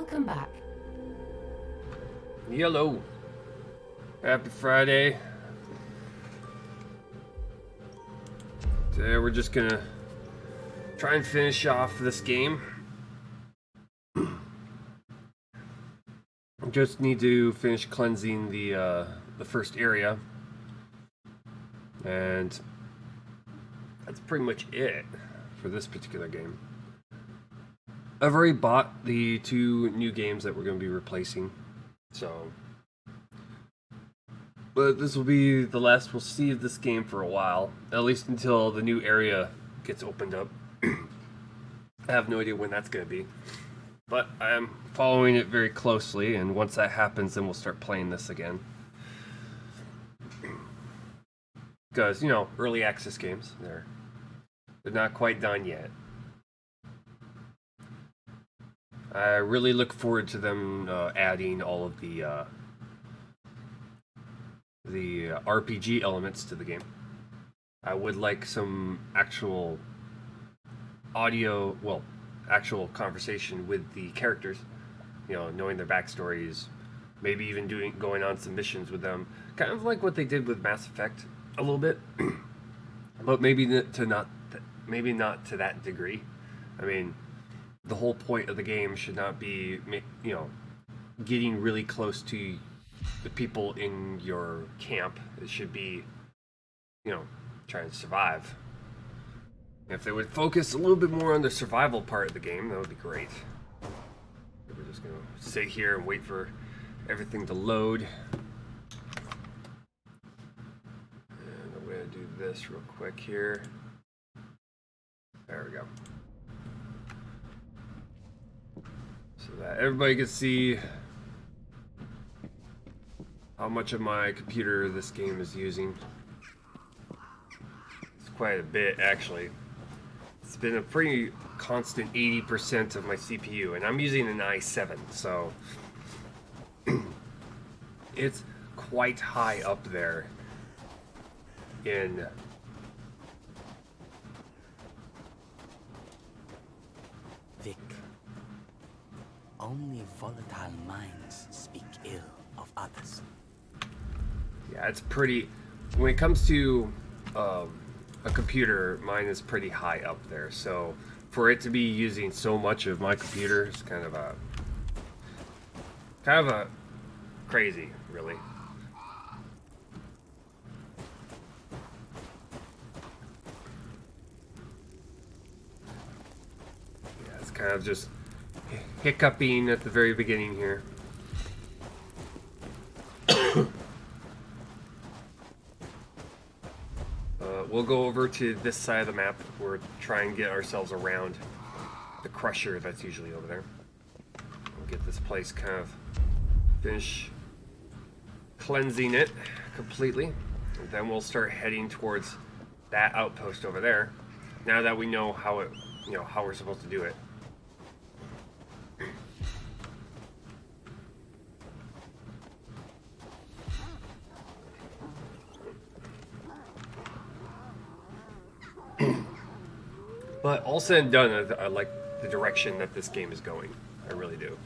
Welcome back. Yellow. Happy Friday. Today we're just gonna try and finish off this game. Just need to finish cleansing the first area, and that's pretty much it for this particular game. I've already bought the 2 new games that we're going to be replacing, so. But this will be the last we'll see of this game for a while, at least until the new area gets opened up. I have no idea when that's going to be, but I'm following it very closely, and once that happens, then we'll start playing this again. Because, you know, early access games, they're not quite done yet. I really look forward to them adding all of the RPG elements to the game. I would like some actual audio, well, actual conversation with the characters. You know, knowing their backstories, maybe even going on some missions with them, kind of like what they did with Mass Effect a little bit, but maybe not to that degree. I mean, the whole point of the game should not be, you know, getting really close to the people in your camp. It should be, you know, trying to survive. If they would focus a little bit more on the survival part of the game, that would be great. We're just gonna sit here and wait for everything to load. And I'm gonna do this real quick here. There we go. So that everybody can see how much of my computer this game is using. It's quite a bit, actually. It's been a pretty constant 80% of my CPU, and I'm using an i7, so it's quite high up there in Vic, only volatile minds speak ill of others. Yeah, it's pretty. When it comes to a computer, mine is pretty high up there. So for it to be using so much of my computer is kind of a crazy, really. Yeah, it's kind of just hiccuping at the very beginning here. We'll go over to this side of the map. We're trying to get ourselves around the crusher that's usually over there. We'll get this place kind of finish cleansing it completely. And then we'll start heading towards that outpost over there. Now that we know how how we're supposed to do it. But all said and done, I like the direction that this game is going. I really do.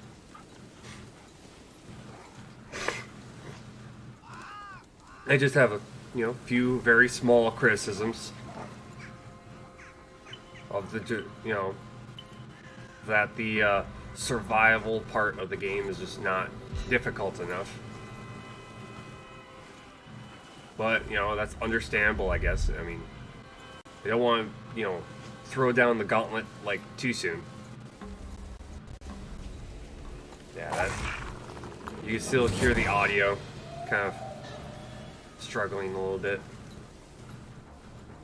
I just have a few very small criticisms of the that the survival part of the game is just not difficult enough. But that's understandable, I guess. I mean, they don't want to throw down the gauntlet like too soon. Yeah, that you can still hear the audio kind of struggling a little bit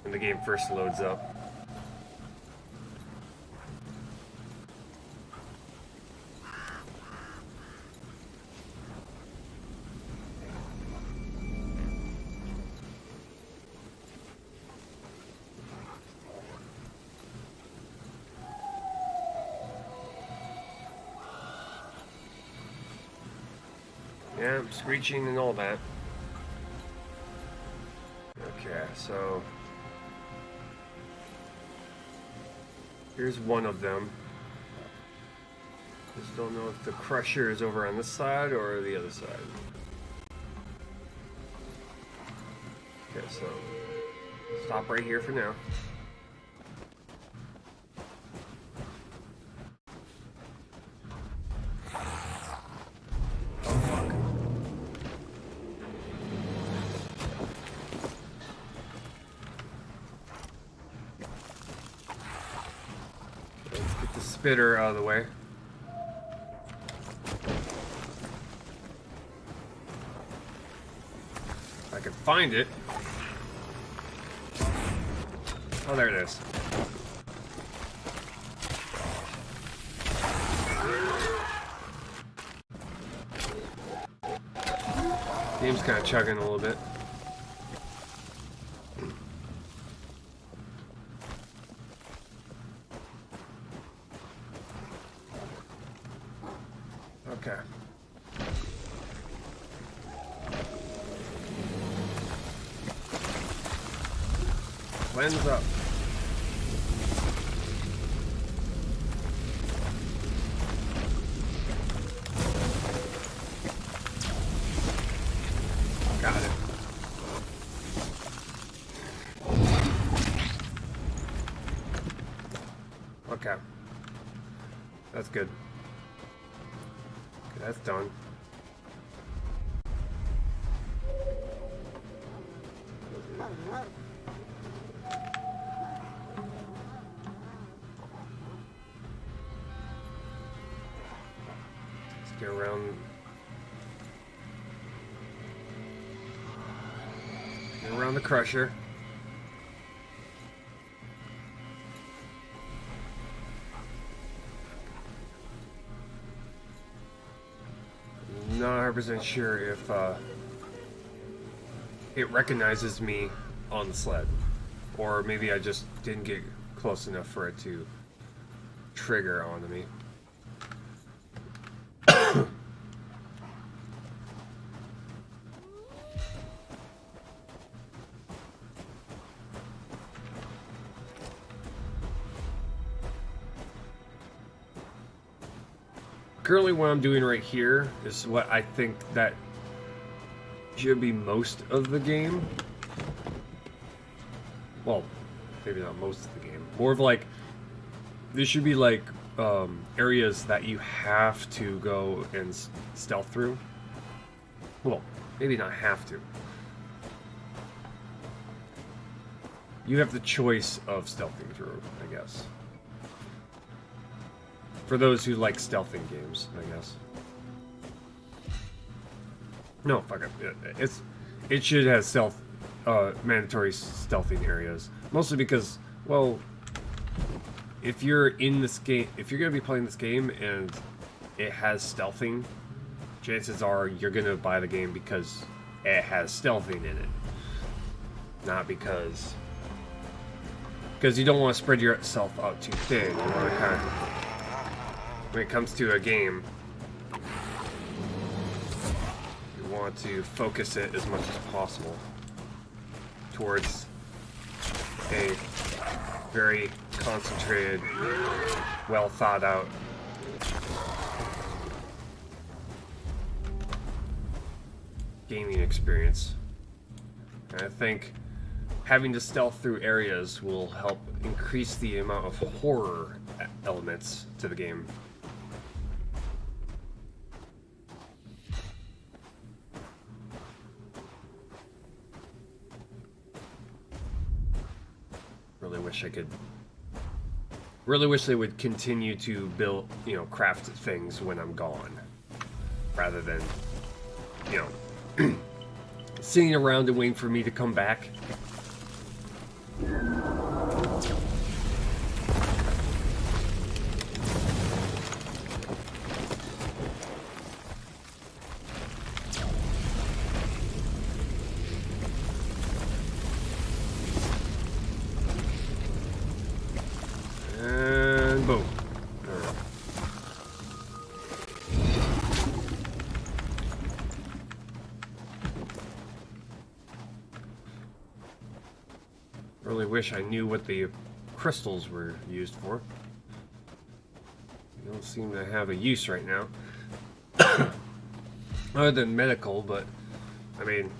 when the game first loads up. Yeah, I'm screeching and all that. Okay, so here's one of them. Just don't know if the crusher is over on this side or the other side. Okay, so stop right here for now. Oh fuck. Let's get the spitter out of the way. If I can find it. Oh, there it is. Game's kind of chugging a little bit. Okay. Lens up. Got it. Okay. That's good. Okay, that's done. Let's get around. Get around the crusher. Not 100% sure if it recognizes me on the sled, or maybe I just didn't get close enough for it to trigger onto me. Currently what I'm doing right here is what I think that should be most of the game. Well, maybe not most of the game. More of like, this should be like areas that you have to go and stealth through. Well, maybe not have to. You have the choice of stealthing through, I guess. For those who like stealthing games, I guess. No, fuck it. It should have mandatory stealthing areas. Mostly because, well, if you're in this game, if you're gonna be playing this game and it has stealthing, chances are you're gonna buy the game because it has stealthing in it, not because you don't want to spread yourself out too thin. You want to kind of, when it comes to a game, you want to focus it as much as possible towards a very concentrated, well thought out gaming experience. And I think having to stealth through areas will help increase the amount of horror elements to the game. Really wish they would continue to build, craft things when I'm gone, rather than, sitting around and waiting for me to come back. And boom. All right. Really wish I knew what the crystals were used for. don't seem to have a use right now. Other than medical, but I mean,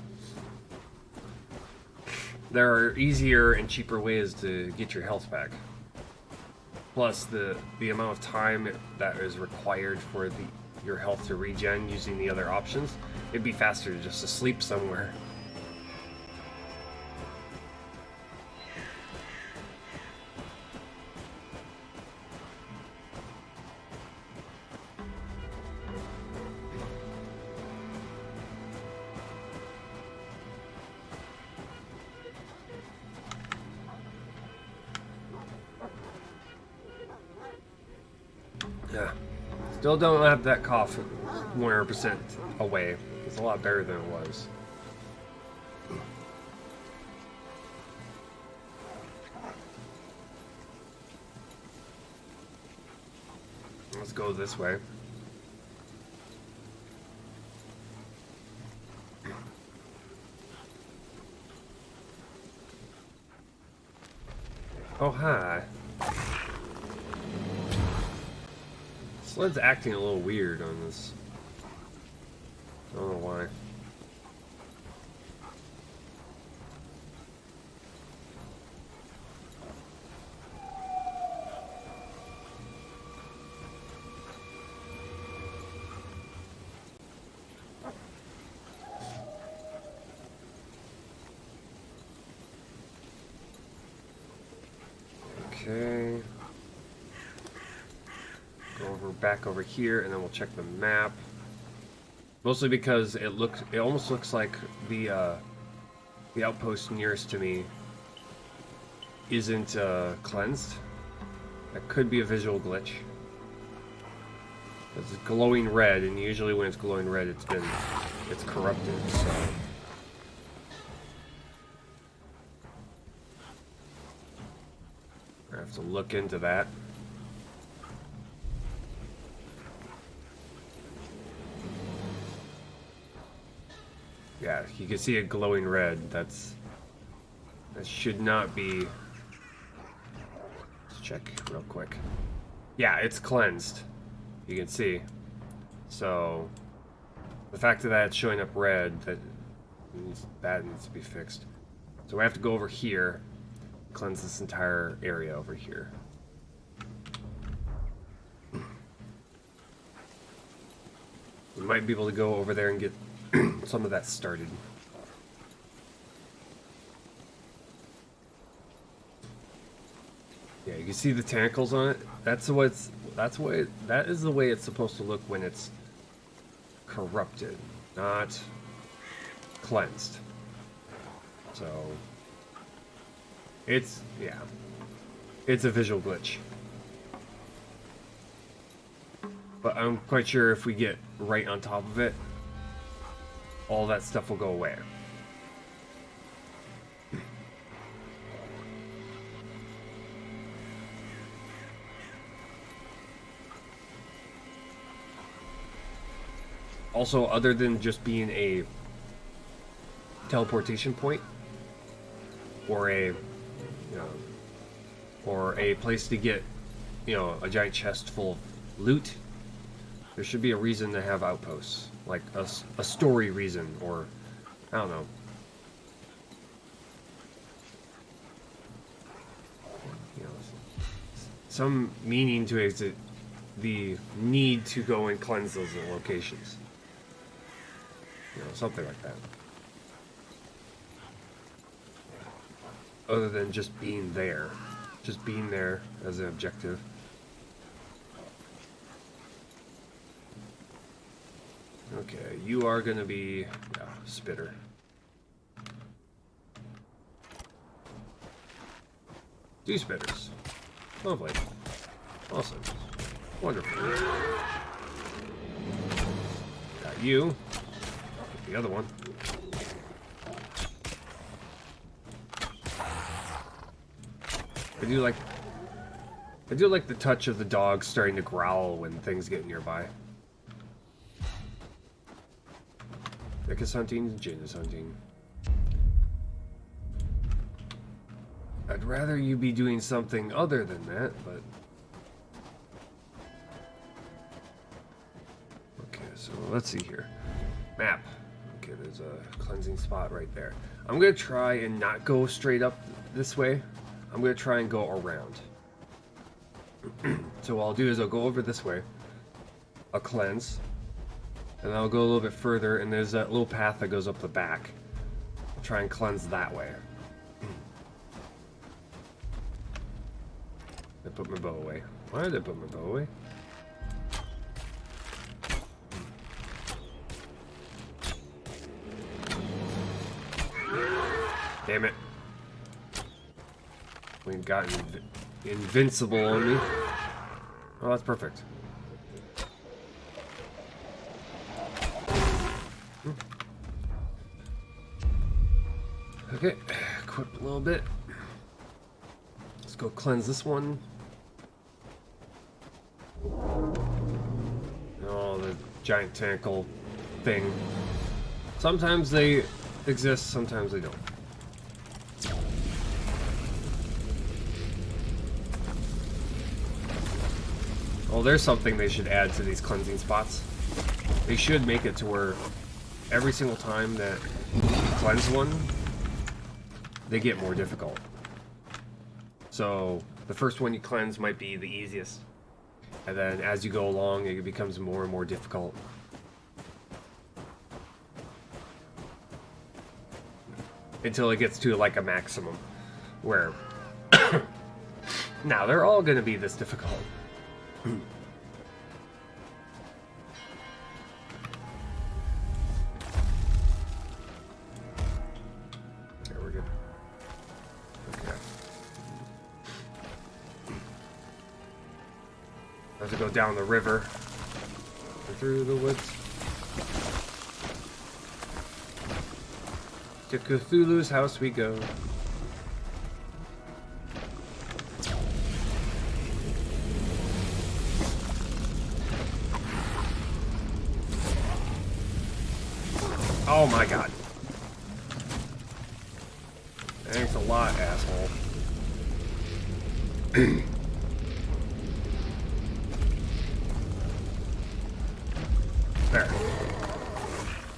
there are easier and cheaper ways to get your health back. Plus, the amount of time that is required for your health to regen using the other options, it'd be faster just to sleep somewhere. Yeah. Still don't have that cough 100% away. It's a lot better than it was. Let's go this way. Oh, hi. Sled's acting a little weird on this. I don't know why. Okay. Back over here, and then we'll check the map. Mostly because it almost looks like the outpost nearest to me isn't cleansed. That could be a visual glitch. It's glowing red, and usually when it's glowing red, it's corrupted. So I have to look into that. Yeah, you can see it glowing red. That should not be. Let's check real quick. Yeah, it's cleansed. You can see. So the fact that it's showing up red, that needs to be fixed. So we have to go over here, cleanse this entire area over here. We might be able to go over there and get some of that started. Yeah, you can see the tentacles on it. That is the way it's supposed to look when it's corrupted, not cleansed. So it's a visual glitch. But I'm quite sure if we get right on top of it, all that stuff will go away. Also, other than just being a teleportation point or a place to get, a giant chest full of loot, there should be a reason to have outposts. Like a story reason, or I don't know. Some meaning to exit the need to go and cleanse those locations. Something like that. Other than just being there. Just being there as an objective. Okay, you are gonna be spitter. Two spitters. Lovely. Awesome. Wonderful. Got you. The other one. I do like the touch of the dog starting to growl when things get nearby. Rick is hunting, Jin is hunting. I'd rather you be doing something other than that, but let's see here. Map. Okay, there's a cleansing spot right there. I'm gonna try and not go straight up this way. I'm gonna try and go around. So what I'll do is I'll go over this way. I'll cleanse. And I'll go a little bit further, and there's that little path that goes up the back. I'll try and cleanse that way. I put my bow away. Why did I put my bow away? Damn it. We got invincible on me. Oh, that's perfect. Okay, equip a little bit. Let's go cleanse this one. Oh, the giant tentacle thing. Sometimes they exist, sometimes they don't. Oh, there's something they should add to these cleansing spots. They should make it to where every single time that you cleanse one, they get more difficult. So the first one you cleanse might be the easiest, and then as you go along, it becomes more and more difficult. Until it gets to like a maximum, where now they're all going to be this difficult. Okay, we're good. Okay. I have to go down the river and through the woods. To Cthulhu's house we go. Oh my god. Thanks a lot, asshole. There.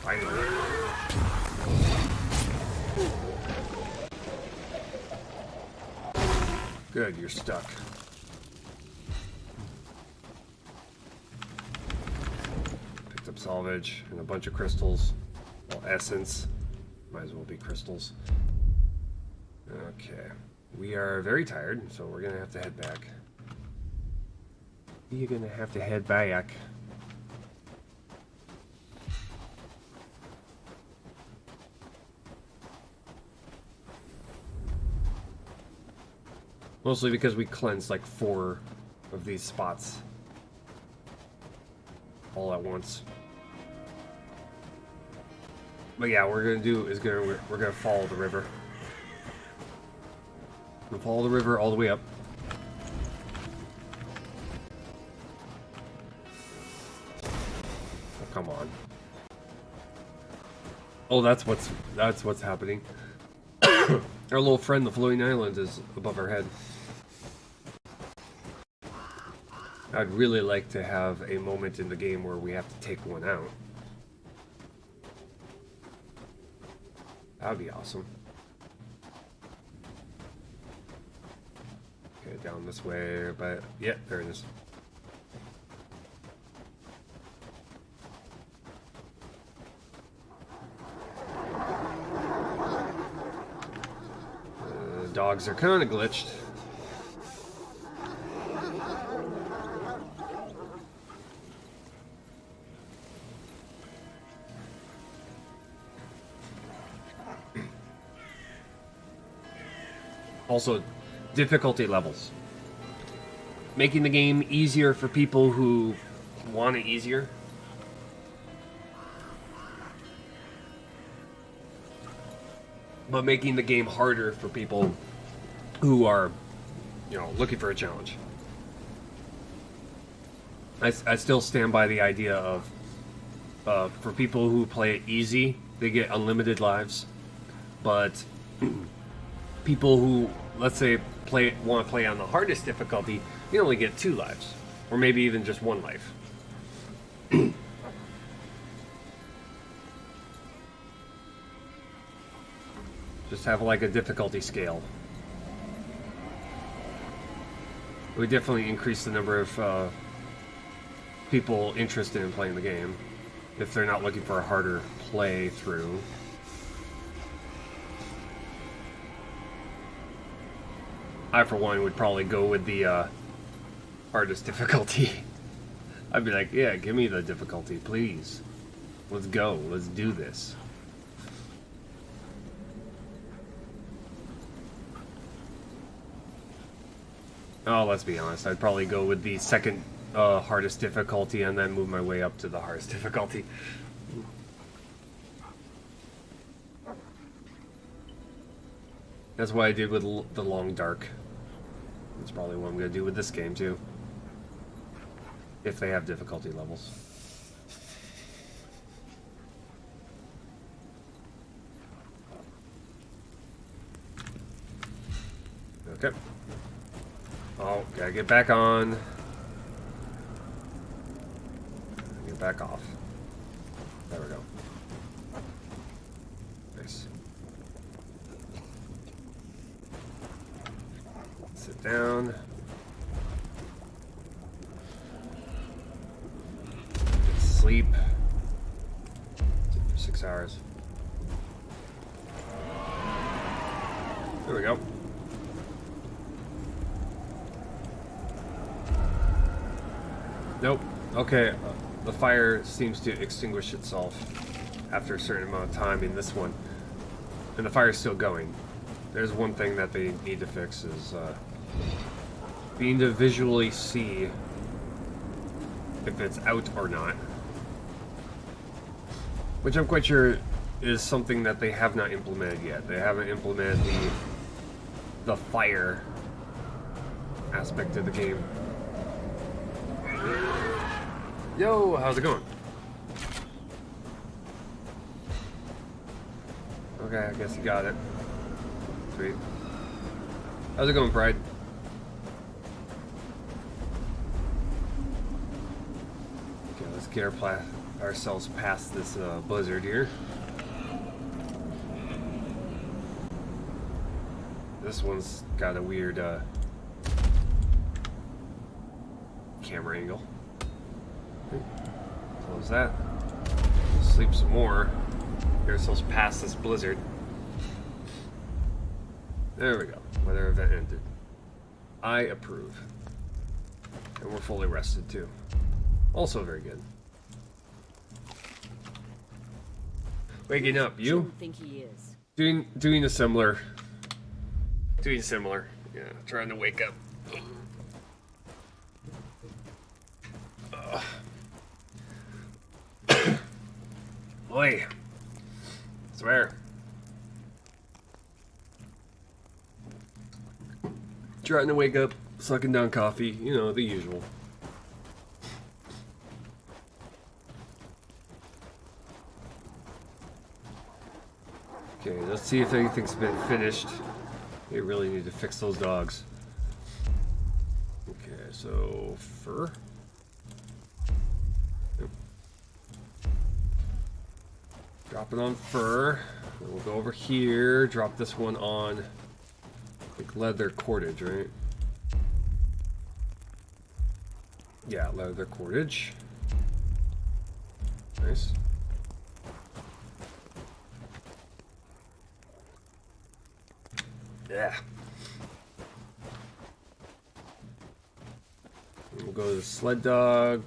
Finally. Good, you're stuck. Picked up salvage and a bunch of crystals. Well, essence. Might as well be crystals. Okay. We are very tired, so we're gonna have to head back. You're gonna have to head back. Mostly because we cleansed like 4 of these spots all at once. But yeah, what we're gonna do is we're gonna follow the river. We'll follow the river all the way up. Oh, come on. Oh, that's what's happening. Our little friend, the floating island, is above our head. I'd really like to have a moment in the game where we have to take one out. That'd be awesome. Okay, down this way, but yeah, there it is. The dogs are kind of glitched. Also, difficulty levels. Making the game easier for people who want it easier. But making the game harder for people who are, you know, looking for a challenge. I still stand by the idea of, for people who play it easy, they get unlimited lives. But people who, let's say, want to play on the hardest difficulty, you only get 2 lives, or maybe even just 1 life. Just have like a difficulty scale. It would definitely increase the number of people interested in playing the game if they're not looking for a harder playthrough. I, for one, would probably go with the hardest difficulty. I'd be like, yeah, give me the difficulty, please. Let's go. Let's do this. Oh, let's be honest. I'd probably go with the second hardest difficulty and then move my way up to the hardest difficulty. That's what I did with the Long Dark. That's probably what I'm going to do with this game, too. If they have difficulty levels. Okay. Oh, gotta get back on. Get back off. There we go. Nice. Sit down. Get sleep. Sleep for 6 hours. There we go. Nope. Okay, the fire seems to extinguish itself after a certain amount of time in this one. And the fire's still going. There's one thing that they need to fix is being to visually see if it's out or not. Which I'm quite sure is something that they have not implemented yet. They haven't implemented the fire aspect of the game. Yo, how's it going? Okay, I guess you got it. Sweet. How's it going, Pride? Okay, let's get ourselves past this blizzard here. This one's got a weird camera angle. Close that. Sleep some more. Get ourselves past this blizzard. There we go. Weather event ended. I approve. And we're fully rested too. Also very good. Waking up, you? Shouldn't think he is. Doing similar. Yeah, trying to wake up. Boy, swear. Trying to wake up, sucking down coffee, you know, the usual. Okay, let's see if anything's been finished. They really need to fix those dogs. Okay, so fur. Yep. Drop it on fur. Then we'll go over here. Drop this one on like leather cordage, right? Yeah, leather cordage. Nice. Yeah. We'll go to the sled dog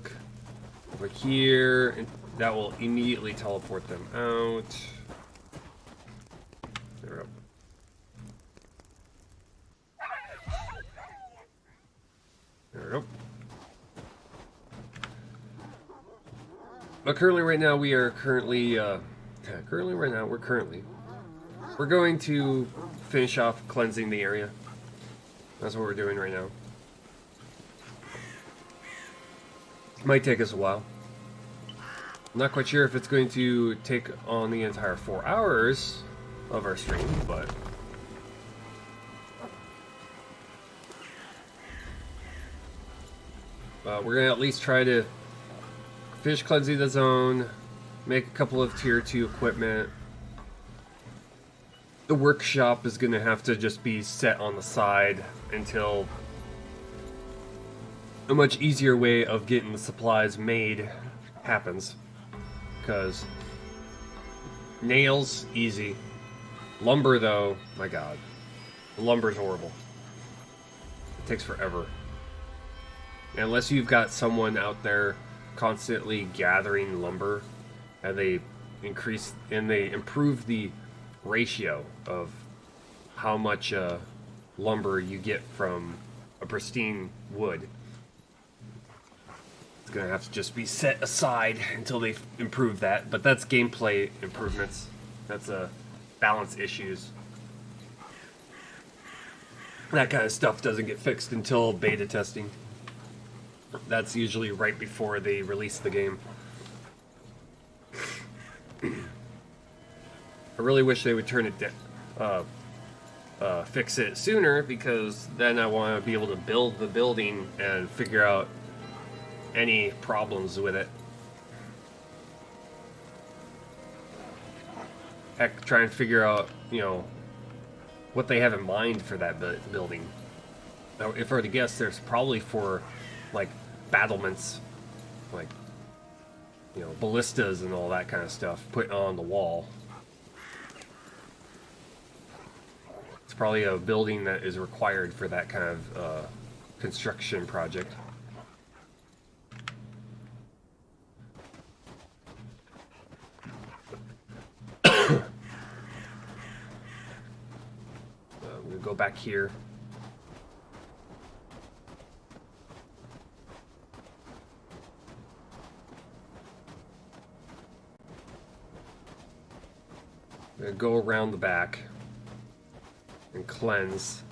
over here, and that will immediately teleport them out. There we go. There we go. But currently, right now, we're going to finish off cleansing the area. That's what we're doing right now. Might take us a while. I'm not quite sure if it's going to take on the entire 4 hours of our stream, but we're gonna at least try to finish cleansing the zone, make a couple of tier 2 equipment, the workshop is going to have to just be set on the side until a much easier way of getting the supplies made happens. Because nails, easy. Lumber, though, my god. Lumber's horrible. It takes forever. Unless you've got someone out there constantly gathering lumber, and they improve the ratio of how much lumber you get from a pristine wood. It's gonna have to just be set aside until they improve that, but that's gameplay improvements. That's balance issues. That kind of stuff doesn't get fixed until beta testing. That's usually right before they release the game. I really wish they would turn it fix it sooner, because then I want to be able to build the building and figure out any problems with it. Heck, try and figure out, what they have in mind for that building. Now, if I were to guess, there's probably for, like, battlements, like, ballistas and all that kind of stuff put on the wall. It's probably a building that is required for that kind of construction project. We'll go back here. I'm gonna go around the back and cleanse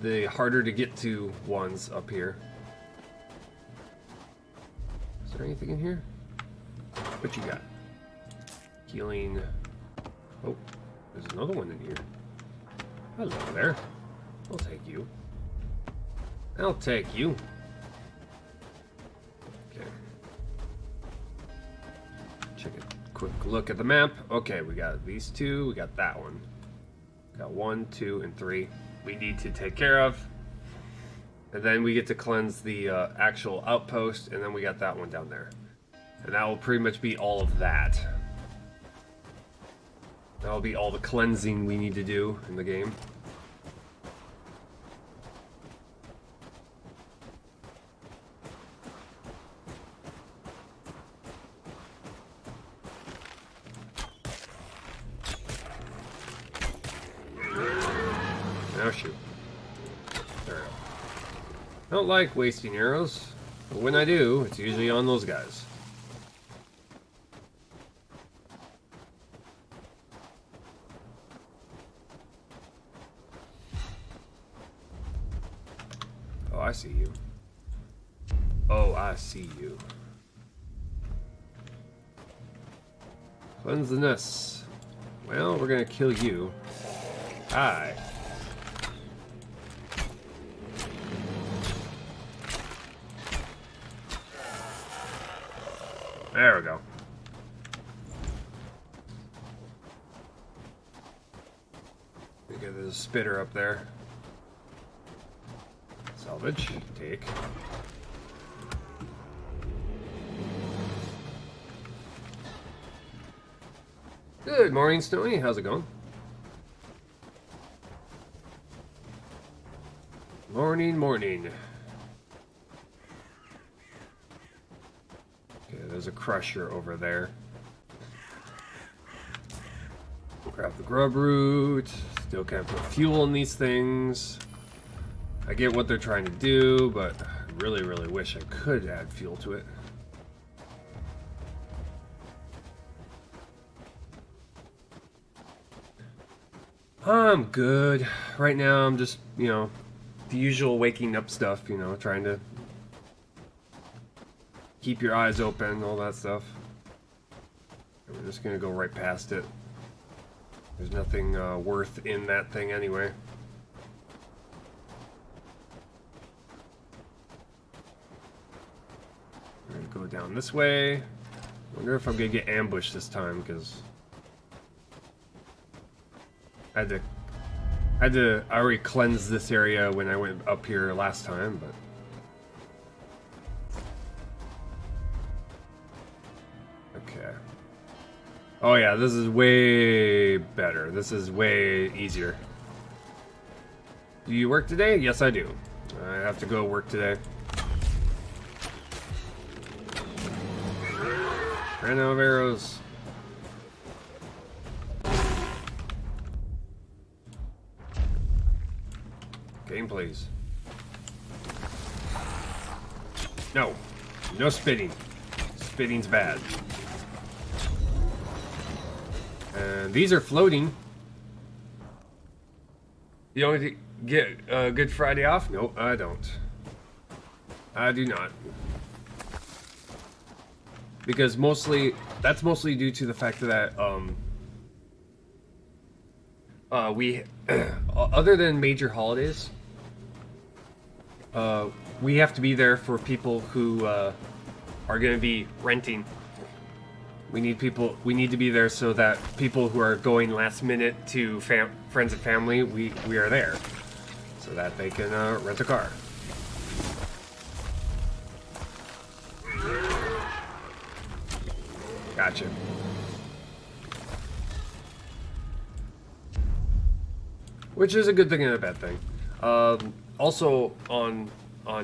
the harder to get to ones up here. Is there anything in here? What you got? Healing. Oh, there's another one in here. Hello there. I'll take you. I'll take you. Okay. Check it. Quick look at the map. Okay, we got these two. We got that one. Got 1, 2, and 3. We need to take care of. And then we get to cleanse the actual outpost, and then we got that one down there. And that will pretty much be all of that. That'll be all the cleansing we need to do in the game. Now shoot. There we go. I don't like wasting arrows, but when I do, it's usually on those guys. Oh, I see you. Oh, I see you. Cleanse the nests. Well, we're gonna kill you. Hi. There we go. I think there's a spitter up there. Salvage. Take. Good morning, Snowy. How's it going? Morning, morning. Okay, there's a crusher over there. Grab the grub root. Still can't put fuel in these things. I get what they're trying to do, but I really, really wish I could add fuel to it. I'm good. Right now, I'm just, the usual waking up stuff, trying to keep your eyes open, all that stuff. And we're just gonna go right past it. There's nothing worth in that thing anyway. We're gonna go down this way. Wonder if I'm gonna get ambushed this time, because I already cleansed this area when I went up here last time, but. Okay. Oh yeah, this is way better. This is way easier. Do you work today? Yes, I do. I have to go work today. Ran out of arrows. Game, please. No. No spitting. Spitting's bad. And these are floating. You only get a Good Friday off? No, I don't. I do not. Because that's mostly due to the fact that we other than major holidays, we have to be there for people who are going to be renting. We need to be there so that people who are going last minute to friends and family, we are there so that they can rent a car. Gotcha. Which is a good thing and a bad thing. Also, on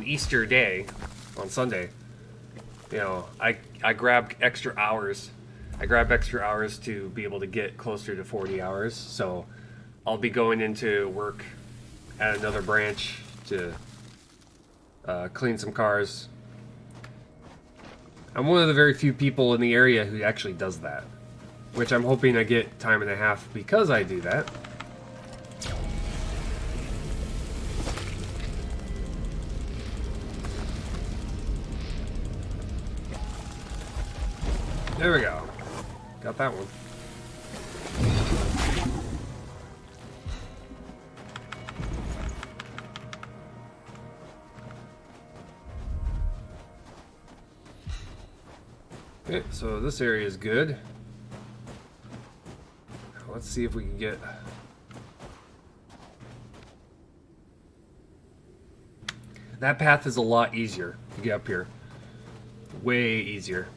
Easter Day, on Sunday, you know, I grabbed extra hours. I grabbed extra hours to be able to get closer to 40 hours. So I'll be going into work at another branch to clean some cars. I'm one of the very few people in the area who actually does that, which I'm hoping I get time and a half because I do that. There we go. Got that one. Okay, so this area is good. Let's see if we can get... That path is a lot easier to get up here. Way easier.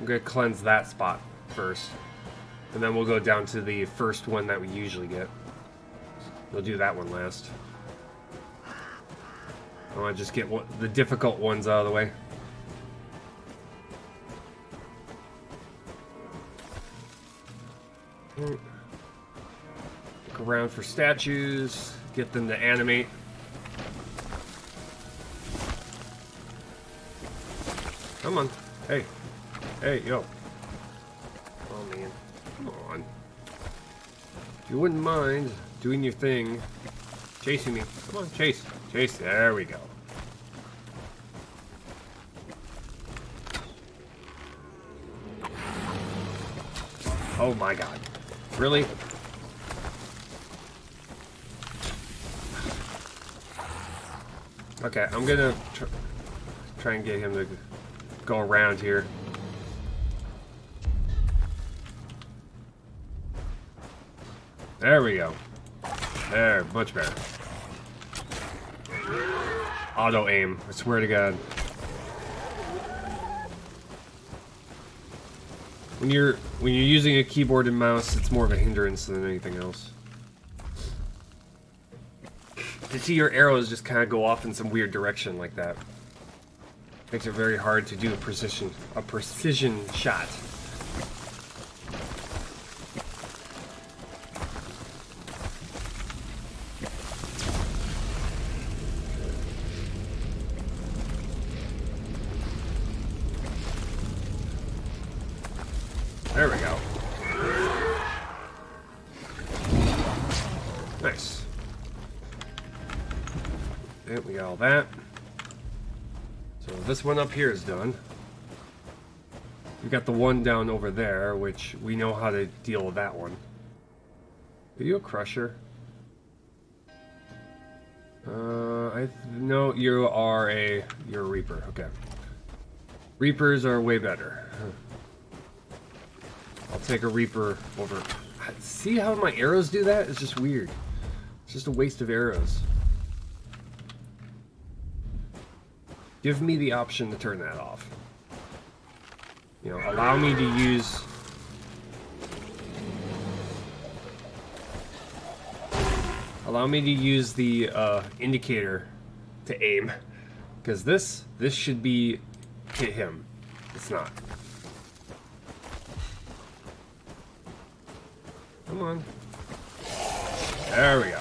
I'm gonna cleanse that spot first. And then we'll go down to the first one that we usually get. We'll do that one last. I want to just get the difficult ones out of the way. Look around for statues. Get them to animate. Come on. Hey. Hey, yo. Oh, man. Come on. If you wouldn't mind doing your thing, chasing me. Come on, chase. Chase. There we go. Oh my god. Really? Okay, I'm gonna try and get him to go around here. There we go. There, much better. Auto aim, I swear to God. When you're using a keyboard and mouse, it's more of a hindrance than anything else. To see your arrows just kind of go off in some weird direction like that makes it very hard to do a precision shot. There we go. Nice. Okay, we got all that. So this one up here is done. We got the one down over there, which we know how to deal with that one. Are you a crusher? No, you're a Reaper. Okay. Reapers are way better. I'll take a Reaper over. See how my arrows do that? It's just weird. It's just a waste of arrows. Give me the option to turn that off. You know, allow me to use... Allow me to use the indicator to aim. Because this should be hit him. It's not. Come on. There we go.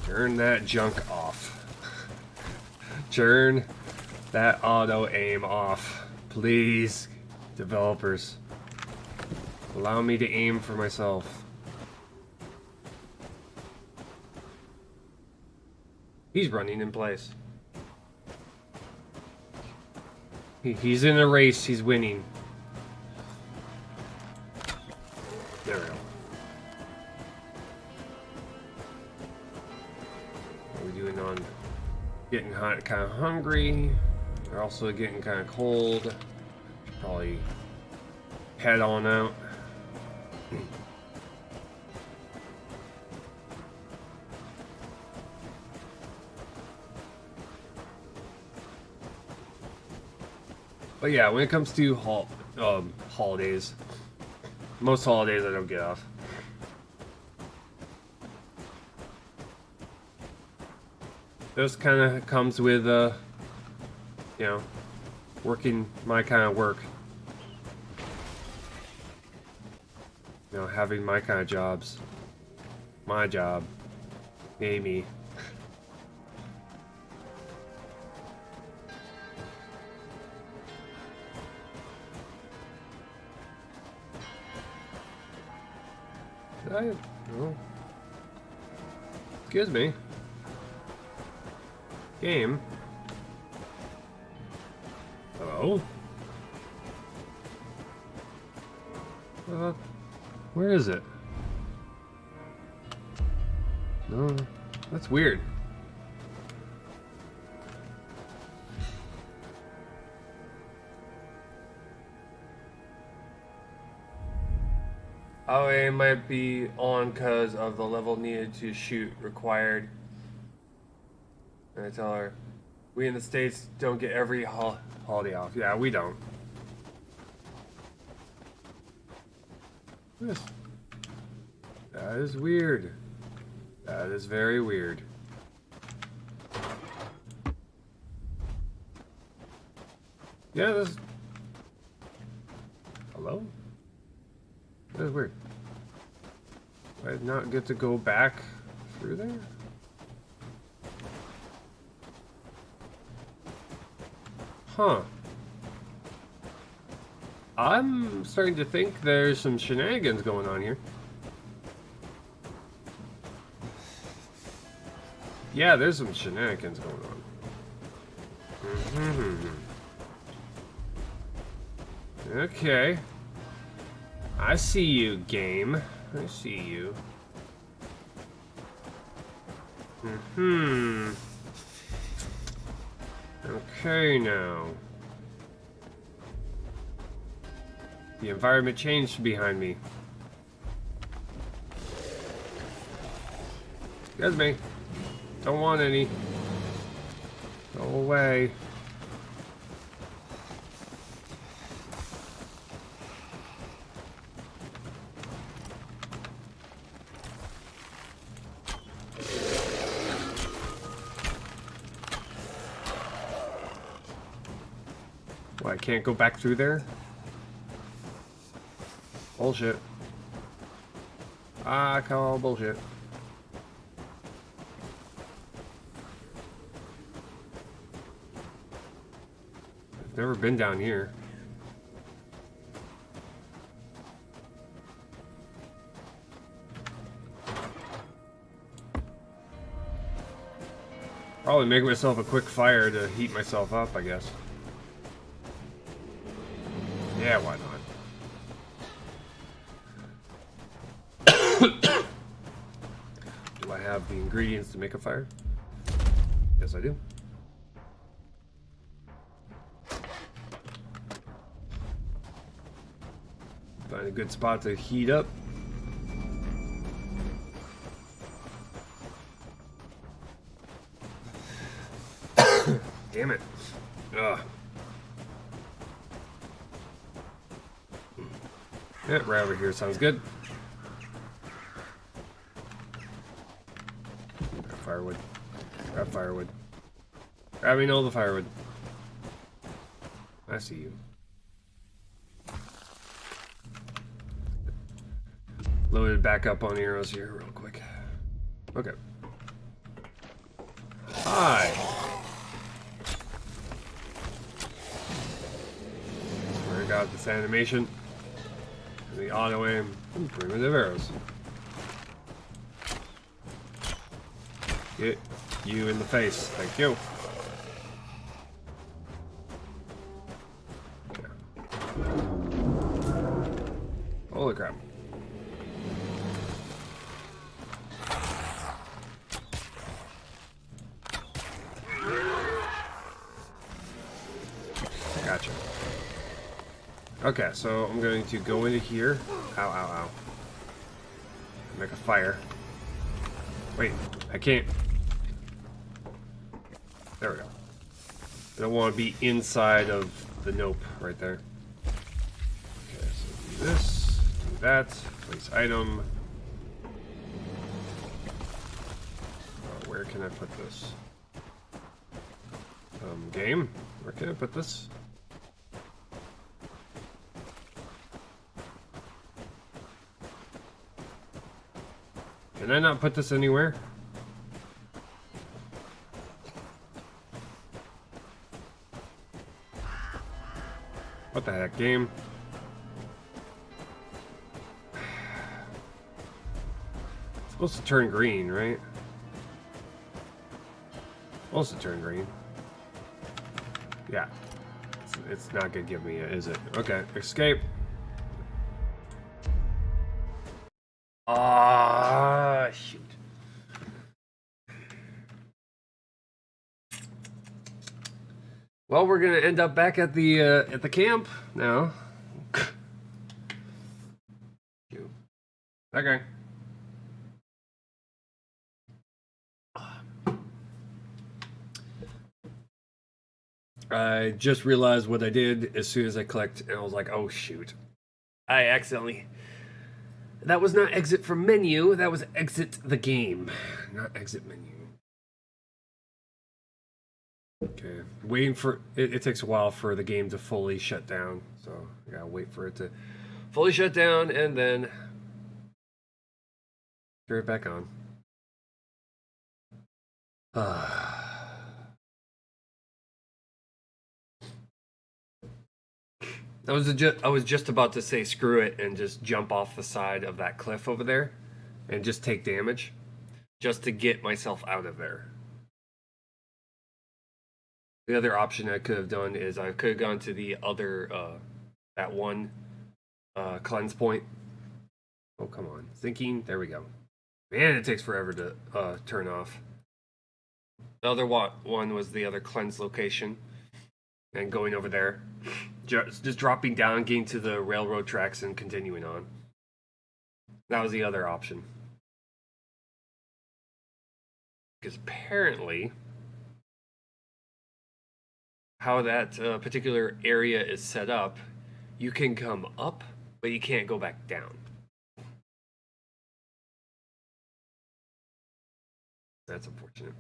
Turn that junk off. Turn that auto aim off. Please, developers. Allow me to aim for myself. He's running in place. He's in a race. He's winning. There we go. What are we doing on getting hot, kind of hungry? We're also getting kind of cold. Should probably head on out. But yeah, when it comes to holidays, most holidays I don't get off. This kind of comes with, you know, working my kind of work. You know, having my kind of jobs. My job. Amy. Oh. Excuse me. Game. Hello? Where is it? No, that's weird. Oh, it might be on because of the level needed to shoot required. And I tell her, we in the States don't get every holiday off. Yeah, we don't. That is weird. That is very weird. Yeah, this... Hello? That is weird. I did not get to go back through there? Huh. I'm starting to think there's some shenanigans going on here. Yeah, there's some shenanigans going on. Okay. I see you, game. I see you. Okay, now. The environment changed behind me. Excuse me. Don't want any. Go away. What, I can't go back through there? Bullshit. I call bullshit. I've never been down here. Probably make myself a quick fire to heat myself up, I guess. Yeah, why not? Do I have the ingredients to make a fire? Yes, I do. Find a good spot to heat up. Damn it. Ugh. Yeah, right over here sounds good. Grab firewood. Grab firewood. Grabbing all the firewood. I see you. Loaded back up on arrows here real quick. Okay. Hi. Where I got this animation. The auto aim and primitive arrows. Get you in the face. Thank you. Holy crap. Gotcha. Okay, so I'm going to go into here. Ow, ow, ow. Make a fire. Wait, I can't. There we go. I don't want to be inside of the nope right there. Okay, so do this, do that, place item. Where can I put this? Game? Where can I put this? Can I not put this anywhere? What the heck, game? It's supposed to turn green, right? Supposed to turn green. Yeah. It's not gonna give me it, is it? Okay, escape. Ah, shoot. Well, we're gonna end up back at the camp now. Okay. I just realized what I did as soon as I clicked, and I was like, "Oh shoot! I accidentally." That was not exit from menu. That was exit the game, not exit menu. Okay, waiting for it. It takes a while for the game to fully shut down, so I gotta wait for it to fully shut down and then turn it back on. I was just about to say screw it and just jump off the side of that cliff over there and just take damage just to get myself out of there. The other option I could have done is I could have gone to the other that one cleanse point. Oh, come on. Thinking. There we go. Man, it takes forever to turn off. The other one was the other cleanse location. And going over there. Just dropping down, getting to the railroad tracks and continuing on. That was the other option. Because apparently, how that particular area is set up, you can come up, but you can't go back down. That's unfortunate.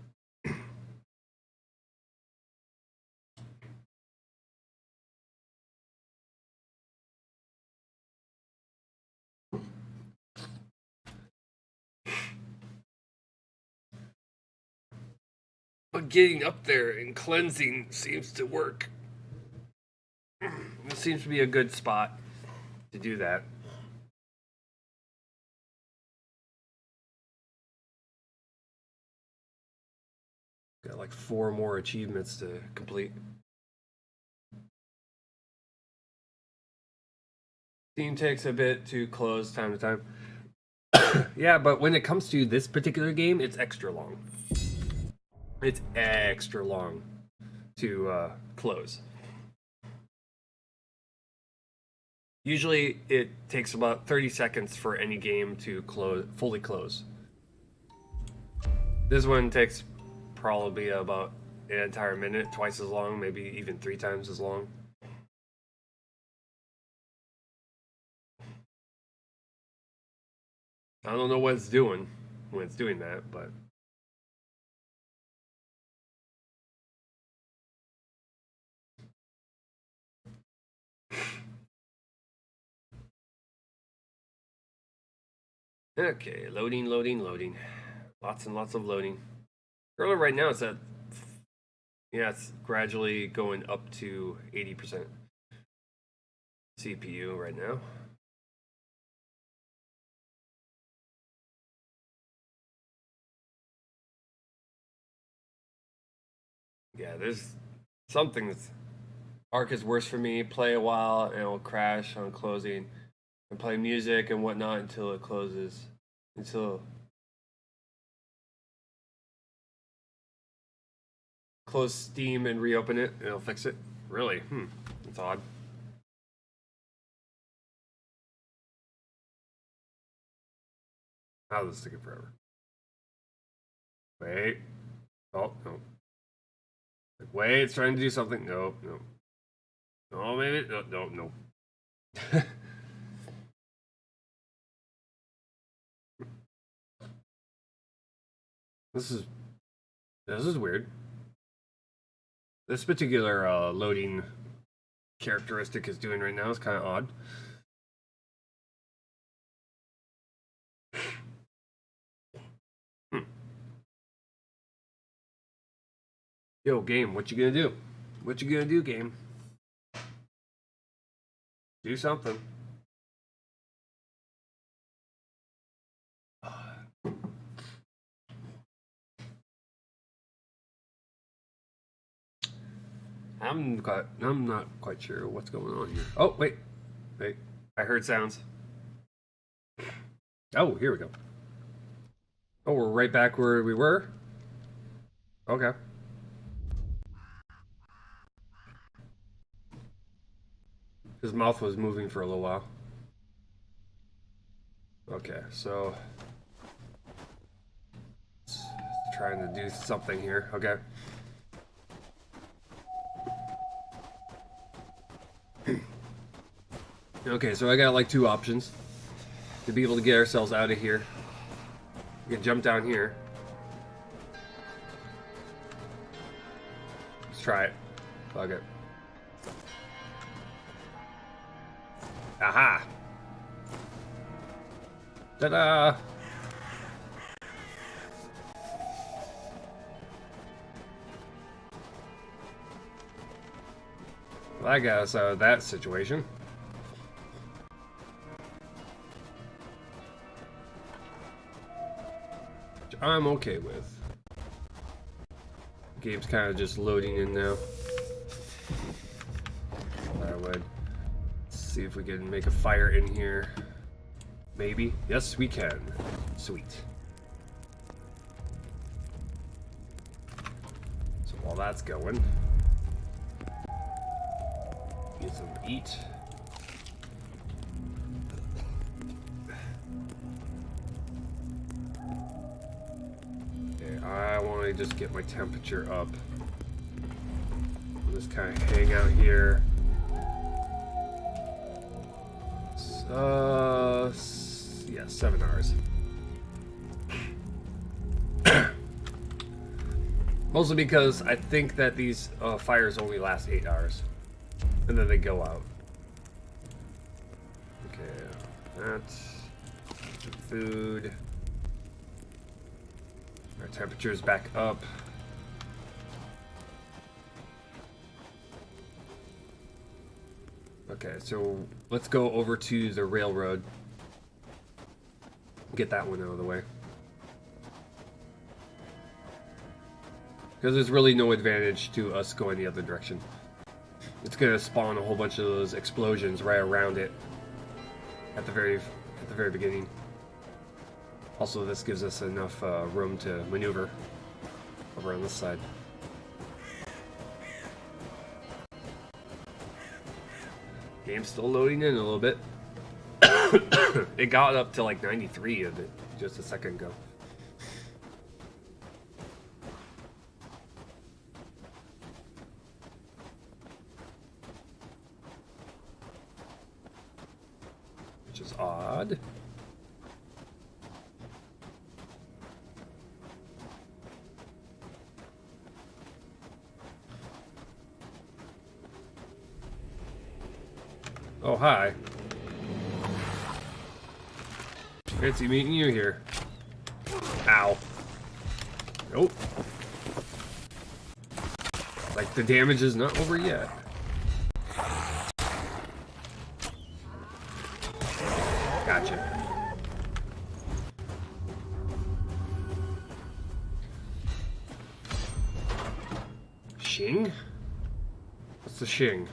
But getting up there and cleansing seems to work. It seems to be a good spot to do that. Got like 4 more achievements to complete. Steam takes a bit to close time to time. Yeah, but when it comes to this particular game, it's extra long. It's extra long to close. Usually, it takes about 30 seconds for any game to fully close. This one takes probably about an entire minute, twice as long, maybe even 3 times as long. I don't know what it's doing when it's doing that, but okay, loading, loading, loading. Lots and lots of loading. Earlier right now it's at, yeah, it's gradually going up to 80% CPU right now. Yeah, there's something that's Arc is worse for me. Play a while and it'll crash on closing, and play music and whatnot until it closes. Until close Steam and reopen it, and it'll fix it. Really? That's odd. How is this taking forever? Wait. Oh, no. Wait, it's trying to do something. No, no. Oh, maybe. No, no, no. This is weird. This particular loading characteristic is doing right now is kind of odd. Yo, game, what you gonna do? What you gonna do, game? Do something. I'm not quite sure what's going on here. Oh, wait. I heard sounds. Oh, here we go. Oh, we're right back where we were? Okay. His mouth was moving for a little while. Okay, so it's trying to do something here. Okay. Okay, so I got like 2 options to be able to get ourselves out of here. We can jump down here. Let's try it. Fuck it. Aha! Ta-da! Well, that got us out of that situation. Which I'm okay with. The game's kind of just loading in now. Firewood. Let's see if we can make a fire in here. Maybe. Yes, we can. Sweet. So while that's going, get some to eat. Okay, I want to just get my temperature up. I'll just kind of hang out here. Yeah, 7 hours. Mostly because I think that these fires only last 8 hours. And then they go out. Okay, that's food. Our temperature's back up. Okay, so let's go over to the railroad. Get that one out of the way. Because there's really no advantage to us going the other direction. It's gonna spawn a whole bunch of those explosions right around it. at the very beginning. Also, this gives us enough room to maneuver over on this side. Game's still loading in a little bit. It got up to like 93 of it just a second ago. Which is odd. Oh, hi. Fancy meeting you here. Ow. Nope. Like the damage is not over yet. Gotcha. Shing? What's the shing?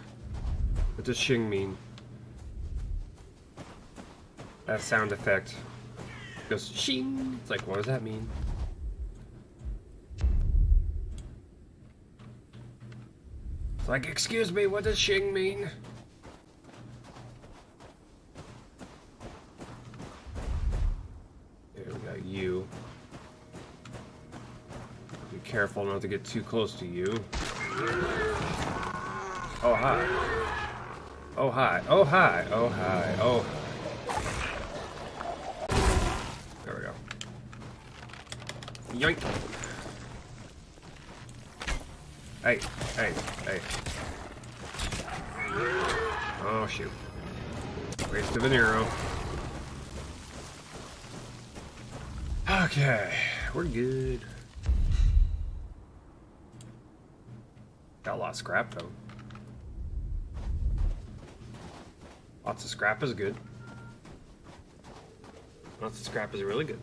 What does shing mean? That sound effect goes shing. It's like, what does that mean? It's like, excuse me, what does shing mean? There we got you. Be careful not to get too close to you. Oh, hi. Oh, hi. Oh, hi. Oh, hi. Oh, hi. There we go. Yoink. Hey, hey, hey. Oh, shoot. Waste of an arrow. Okay, we're good. Got a lot of scrap, though. Lots of scrap is good. Lots of scrap is really good.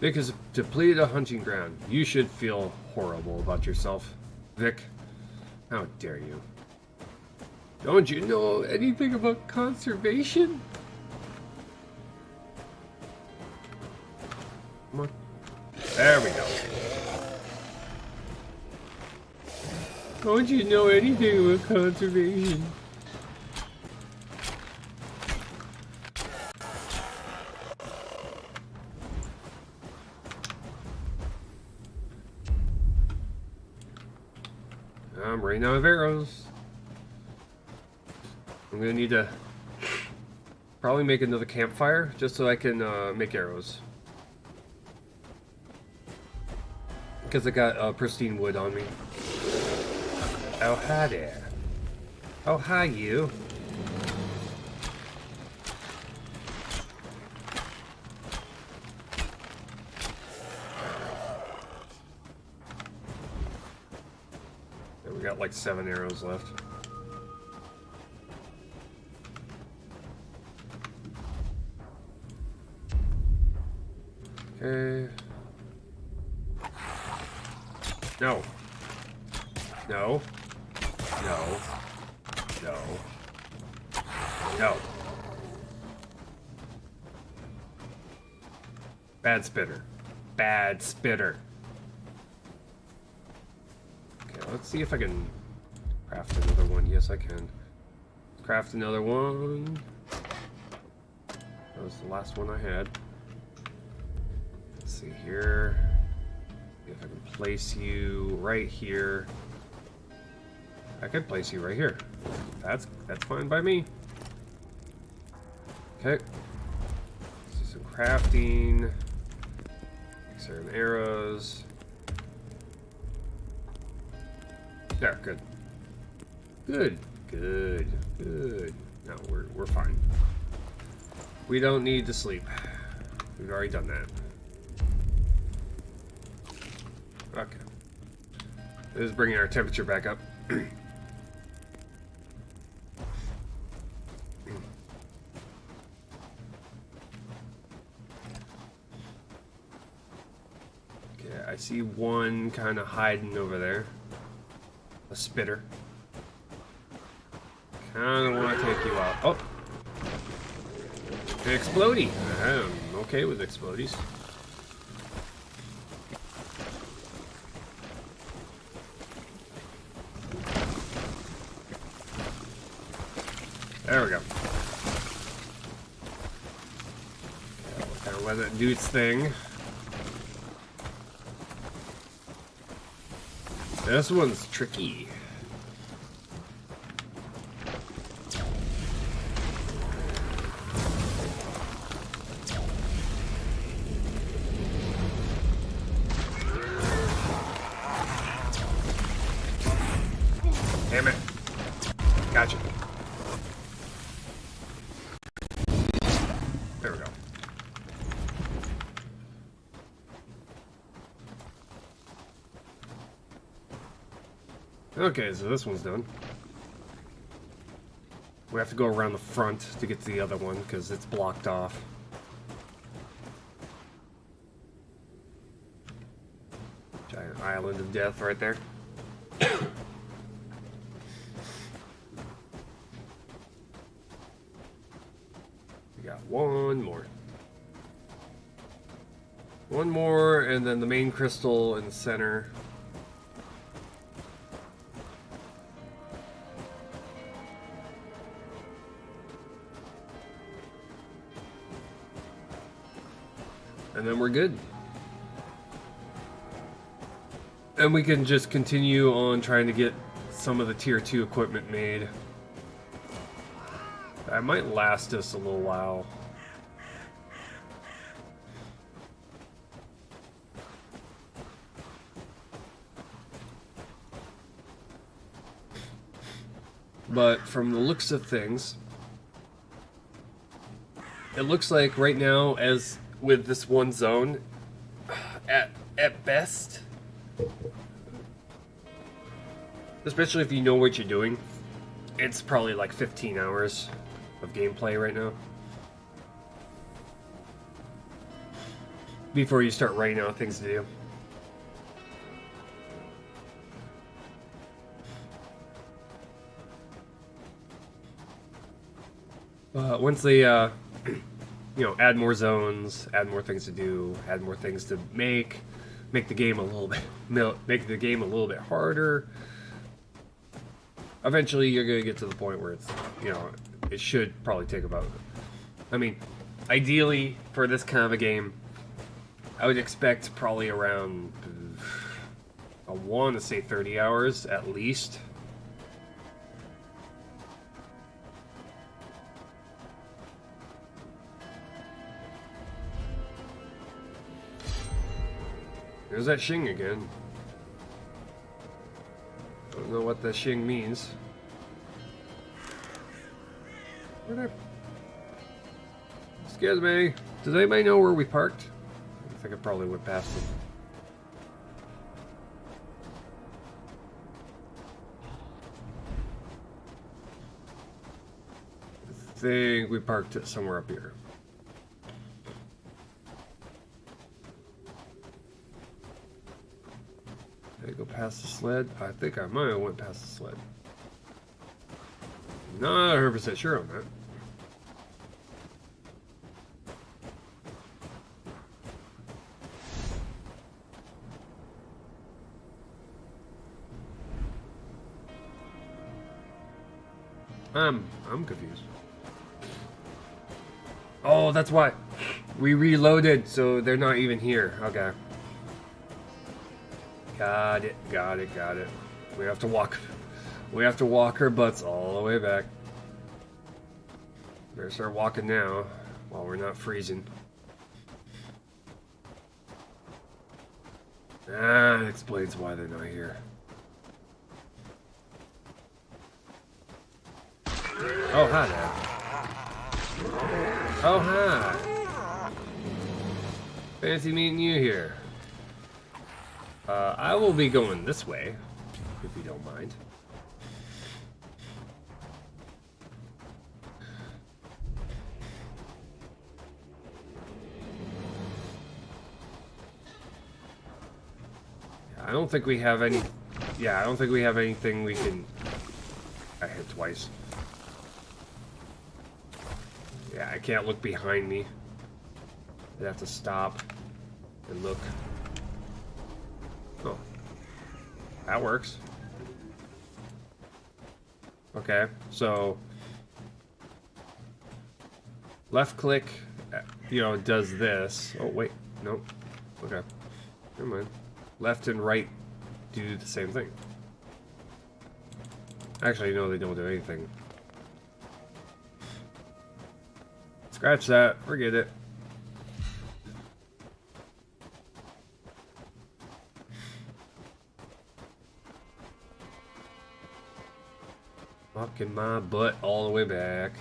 Vic has depleted a hunting ground. You should feel horrible about yourself. Vic, how dare you? Don't you know anything about conservation? Come on. There we go. Don't you know anything about conservation? I'm running out of arrows. I'm gonna need to probably make another campfire just so I can make arrows. Because I got pristine wood on me. Oh, hi there. Oh, hi, you. And we got like 7 arrows left. Okay. No. No. No. No. No. Bad spitter. Bad spitter. Okay, let's see if I can craft another one. Yes, I can. Craft another one. That was the last one I had. Let's see here. See if I can place you right here. I could place you right here. That's fine by me. Okay. Let's do some crafting. Make certain arrows. There, good. Good. Good. Good. No, we're fine. We don't need to sleep. We've already done that. Okay. This is bringing our temperature back up. Okay, I see one kind of hiding over there. A spitter. Kind of want to take you out. Oh! An explodey! I'm okay with explodies. There we go. Okay, we'll kind of let it do its thing. This one's tricky. Damn it. Gotcha. There we go. Okay, so this one's done. We have to go around the front to get to the other one because it's blocked off. Giant island of death right there. We got one more. One more, and then the main crystal in the center. And then we're good. And we can just continue on trying to get some of the tier 2 equipment made. That might last us a little while. But from the looks of things, it looks like right now, as with this one zone, at best, especially if you know what you're doing, it's probably like 15 hours of gameplay right now before you start writing out things to do. Once they you know, add more zones, add more things to do, add more things to make the game a little bit, make the game a little bit harder. Eventually, you're gonna get to the point where it's, you know, it should probably take about, I mean, ideally for this kind of a game, I would expect probably around, I want to say 30 hours at least. There's that Shing again. Don't know what that Shing means. Excuse me. Does anybody know where we parked? I think I probably went past them. I think we parked it somewhere up here. Did I go past the sled? I think I might have went past the sled. Not 100% sure on that. I'm confused. Oh, that's why. We reloaded, so they're not even here. Okay. Got it, got it, got it. We have to walk our butts all the way back. Better start walking now, while we're not freezing. Ah, that explains why they're not here. Oh, hi there. Oh, hi. Fancy meeting you here. I will be going this way, if you don't mind. I don't think we have any... Yeah, I don't think we have anything we can... I hit twice. Yeah, I can't look behind me. I'd have to stop and look. Oh. That works. Okay, so... Left click, you know, does this. Oh, wait. Nope. Okay. Never mind. Left and right do the same thing. Actually, no, they don't do anything. Scratch that. Forget it. Walking my butt all the way back.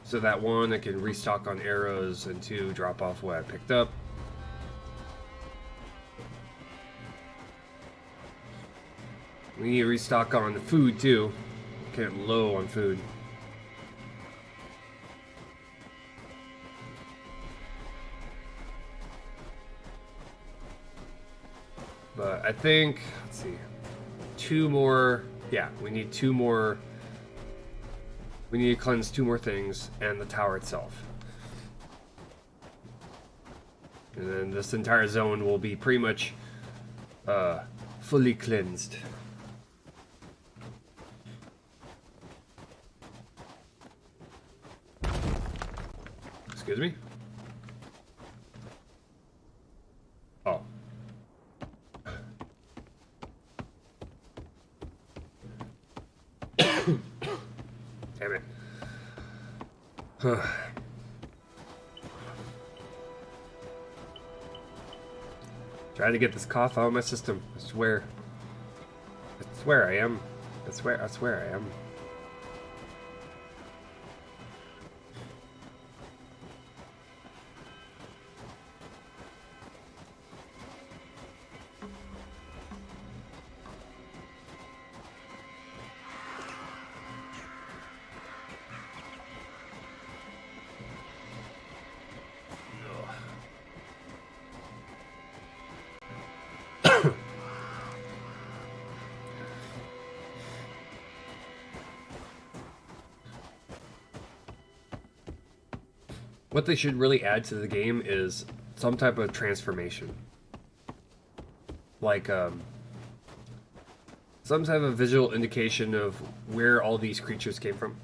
So that one, I can restock on arrows, and two, drop off what I picked up. We need to restock on the food too. Getting low on food. But I think, let's see, 2 more. Yeah, we need 2 more. We need to cleanse 2 more things and the tower itself. And then this entire zone will be pretty much fully cleansed. Excuse me? Oh. Damn it. Trying to get this cough out of my system. I swear. I swear I am. I swear I am. What they should really add to the game is some type of transformation. Like, some type of visual indication of where all these creatures came from.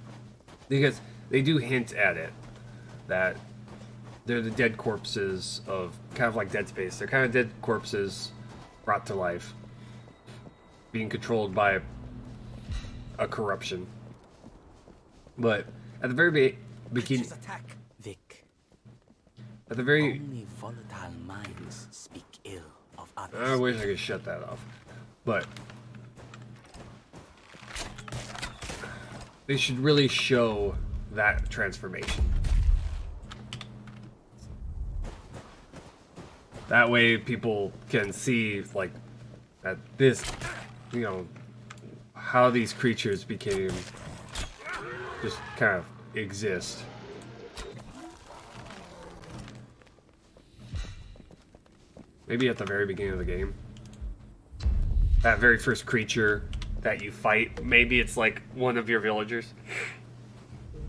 Because they do hint at it. That they're the dead corpses of, kind of like Dead Space. They're kind of dead corpses brought to life. Being controlled by a corruption. But at the very beginning... Vic, At the very... only volatile minds speak ill of others. I wish I could shut that off. But... they should really show that transformation. That way people can see, like, that this, you know, how these creatures became, just kind of exist. Maybe at the very beginning of the game. That very first creature that you fight, maybe it's like one of your villagers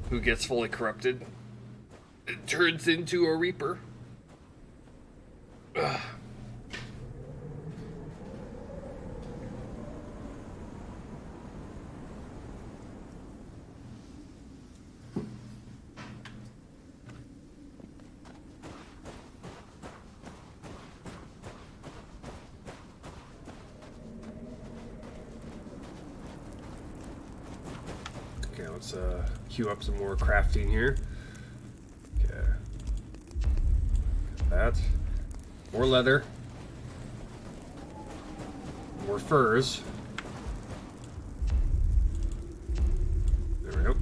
who gets fully corrupted. It turns into a reaper. Ugh. Okay, let's queue up some more crafting here. Okay. Got that. More leather. More furs. There we go.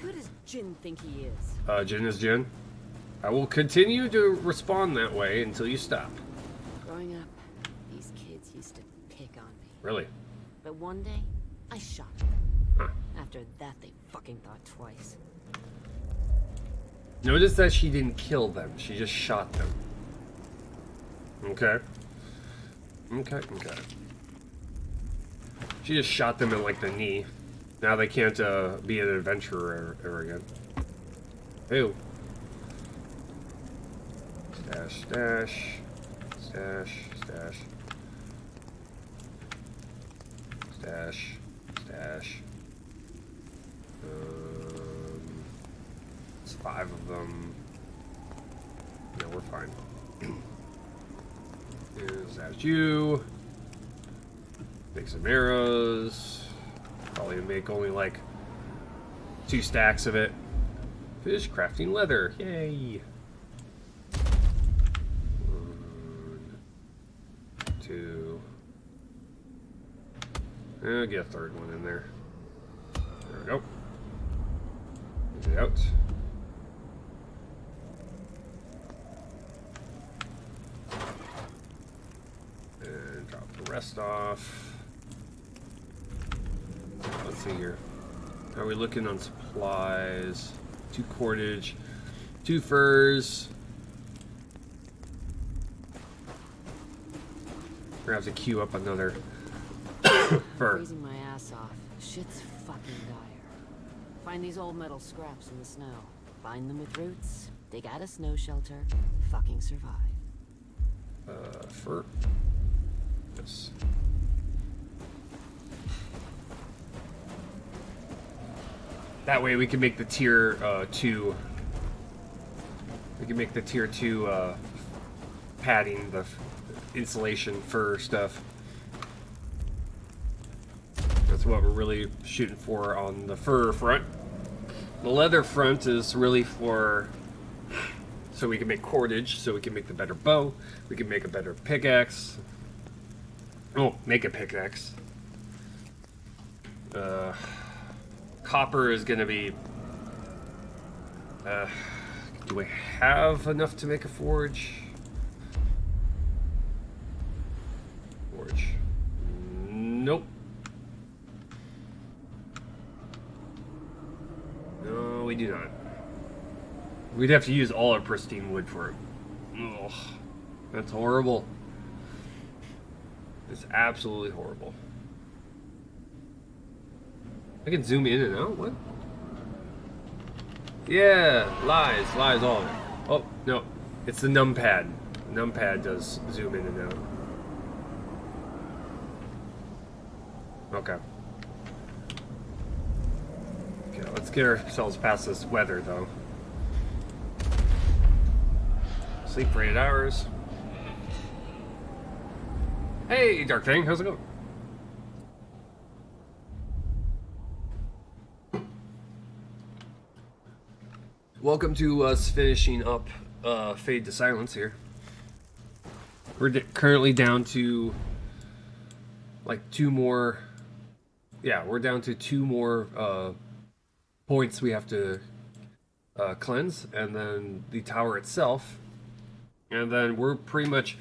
Who does Jin think he is? Jin is Jin. I will continue to respond that way until you stop. Growing up, these kids used to pick on me. Really? But one day, I shot him. After that, they fucking thought twice. Notice that she didn't kill them. She just shot them. Okay. Okay. She just shot them in, like, the knee. Now they can't be an adventurer ever again. Ew. Stash. It's 5 of them. No, we're fine. Is that you? Make some arrows. Probably make only like 2 stacks of it. Fish crafting leather. Yay. 1, 2. I'll get a 3rd one in there. There we go. Get it out. And drop the rest off. Let's see here. How are we looking on supplies? 2 cordage, 2 furs. We're gonna have to queue up another fur. Freezing my ass off. Shit's fucking dire. Find these old metal scraps in the snow. Bind them with roots. Dig out a snow shelter. Fucking survive. Fur. Yes. That way we can make the tier 2. We can make the tier 2 padding, the insulation fur stuff. That's what we're really shooting for on the fur front. The leather front is really for so we can make cordage, so we can make the better bow, we can make a better pickaxe. Oh, make a pickaxe. Copper is gonna be do I have enough to make a forge? Nope. No, we do not. We'd have to use all our pristine wood for it. Ugh, that's horrible. It's absolutely horrible. I can zoom in and out? What? Yeah, lies, all of it. Oh, no. It's the numpad. Numpad does zoom in and out. Okay. Okay, let's get ourselves past this weather, though. Sleep for 8 hours. Hey, Dark Thing, how's it going? Welcome to us finishing up Fade to Silence here. We're currently down to like 2 more. Yeah, we're down to 2 more points we have to cleanse, and then the tower itself. And then we're pretty much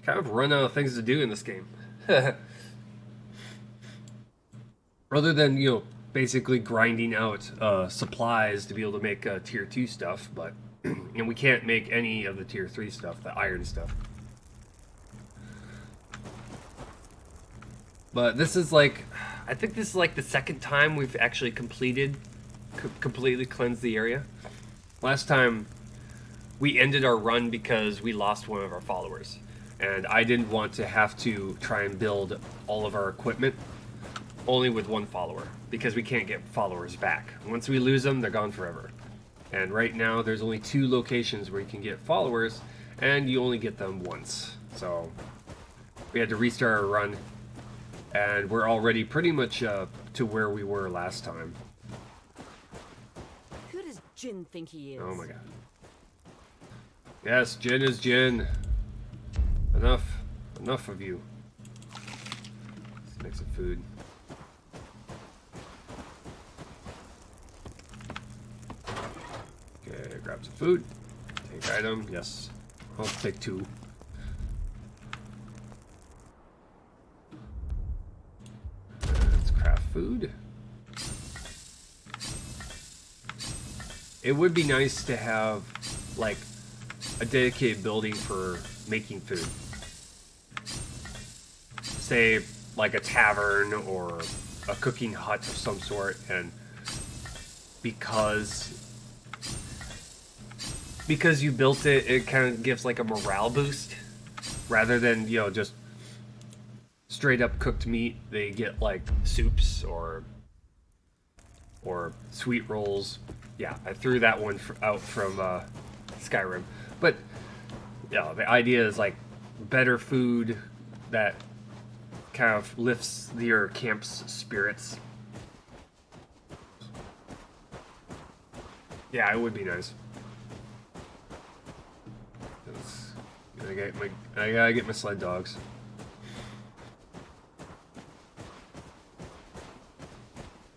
kind of run out of things to do in this game. Other than, you know, basically grinding out supplies to be able to make tier 2 stuff, but and we can't make any of the tier 3 stuff, the iron stuff. But this is like, I think this is like the 2nd time we've actually completely cleansed the area. Last time we ended our run because we lost one of our followers, and I didn't want to have to try and build all of our equipment only with 1 follower, because we can't get followers back. Once we lose them, they're gone forever. And right now there's only 2 locations where you can get followers, and you only get them once. So we had to restart our run, and we're already pretty much to where we were last time. Who does Jin think he is? Oh my god. Yes, Jin is Jin. Enough of you. Let's make some food. Okay, grab some food. Take item, yes. I'll take 2. Let's craft food. it would be nice to have like a dedicated building for making food. Say like a tavern or a cooking hut of some sort, and because you built it, it kind of gives like a morale boost rather than, you know, just straight up cooked meat. They get like soups or sweet rolls. Yeah, I threw that one out from Skyrim. But yeah, the idea is like better food that kind of lifts your camp's spirits. Yeah, it would be nice. I gotta get my sled dogs.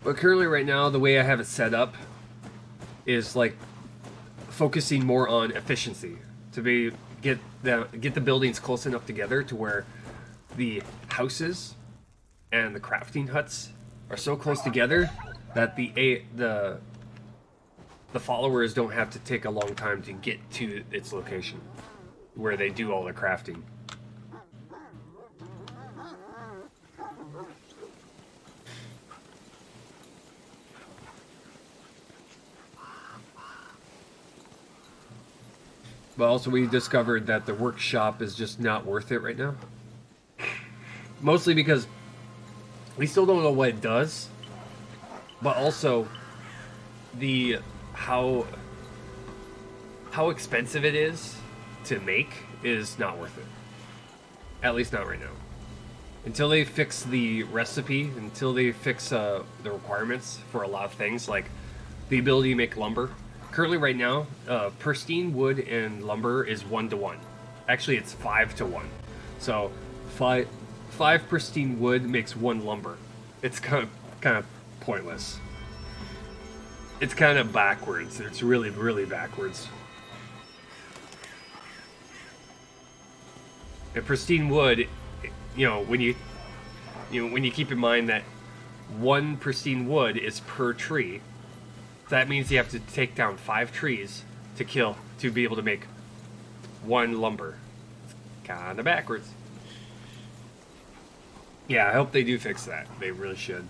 But currently, right now, the way I have it set up is like focusing more on efficiency to get the buildings close enough together to where the houses and the crafting huts are so close together that the followers don't have to take a long time to get to its location where they do all the crafting. But also we discovered that the workshop is just not worth it right now. Mostly because we still don't know what it does, but also how expensive it is to make is not worth it. At least not right now. Until they fix the recipe, until they fix the requirements for a lot of things, like the ability to make lumber. Currently, right now, pristine wood and lumber is 1-to-1. Actually, it's 5-to-1. So, five pristine wood makes 1 lumber. It's kind of pointless. It's kind of backwards. It's really, really backwards. And pristine wood, you know, when you keep in mind that 1 pristine wood is per tree. That means you have to take down 5 trees to be able to make 1 lumber. It's kind of backwards. Yeah, I hope they do fix that. They really should.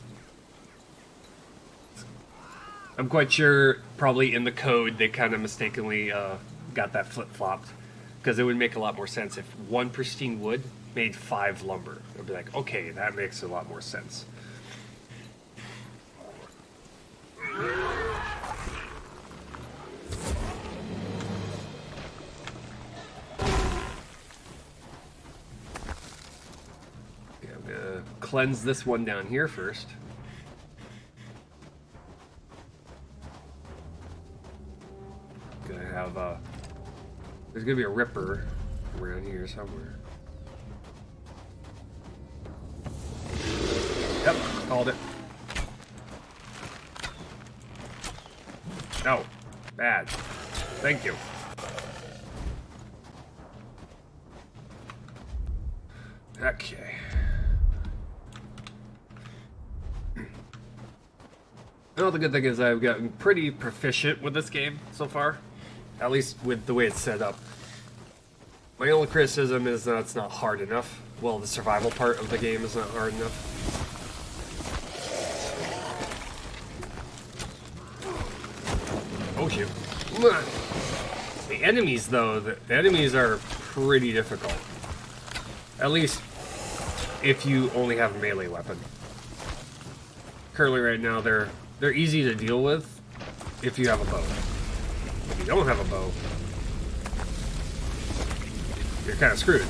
I'm quite sure probably in the code they kind of mistakenly got that flip-flopped, because it would make a lot more sense if 1 pristine wood made 5 lumber. I'd be like, okay, that makes a lot more sense. Cleanse this one down here first. Gonna have there's gonna be a ripper around here somewhere. Yep, called it. No, bad. Thank you. Okay. Well, the good thing is I've gotten pretty proficient with this game so far, at least with the way it's set up. My only criticism is that it's not hard enough. Well, the survival part of the game is not hard enough. Oh shoot. The enemies, though, the enemies are pretty difficult. At least if you only have a melee weapon. Currently right now they're easy to deal with if you have a bow. If you don't have a bow, you're kind of screwed.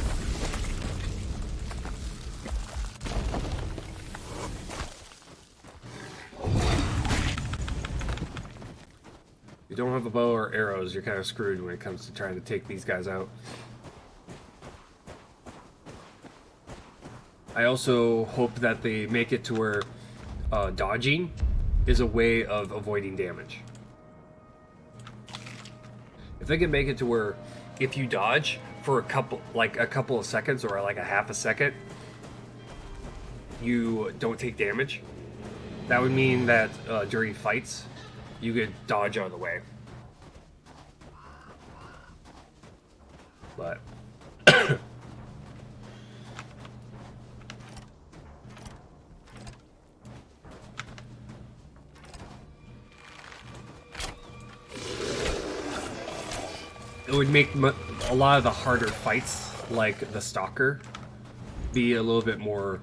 If you don't have a bow or arrows, you're kind of screwed when it comes to trying to take these guys out. I also hope that they make it to where dodging is a way of avoiding damage. If they can make it to where if you dodge for a couple of seconds or like a half a second, you don't take damage, that would mean that during fights you could dodge out of the way But it would make a lot of the harder fights, like the Stalker, be a little bit more,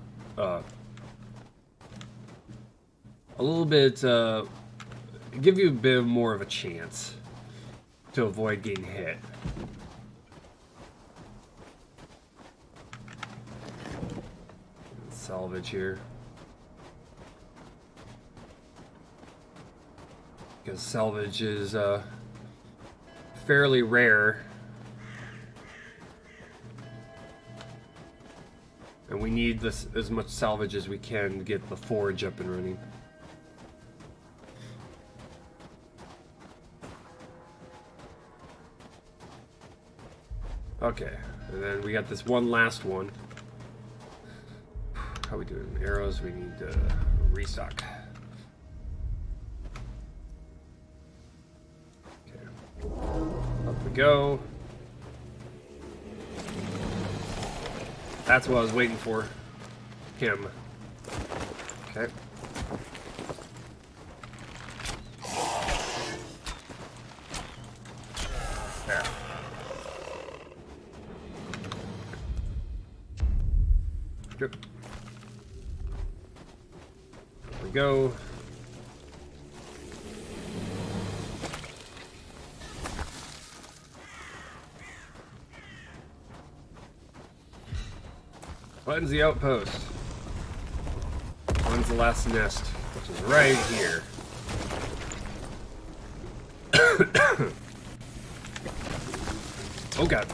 give you a bit more of a chance to avoid getting hit. Salvage here. Because salvage is, fairly rare. And we need this as much salvage as we can to get the forge up and running. Okay, and then we got this one last one. How we doing? Arrows, we need to restock. Okay. Up we go. That's what I was waiting for. Him. Okay. There. Good. There we go. When's the outpost? When's the last nest? Which is right here. Oh god.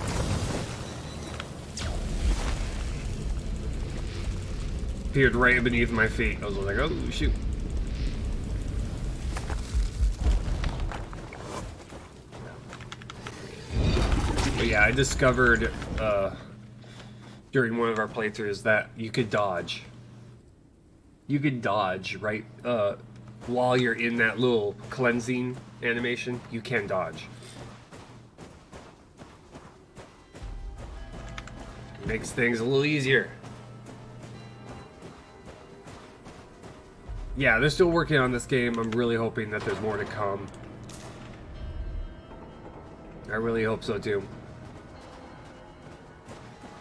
Appeared right beneath my feet. I was like, oh shoot. But yeah, I discovered during one of our playthroughs that you could dodge. You could dodge, right? While you're in that little cleansing animation, you can dodge. Makes things a little easier. Yeah, they're still working on this game. I'm really hoping that there's more to come. I really hope so too.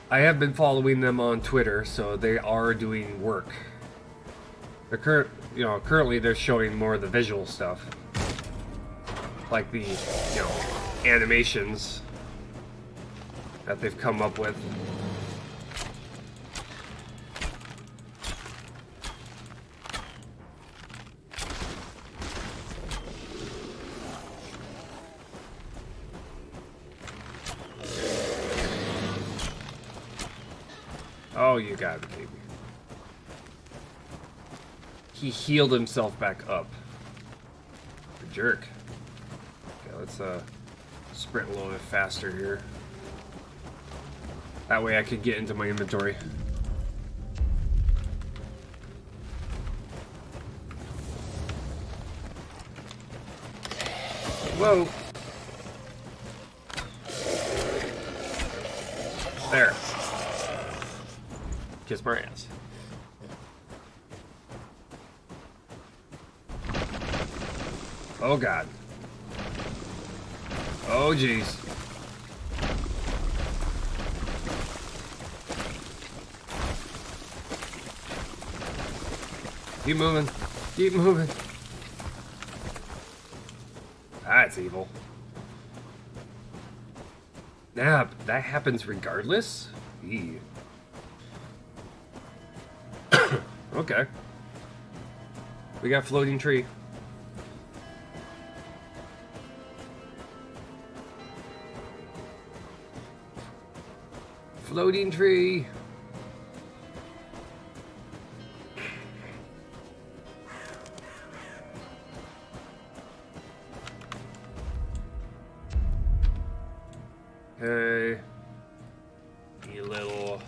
I have been following them on Twitter, so they are doing work. They're currently they're showing more of the visual stuff, like the animations that they've come up with. Oh, you got it, baby. He healed himself back up. The jerk. Okay, let's sprint a little bit faster here. That way I could get into my inventory. Whoa. There. Kiss my ass. Oh god. Oh jeez. Keep moving. Keep moving. That's evil. Nah, that happens regardless? Eee. Okay. We got floating tree. Floating tree. Hey. You little...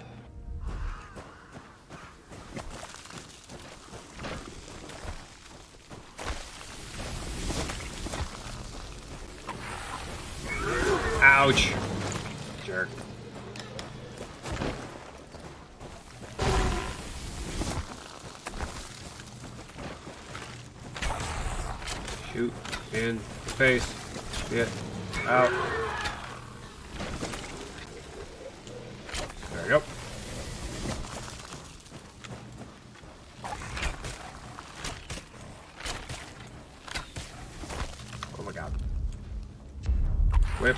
Ouch. Jerk. Shoot. In the face. Get out. There we go. Oh my god. Whip.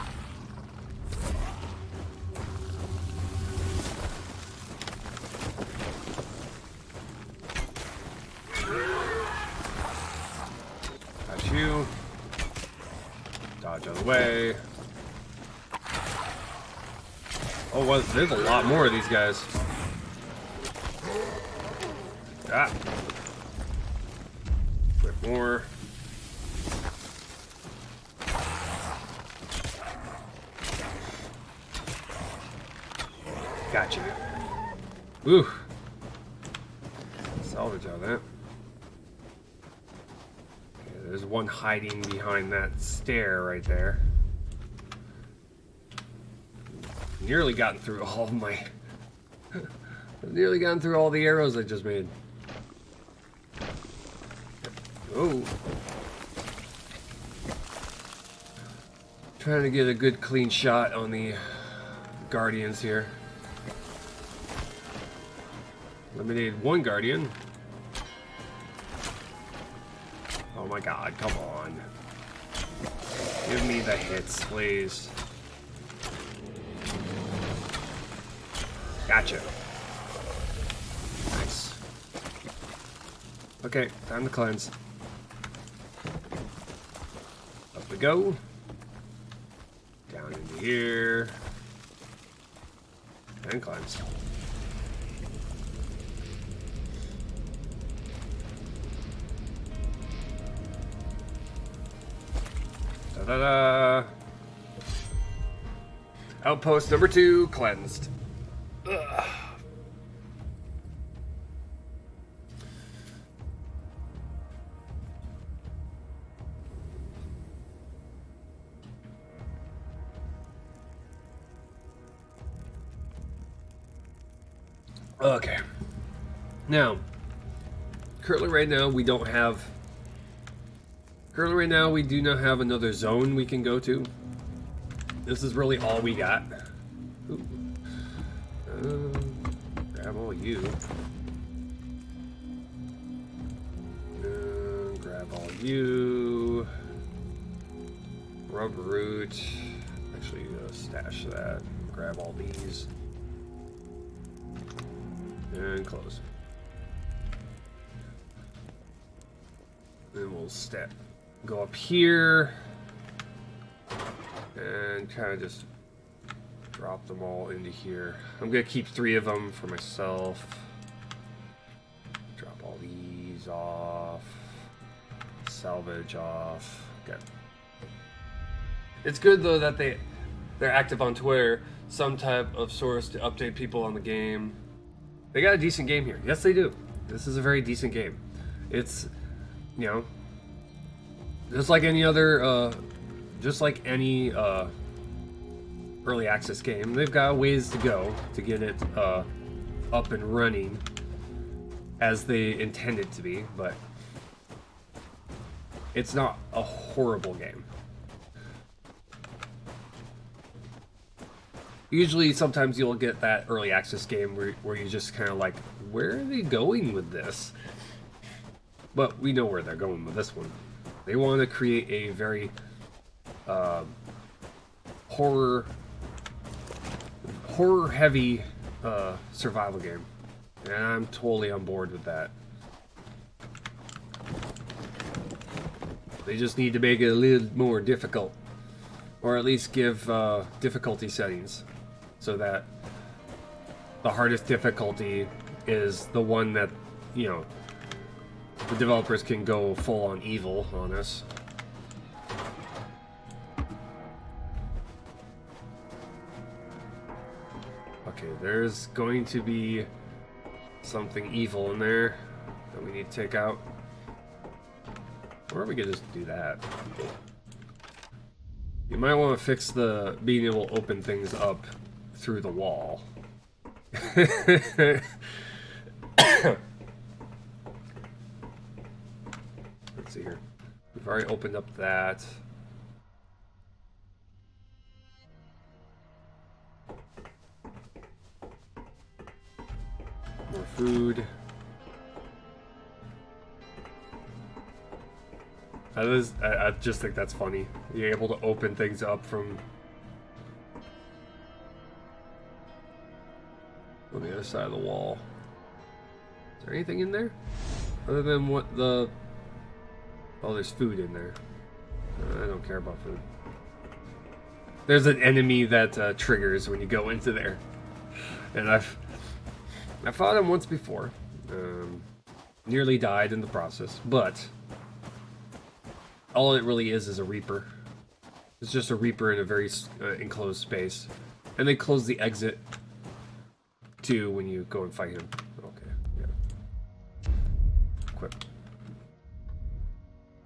Got you. Dodge out of the way. Oh, well, there's a lot more of these guys. Ah. Whip more. Gotcha. Ooh. Salvage on that. Okay, there's one hiding behind that stair right there. Nearly gotten through all of my... I've nearly gotten through all the arrows I just made. Oh. Trying to get a good clean shot on the guardians here. Eliminated one guardian. Oh my god, come on. Give me the hits, please. Gotcha. Nice. Okay, time to cleanse. Up we go. Down into here. And cleanse. Da-da-da. Outpost number 2 cleansed. Ugh. Okay. Now, currently right now we don't have... Currently right now we do not have another zone we can go to. This is really all we got. Ooh. Grab all you. Grab all you. Rubber root. Actually, stash that. Grab all these. And close. Then we'll go up here and kind of just drop them all into here. I'm gonna keep 3 of them for myself. Drop all these off. Salvage off. Okay. It's good though that they're active on Twitter, some type of source to update people on the game. They got a decent game here. Yes, they do. This is a very decent game. It's, you know, just like any other, early access game, they've got ways to go to get it up and running as they intended to be, but it's not a horrible game. Usually, sometimes you'll get that early access game where you just kind of like, where are they going with this? But we know where they're going with this one. They want to create a very horror-heavy survival game, and I'm totally on board with that. They just need to make it a little more difficult, or at least give difficulty settings, so that the hardest difficulty is the one that, you know, the developers can go full on evil on us. Okay, there's going to be something evil in there that we need to take out. Or we could just do that. You might want to fix the being able to open things up through the wall. Let's see here. We've already opened up that. More food. I just think that's funny. You're able to open things up from on the other side of the wall. Is there anything in there? Other than what the... Oh, there's food in there. I don't care about food. There's an enemy that triggers when you go into there. And I've fought him once before. Nearly died in the process, but all it really is a Reaper. It's just a Reaper in a very enclosed space. And they close the exit too when you go and fight him. Okay, yeah. Equip.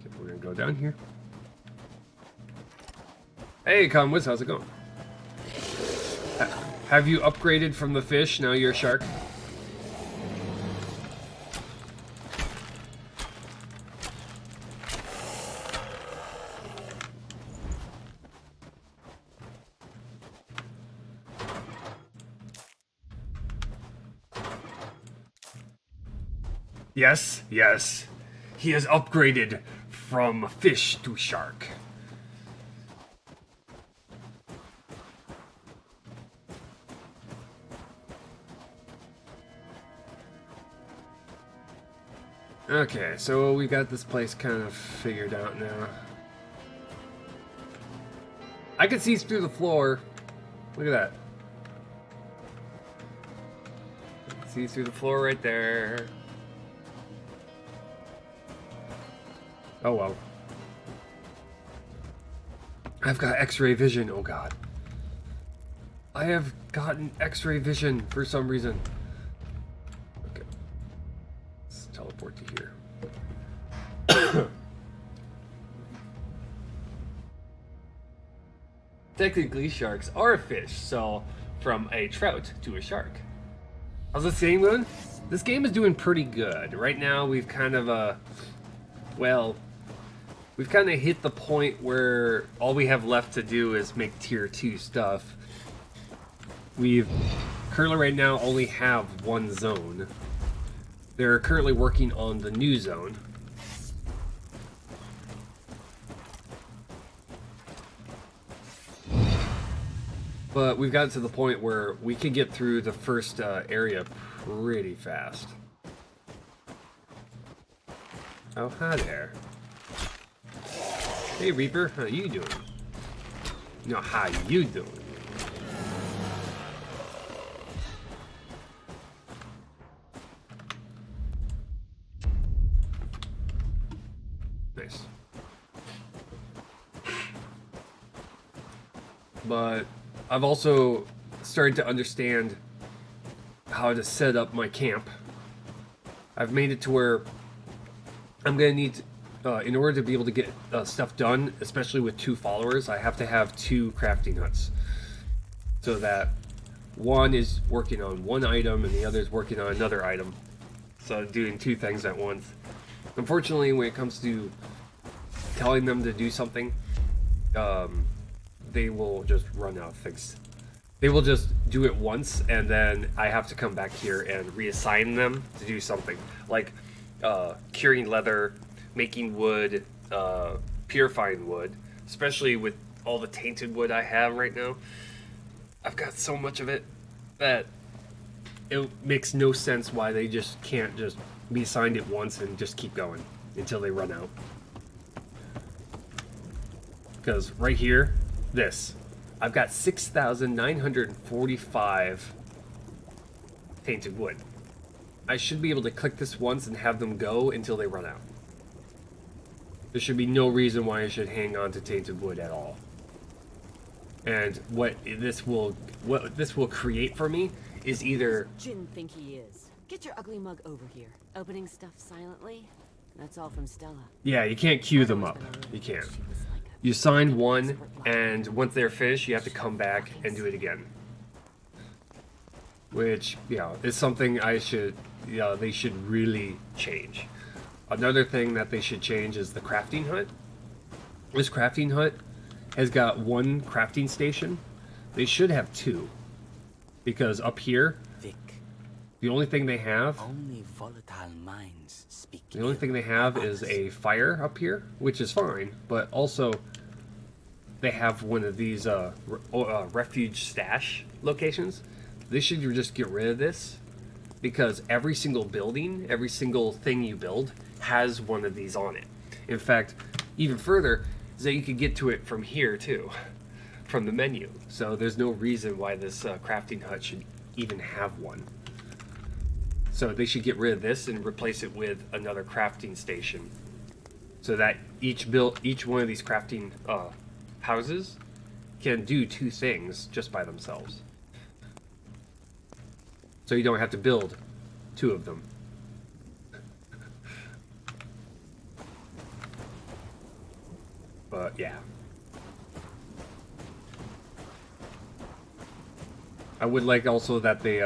Okay, we're gonna go down here. Hey, Conwiz, how's it going? Have you upgraded from the fish? Now you're a shark? Yes, yes. He has upgraded from fish to shark. Okay, so we got this place kind of figured out now. I can see through the floor. Look at that. See through the floor right there. Oh well. I've got X-ray vision, oh god. I have gotten X-ray vision for some reason. Okay. Let's teleport to here. Technically, sharks are fish, so from a trout to a shark. How's it saying, Moon? This game is doing pretty good. Right now, we've kind of, well, we've kind of hit the point where all we have left to do is make tier 2 stuff. We've currently right now only have one zone. They're currently working on the new zone. But we've gotten to the point where we can get through the first area pretty fast. Oh, hi there. Hey Reaper, how you doing? No, how you doing? Nice. But I've also started to understand how to set up my camp. I've made it to where I'm gonna need in order to be able to get stuff done, especially with 2 followers, I have to have 2 crafting huts. So that one is working on one item and the other is working on another item. So doing 2 things at once. Unfortunately, when it comes to telling them to do something, they will just run out of things. They will just do it once and then I have to come back here and reassign them to do something. Like curing leather, making wood, purifying wood, especially with all the tainted wood I have right now. I've got so much of it that it makes no sense why they just can't just be assigned it once and just keep going until they run out. Because right here, this, I've got 6,945 tainted wood. I should be able to click this once and have them go until they run out. There should be no reason why I should hang on to tainted wood at all. And what this will create for me is either... Jin think he is. Get your ugly mug over here. Opening stuff silently? That's all from Stella. Yeah, you can't queue them up. You can't. You sign one, and once they're finished, you have to come back and do it again. Which, is something they should really change. Another thing that they should change is the crafting hut. This crafting hut has got one crafting station. They should have two. Because up here, Vic, the only thing they have, only volatile minds speak the only thing they have is a fire up here, which is fine. But also, they have one of these refuge stash locations. They should just get rid of this. Because every single building, every single thing you build has one of these on it. In fact, even further, is that you can get to it from here too, from the menu. So there's no reason why this crafting hut should even have one. So they should get rid of this and replace it with another crafting station, so that each one of these crafting houses can do two things just by themselves. So you don't have to build two of them. But yeah. I would like also that they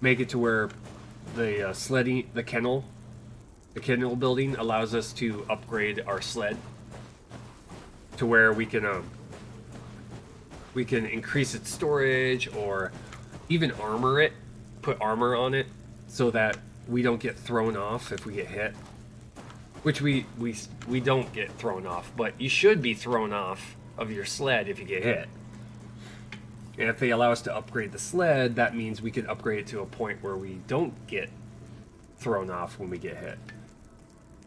make it to where the the kennel building allows us to upgrade our sled to where we can increase its storage, or even armor it, put armor on it, so that we don't get thrown off if we get hit. Which we don't get thrown off, but you should be thrown off of your sled if you get hit. And if they allow us to upgrade the sled, that means we can upgrade it to a point where we don't get thrown off when we get hit.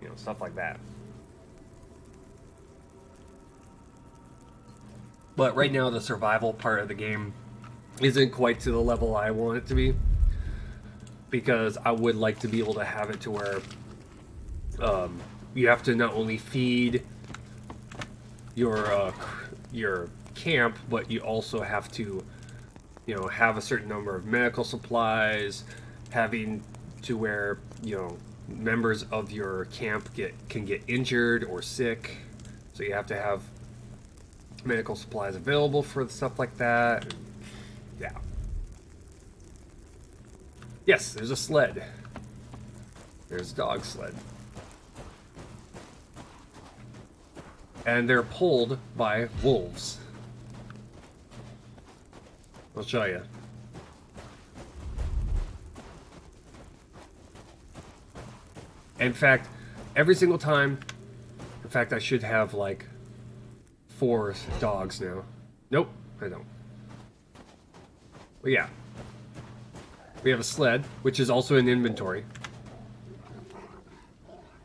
You know, stuff like that. But right now, the survival part of the game isn't quite to the level I want it to be, because I would like to be able to have it to where you have to not only feed your camp, but you also have to, you know, have a certain number of medical supplies, having to where, you know, members of your camp can get injured or sick, so you have to have medical supplies available for stuff like that. Yeah. Yes, there's a sled. There's a dog sled. And they're pulled by wolves. I'll show you. In fact, every single time, in fact, I should have like 4 dogs now. Nope, I don't. But yeah. We have a sled, which is also in inventory.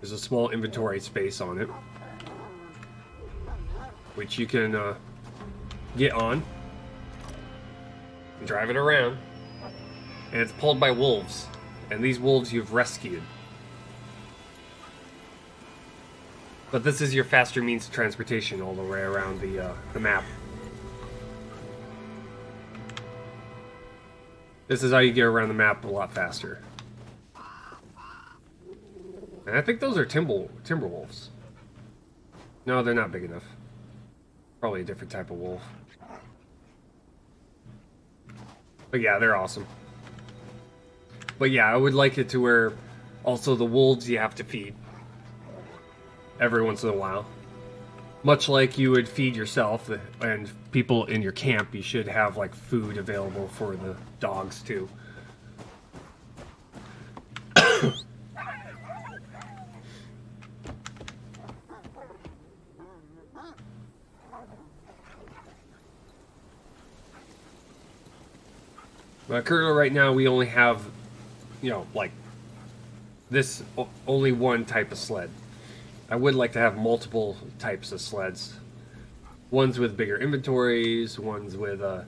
There's a small inventory space on it, which you can get on and drive it around. And it's pulled by wolves. And these wolves you've rescued. But this is your faster means of transportation all the way around the map. This is how you get around the map a lot faster. And I think those are timberwolves. No, they're not big enough. Probably a different type of wolf. But yeah, they're awesome. But yeah, I would like it to where also the wolves you have to feed every once in a while. Much like you would feed yourself, and people in your camp, you should have like food available for the dogs too. But currently right now we only have, you know, like this only one type of sled. I would like to have multiple types of sleds. Ones with bigger inventories, ones with that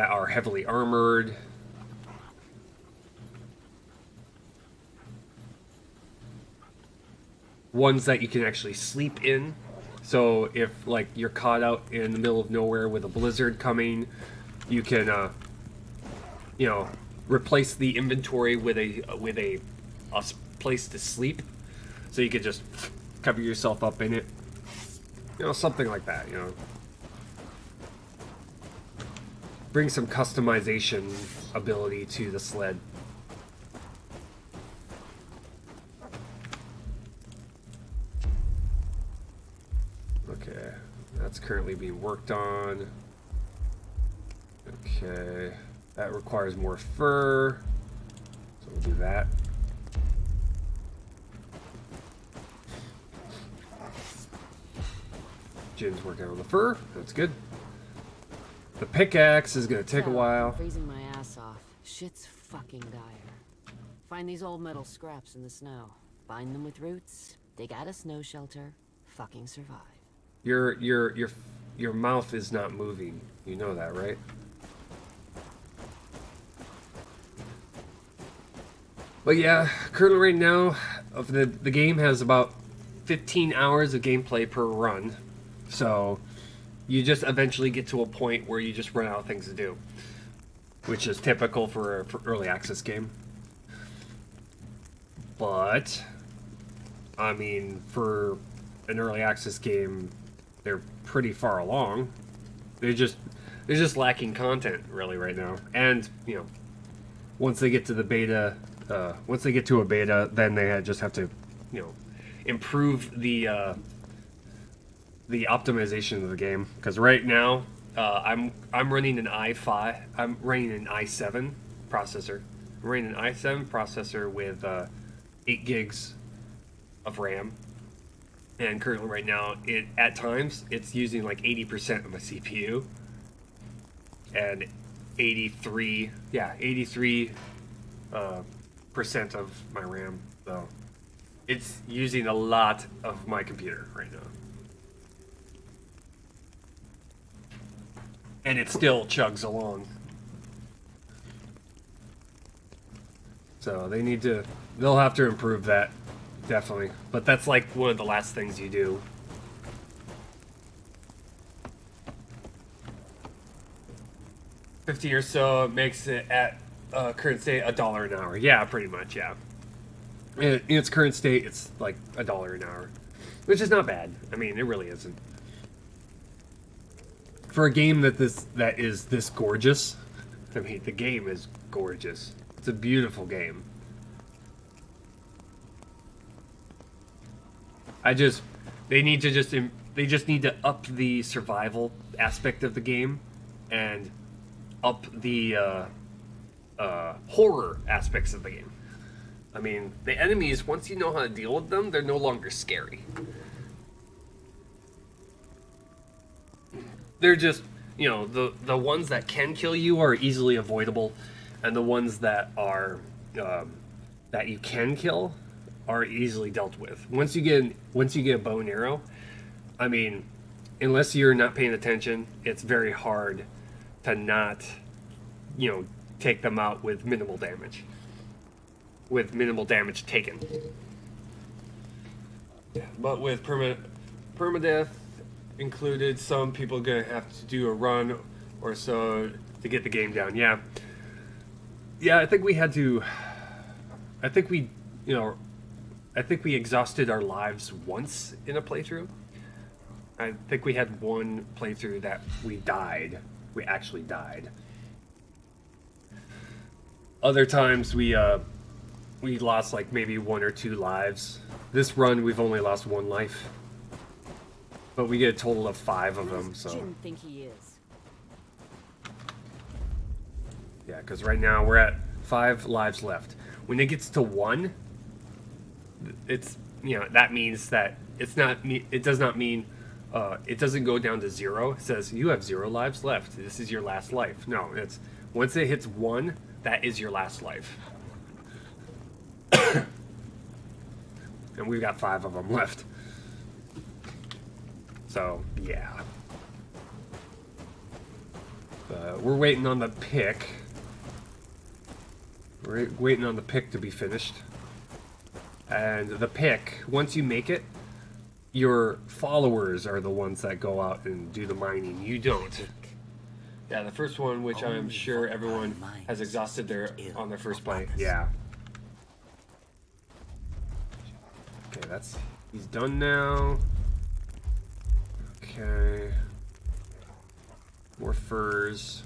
are heavily armored. Ones that you can actually sleep in. So if like you're caught out in the middle of nowhere with a blizzard coming, you can you know, replace the inventory with a place to sleep. So you could just cover yourself up in it. You know, something like that, you know. Bring some customization ability to the sled. That's currently being worked on. Okay. That requires more fur. So we'll do that. Jin's working on the fur. That's good. The pickaxe is going to take a So, while. I'm freezing my ass off. Shit's fucking dire. Find these old metal scraps in the snow. Bind them with roots. Dig out a snow shelter. Fucking survive. Your mouth is not moving. You know that, right? But yeah, currently right now, of the game has about 15 hours of gameplay per run. So you just eventually get to a point where you just run out of things to do, which is typical for early access game. But I mean, for an early access game, they're pretty far along. They're just lacking content really right now. And you know, once they get to the beta, once they get to a beta, then they just have to, you know, improve the optimization of the game. Because right now, I'm running an i5. I'm running an i7 processor. I'm running an i7 processor with 8 gigs of RAM. And currently, right now, at times it's using like 80% of my CPU, and 83 percent of my RAM. So it's using a lot of my computer right now, and it still chugs along. So they'll have to improve that. Definitely. But that's like one of the last things you do. $50 or so makes it at current state $1 an hour. Yeah, pretty much, yeah. In its current state, it's like $1 an hour. Which is not bad. I mean, it really isn't. For a game that is this gorgeous, I mean, the game is gorgeous. It's a beautiful game. They just need to up the survival aspect of the game, and up the horror aspects of the game. I mean, the enemies, once you know how to deal with them, they're no longer scary. They're just, you know, the ones that can kill you are easily avoidable, and the ones that are that you can kill are easily dealt with. Once you get a bow and arrow, I mean, unless you're not paying attention, it's very hard to not, you know, take them out with minimal damage. With minimal damage taken. But with permadeath included, some people are gonna have to do a run or so to get the game down. Yeah, I think we had to. I think we exhausted our lives once in a playthrough. I think we had one playthrough that we died. We actually died. Other times we lost like maybe 1 or 2 lives. This run we've only lost 1 life, but we get a total of 5 of them. So Jin think he is? yeah, because right now we're at 5 lives left. When it gets to 1, it's, you know, that means that it's not. It does not mean. It doesn't go down to 0. It says you have 0 lives left. This is your last life. No, it's once it hits 1, that is your last life. And we've got 5 of them left. So yeah, we're waiting on the pick. We're waiting on the pick to be finished. And the pick, once you make it, your followers are the ones that go out and do the mining. You don't. Yeah, the first one, which I'm sure everyone has exhausted on their first play. Yeah. Okay, he's done now. Okay. More furs.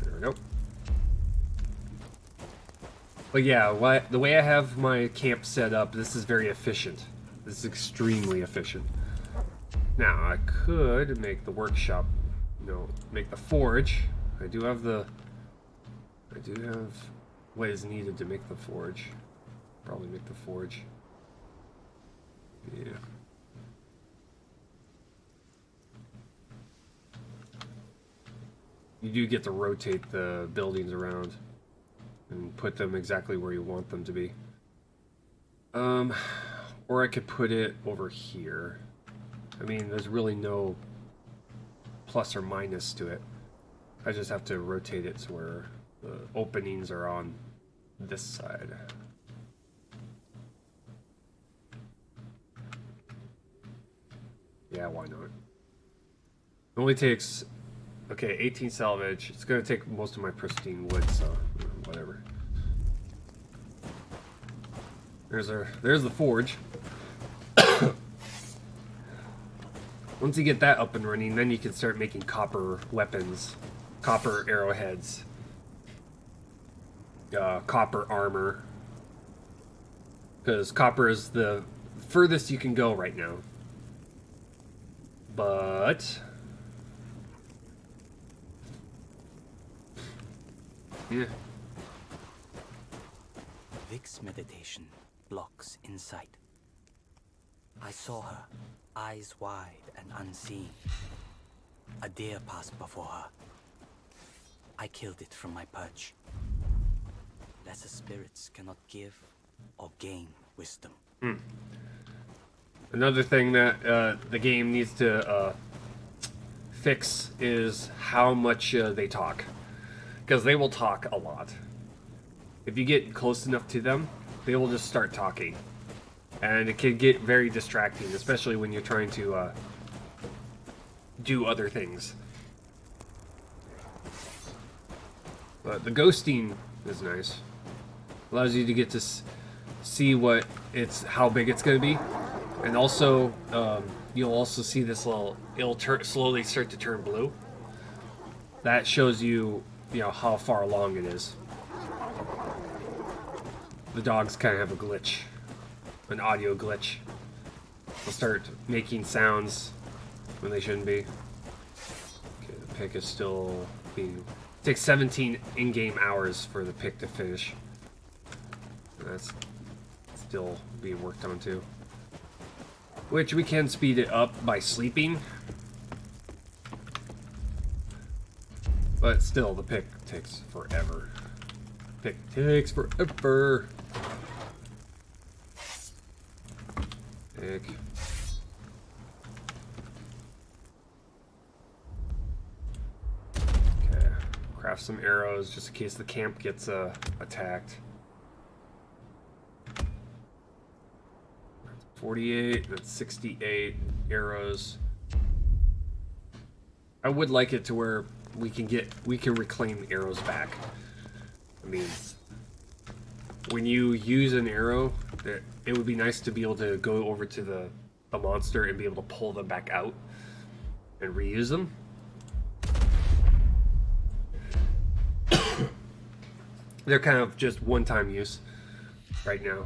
There we go. But yeah, the way I have my camp set up, this is very efficient. This is extremely efficient. Now, I could make the workshop, make the forge. I do have what is needed to make the forge. Probably make the forge. Yeah. You do get to rotate the buildings around and put them exactly where you want them to be. Or I could put it over here. I mean, there's really no plus or minus to it. I just have to rotate it to where the openings are on this side. Yeah, why not? It only takes, okay, 18 salvage. It's gonna take most of my pristine wood, so whatever. There's the forge. Once you get that up and running, then you can start making copper weapons, copper arrowheads, copper armor. Because copper is the furthest you can go right now. But yeah. Vic's meditation blocks insight. I saw her, eyes wide and unseen. A deer passed before her. I killed it from my perch. Lesser spirits cannot give or gain wisdom. Another thing that the game needs to fix is how much they talk. Because they will talk a lot. If you get close enough to them, they will just start talking. And it can get very distracting, especially when you're trying to do other things. But the ghosting is nice. Allows you to get to see how big it's going to be. And also, you'll also see this it'll slowly start to turn blue. That shows you, how far along it is. The dogs kind of have a glitch. An audio glitch. They'll start making sounds when they shouldn't be. Okay, the pick is still being... It takes 17 in-game hours for the pick to finish. That's still being worked on too. Which we can speed it up by sleeping. But still, the pick takes forever. Pick takes forever. Pick. Okay. Craft some arrows just in case the camp gets attacked. 48, that's 68 arrows. I would like it to where we can reclaim arrows back. I mean, when you use an arrow, it would be nice to be able to go over to the monster and be able to pull them back out and reuse them. They're kind of just one-time use right now.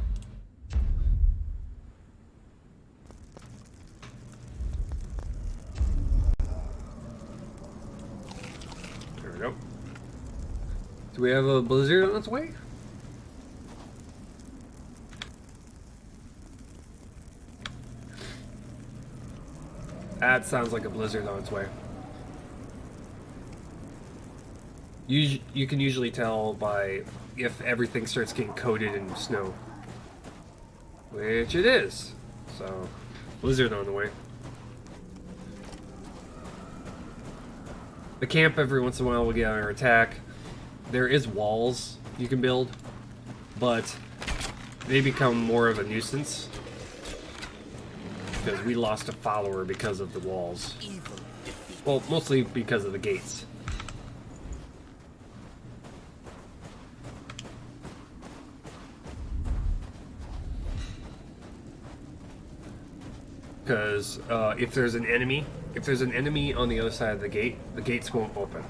There we go. Do we have a blizzard on its way? That sounds like a blizzard on its way. You can usually tell by if everything starts getting coated in snow. Which it is. So, blizzard on the way. The camp every once in a while will get under attack. There is walls you can build, but they become more of a nuisance. Because we lost a follower because of the walls. Well, mostly because of the gates. Because if there's an enemy on the other side of the gates won't open.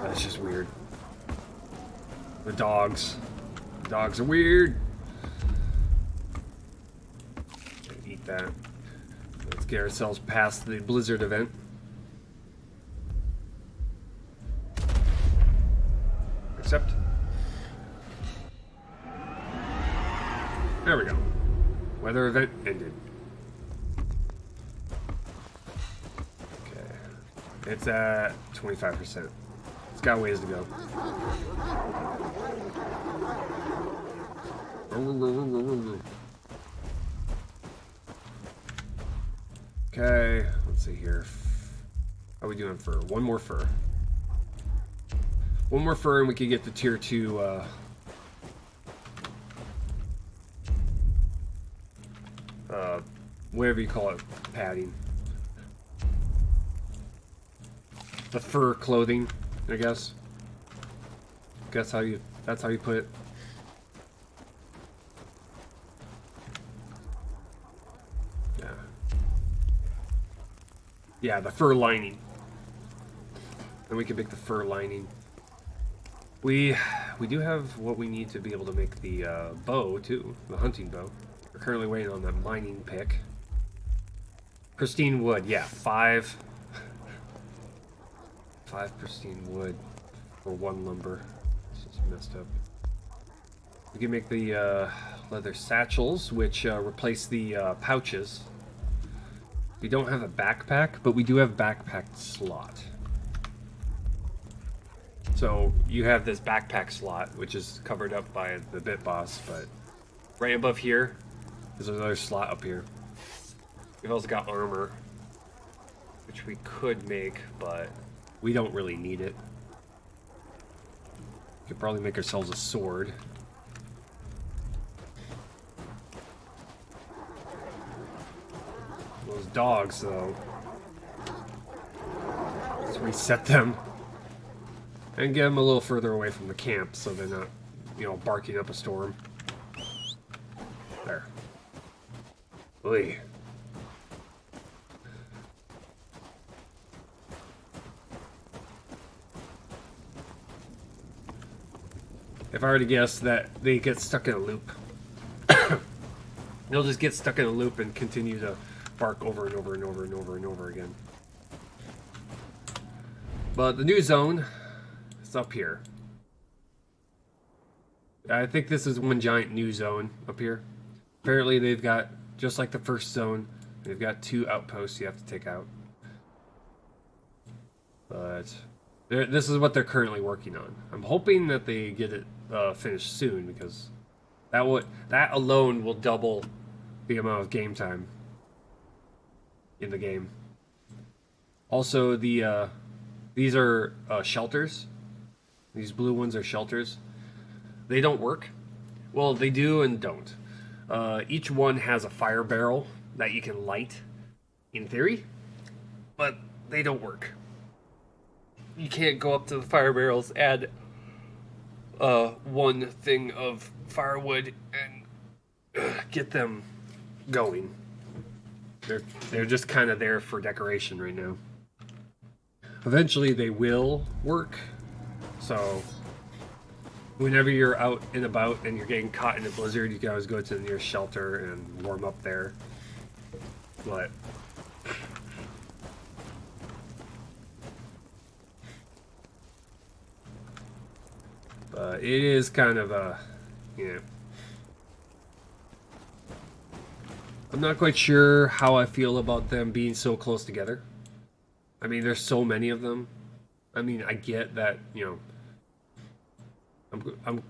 That's just weird. The dogs. Dogs are weird. Eat that. Let's get ourselves past the blizzard event. Accept. There we go. Weather event ended. Okay. It's at 25%. It's got ways to go. Okay, let's see here. How are we doing for one more fur? One more fur and we can get the tier 2 whatever you call it, padding. The fur clothing, I guess. That's how you put it. Yeah. Yeah, the fur lining. And we can make the fur lining. We do have what we need to be able to make the bow too, the hunting bow. We're currently waiting on that mining pick. Pristine wood, yeah, 5 pristine wood for 1 lumber. This is messed up. We can make the leather satchels, which replace the pouches. We don't have a backpack, but we do have backpack slot. So you have this backpack slot, which is covered up by the bit boss, but right above here is another slot up here. We've also got armor, which we could make, but we don't really need it. We could probably make ourselves a sword. Those dogs, though. Let's reset them. And get them a little further away from the camp so they're not, you know, barking up a storm. There. Oy. If I were to guess that they get stuck in a loop, they'll just get stuck in a loop and continue to bark over and over and over and over and over again. But the new zone is up here. I think this is one giant new zone up here. Apparently they've got, just like the first zone, they've got 2 outposts you have to take out. But this is what they're currently working on. I'm hoping that they get it finished soon, because that alone will double the amount of game time in the game. Also, these are shelters. These blue ones are shelters. They don't work. Well, they do and don't. Each one has a fire barrel that you can light, in theory, but they don't work. You can't go up to the fire barrels, add one thing of firewood, and get them going. They're just kind of there for decoration right now. Eventually they will work, so whenever you're out and about and you're getting caught in a blizzard, you can always go to the nearest shelter and warm up there. But it is kind of a, you know, I'm not quite sure how I feel about them being so close together. I mean, there's so many of them. I mean, I get that, you know, I'm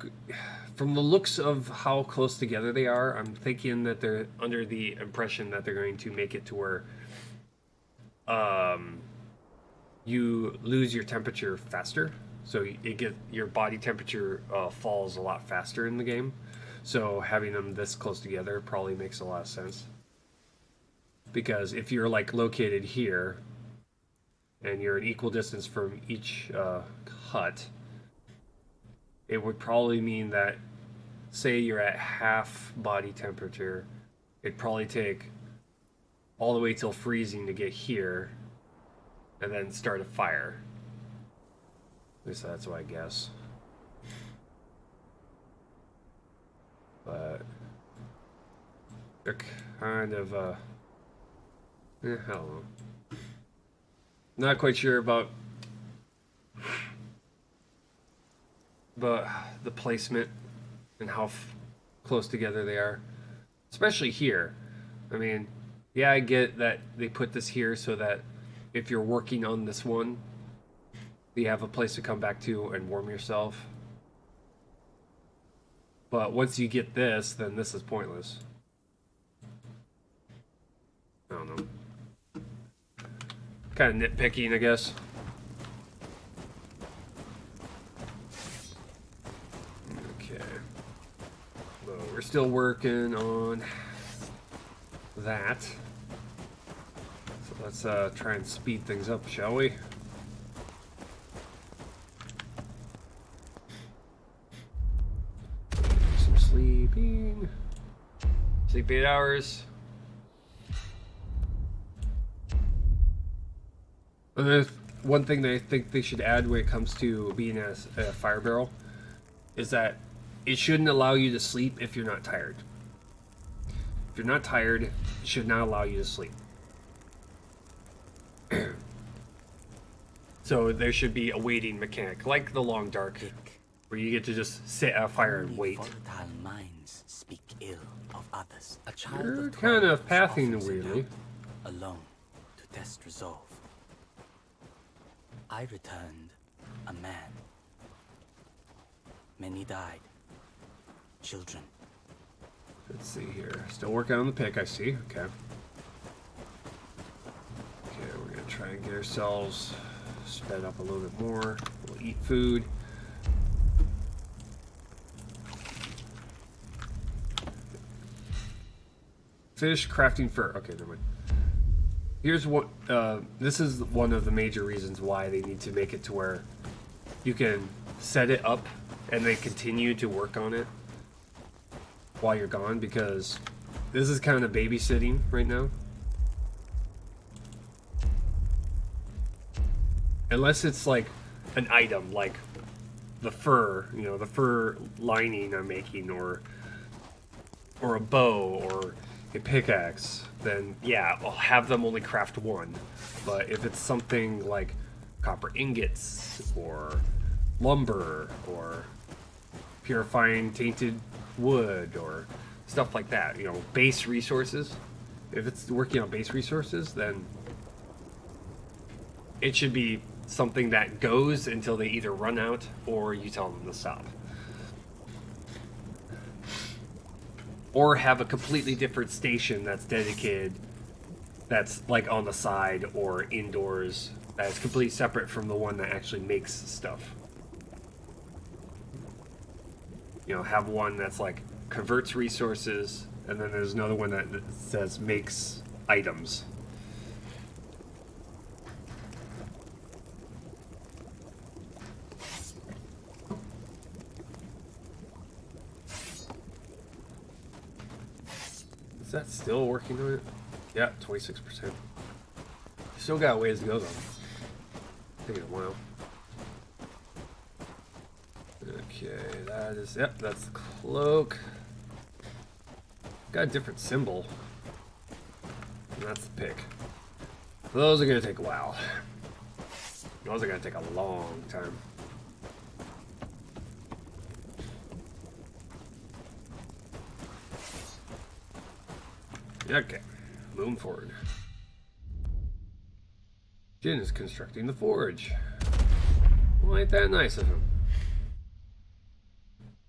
from the looks of how close together they are, I'm thinking that they're under the impression that they're going to make it to where you lose your temperature faster. So your body temperature falls a lot faster in the game. So having them this close together probably makes a lot of sense. Because if you're like located here and you're an equal distance from each hut, it would probably mean that, say you're at half body temperature, it'd probably take all the way till freezing to get here and then start a fire. At least that's what I guess. but they're kind of I don't know. Not quite sure about the placement and how close together they are, especially here. I mean, yeah, I get that they put this here so that if you're working on this one, you have a place to come back to and warm yourself. But once you get this, then this is pointless. I don't know. Kind of nitpicking, I guess. Okay. So we're still working on that. So let's try and speed things up, shall we? Some sleeping. Sleep 8 hours. And one thing that I think they should add when it comes to being a fire barrel is that it shouldn't allow you to sleep if you're not tired. If you're not tired, it should not allow you to sleep. So there should be a waiting mechanic, like the Long Dark, where you get to just sit at a fire and wait. Volatile minds speak ill of others. A child You're of kind 12 of pathing was often sent weirdly. out alone to test resolve. I returned a man. Many died. Children. Let's see here. Still working on the pick, I see. Okay. Okay, we're gonna try and get ourselves sped up a little bit more. We'll eat food. Finish crafting fur. Okay, never mind. Here's what, this is one of the major reasons why they need to make it to where you can set it up and then continue to work on it while you're gone, because this is kind of babysitting right now. Unless it's like an item, like the fur, you know, the fur lining I'm making, or a bow, or a pickaxe, then yeah, I'll have them only craft one. But if it's something like copper ingots, or lumber, or purifying tainted wood, or stuff like that, you know, base resources, if it's working on base resources, then it should be something that goes until they either run out or you tell them to stop. Or have a completely different station that's dedicated, that's like on the side or indoors, that's completely separate from the one that actually makes stuff. You know, have one that's like converts resources, and then there's another one that says makes items. Is that still working on it? Yeah, 26%. Still got a ways to go though. Taking a while. Okay, that is, yep, that's the cloak. Got a different symbol. And that's the pick. Those are gonna take a while. Those are gonna take a long time. Okay, moving forward. Jin is constructing the forge. Well, ain't that nice of him?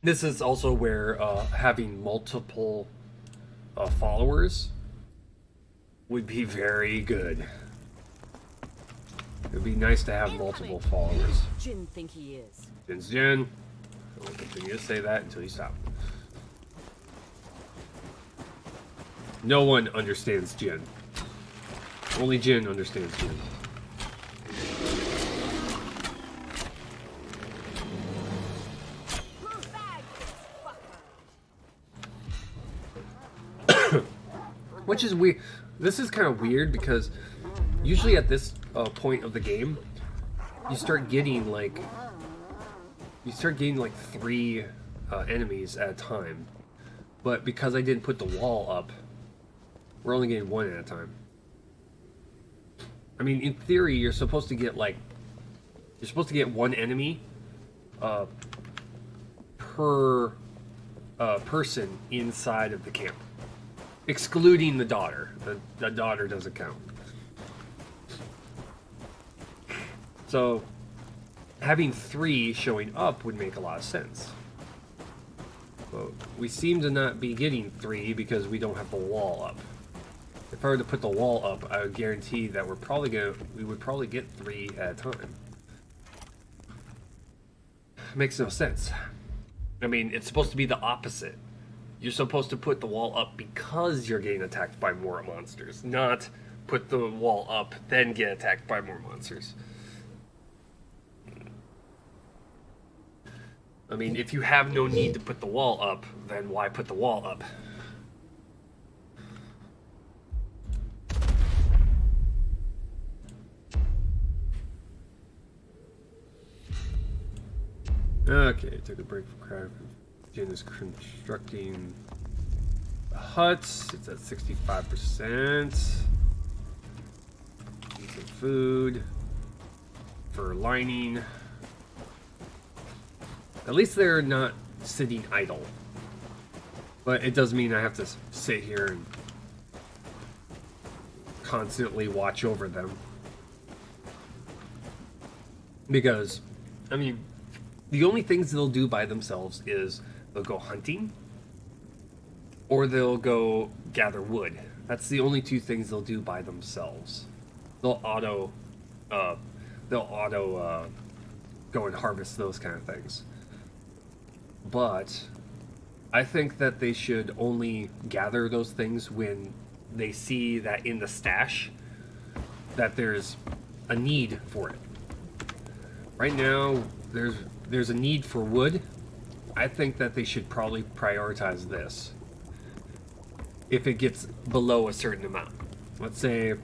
This is also where having multiple followers would be very good. It would be nice to have multiple followers. Jin think he is. Jin's Jin. I will continue to say that until you stop. No one understands Jin. Only Jin understands Jin. Which is weird. This is kind of weird because usually at this point of the game, you start getting like 3 enemies at a time. But because I didn't put the wall up, we're only getting one at a time. I mean, in theory, you're supposed to get one enemy per person inside of the camp, excluding the daughter. The daughter doesn't count. So having 3 showing up would make a lot of sense. But we seem to not be getting 3 because we don't have the wall up. If I were to put the wall up, I would guarantee that we would probably get 3 at a time. It makes no sense. I mean, it's supposed to be the opposite. You're supposed to put the wall up because you're getting attacked by more monsters, not put the wall up, then get attacked by more monsters. I mean, if you have no need to put the wall up, then why put the wall up? Okay, took a break from crap. Jin is constructing the huts. It's at 65%. Need some food for lining. At least they're not sitting idle. But it does mean I have to sit here and constantly watch over them. Because, I mean, the only things they'll do by themselves is they'll go hunting or they'll go gather wood. That's the only 2 things they'll do by themselves. They'll auto go and harvest those kind of things. But I think that they should only gather those things when they see that in the stash that there's a need for it. Right now, there's a need for wood. I think that they should probably prioritize this. If it gets below a certain amount. Let's say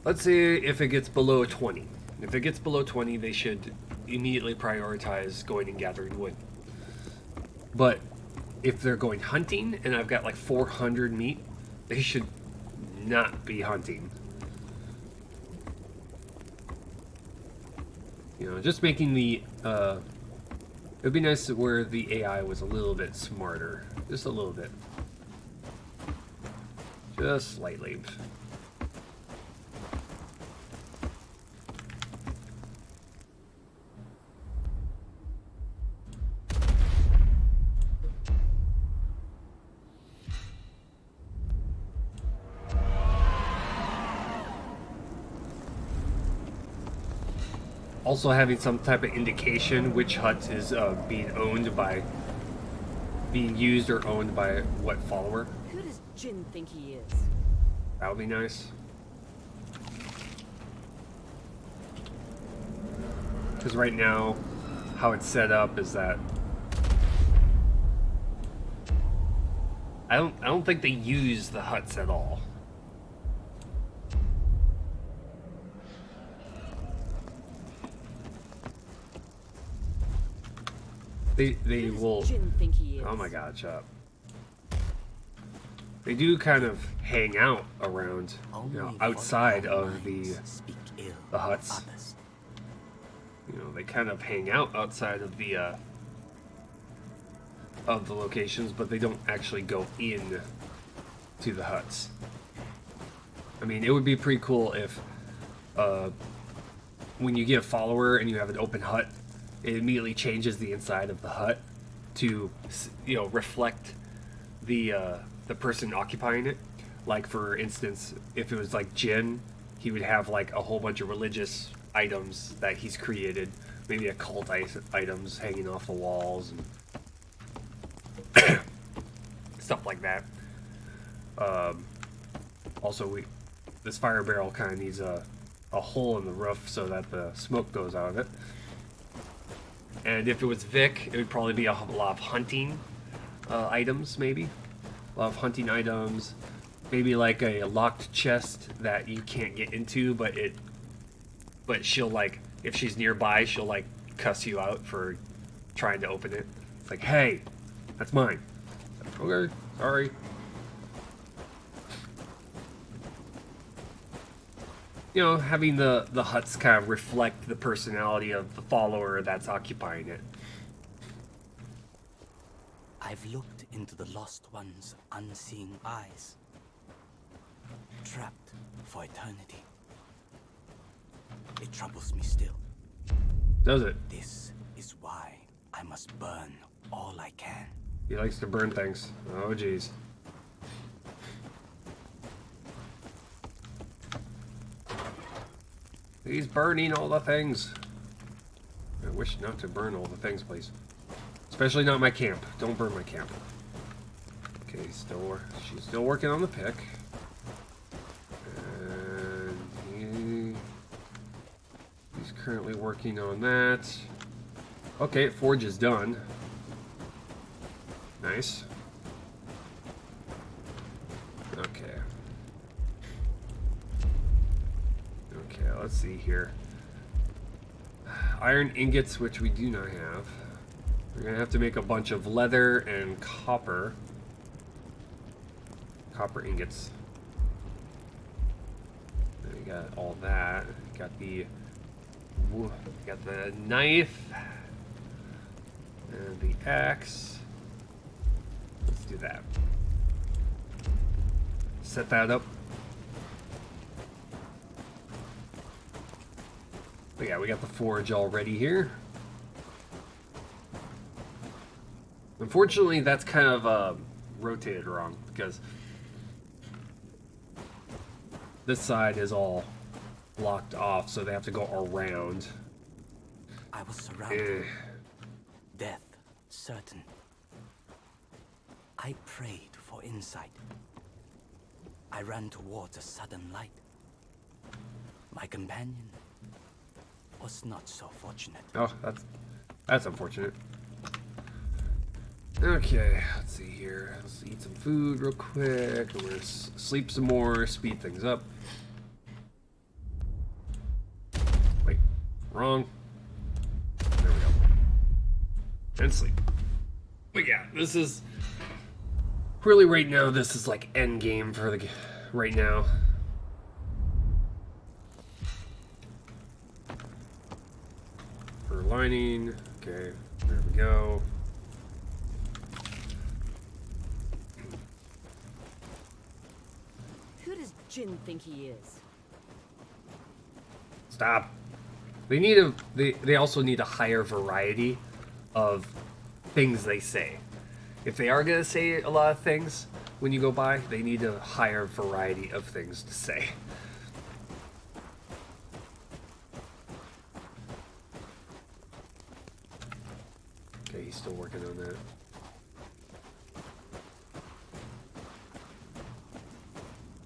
if it gets below 20. If it gets below 20, they should immediately prioritize going and gathering wood. But if they're going hunting and I've got like 400 meat, they should not be hunting. You know, just making the it would be nice where the AI was a little bit smarter. Just a little bit. Just slightly. Also having some type of indication which hut is being used or owned by what follower. Who does Jin think he is? That would be nice. Because right now, how it's set up is that I don't think they use the huts at all. They will. Jin think he is? Oh my God, shut up. They do kind of hang out around, you know, outside of the huts. You know, they kind of hang out outside of the locations, but they don't actually go in to the huts. I mean, it would be pretty cool if when you get a follower and you have an open hut, it immediately changes the inside of the hut to, you know, reflect the person occupying it. Like, for instance, if it was like Jin, he would have like a whole bunch of religious items that he's created, maybe occult items hanging off the walls and stuff like that. Also, this fire barrel kind of needs a hole in the roof so that the smoke goes out of it. And if it was Vic, it would probably be a lot of hunting items, maybe. A lot of hunting items. Maybe like a locked chest that you can't get into, but she'll, like, if she's nearby, she'll like cuss you out for trying to open it. It's like, hey, that's mine. Okay, sorry. You know, having the huts kind of reflect the personality of the follower that's occupying it. I've looked into the Lost One's unseeing eyes. Trapped for eternity. It troubles me still. Does it? This is why I must burn all I can. He likes to burn things. Oh, jeez. He's burning all the things. I wish not to burn all the things, please. Especially not my camp. Don't burn my camp. Okay, she's still working on the pick. And he's currently working on that. Okay, forge is done. Nice. Okay. Okay, let's see here. Iron ingots, which we do not have. We're gonna have to make a bunch of leather and copper. Copper ingots. Then we got all that. Got the knife and the axe. Let's do that. Set that up. But yeah, we got the forge already here. Unfortunately, that's kind of rotated wrong because this side is all blocked off, so they have to go around. I was surrounded. Death certain. I prayed for insight. I ran towards a sudden light. My companion was not so fortunate. Oh, that's unfortunate. Okay, let's see here. Let's eat some food real quick. We're gonna sleep some more, speed things up. Wait, wrong. There we go. And sleep. But yeah, this is really right now. This is like end game for the right now. For lining. Okay, there we go. Who does Jin think he is? Stop. They also need a higher variety of things they say. If they are gonna say a lot of things when you go by, they need a higher variety of things to say. Okay, he's still working on that.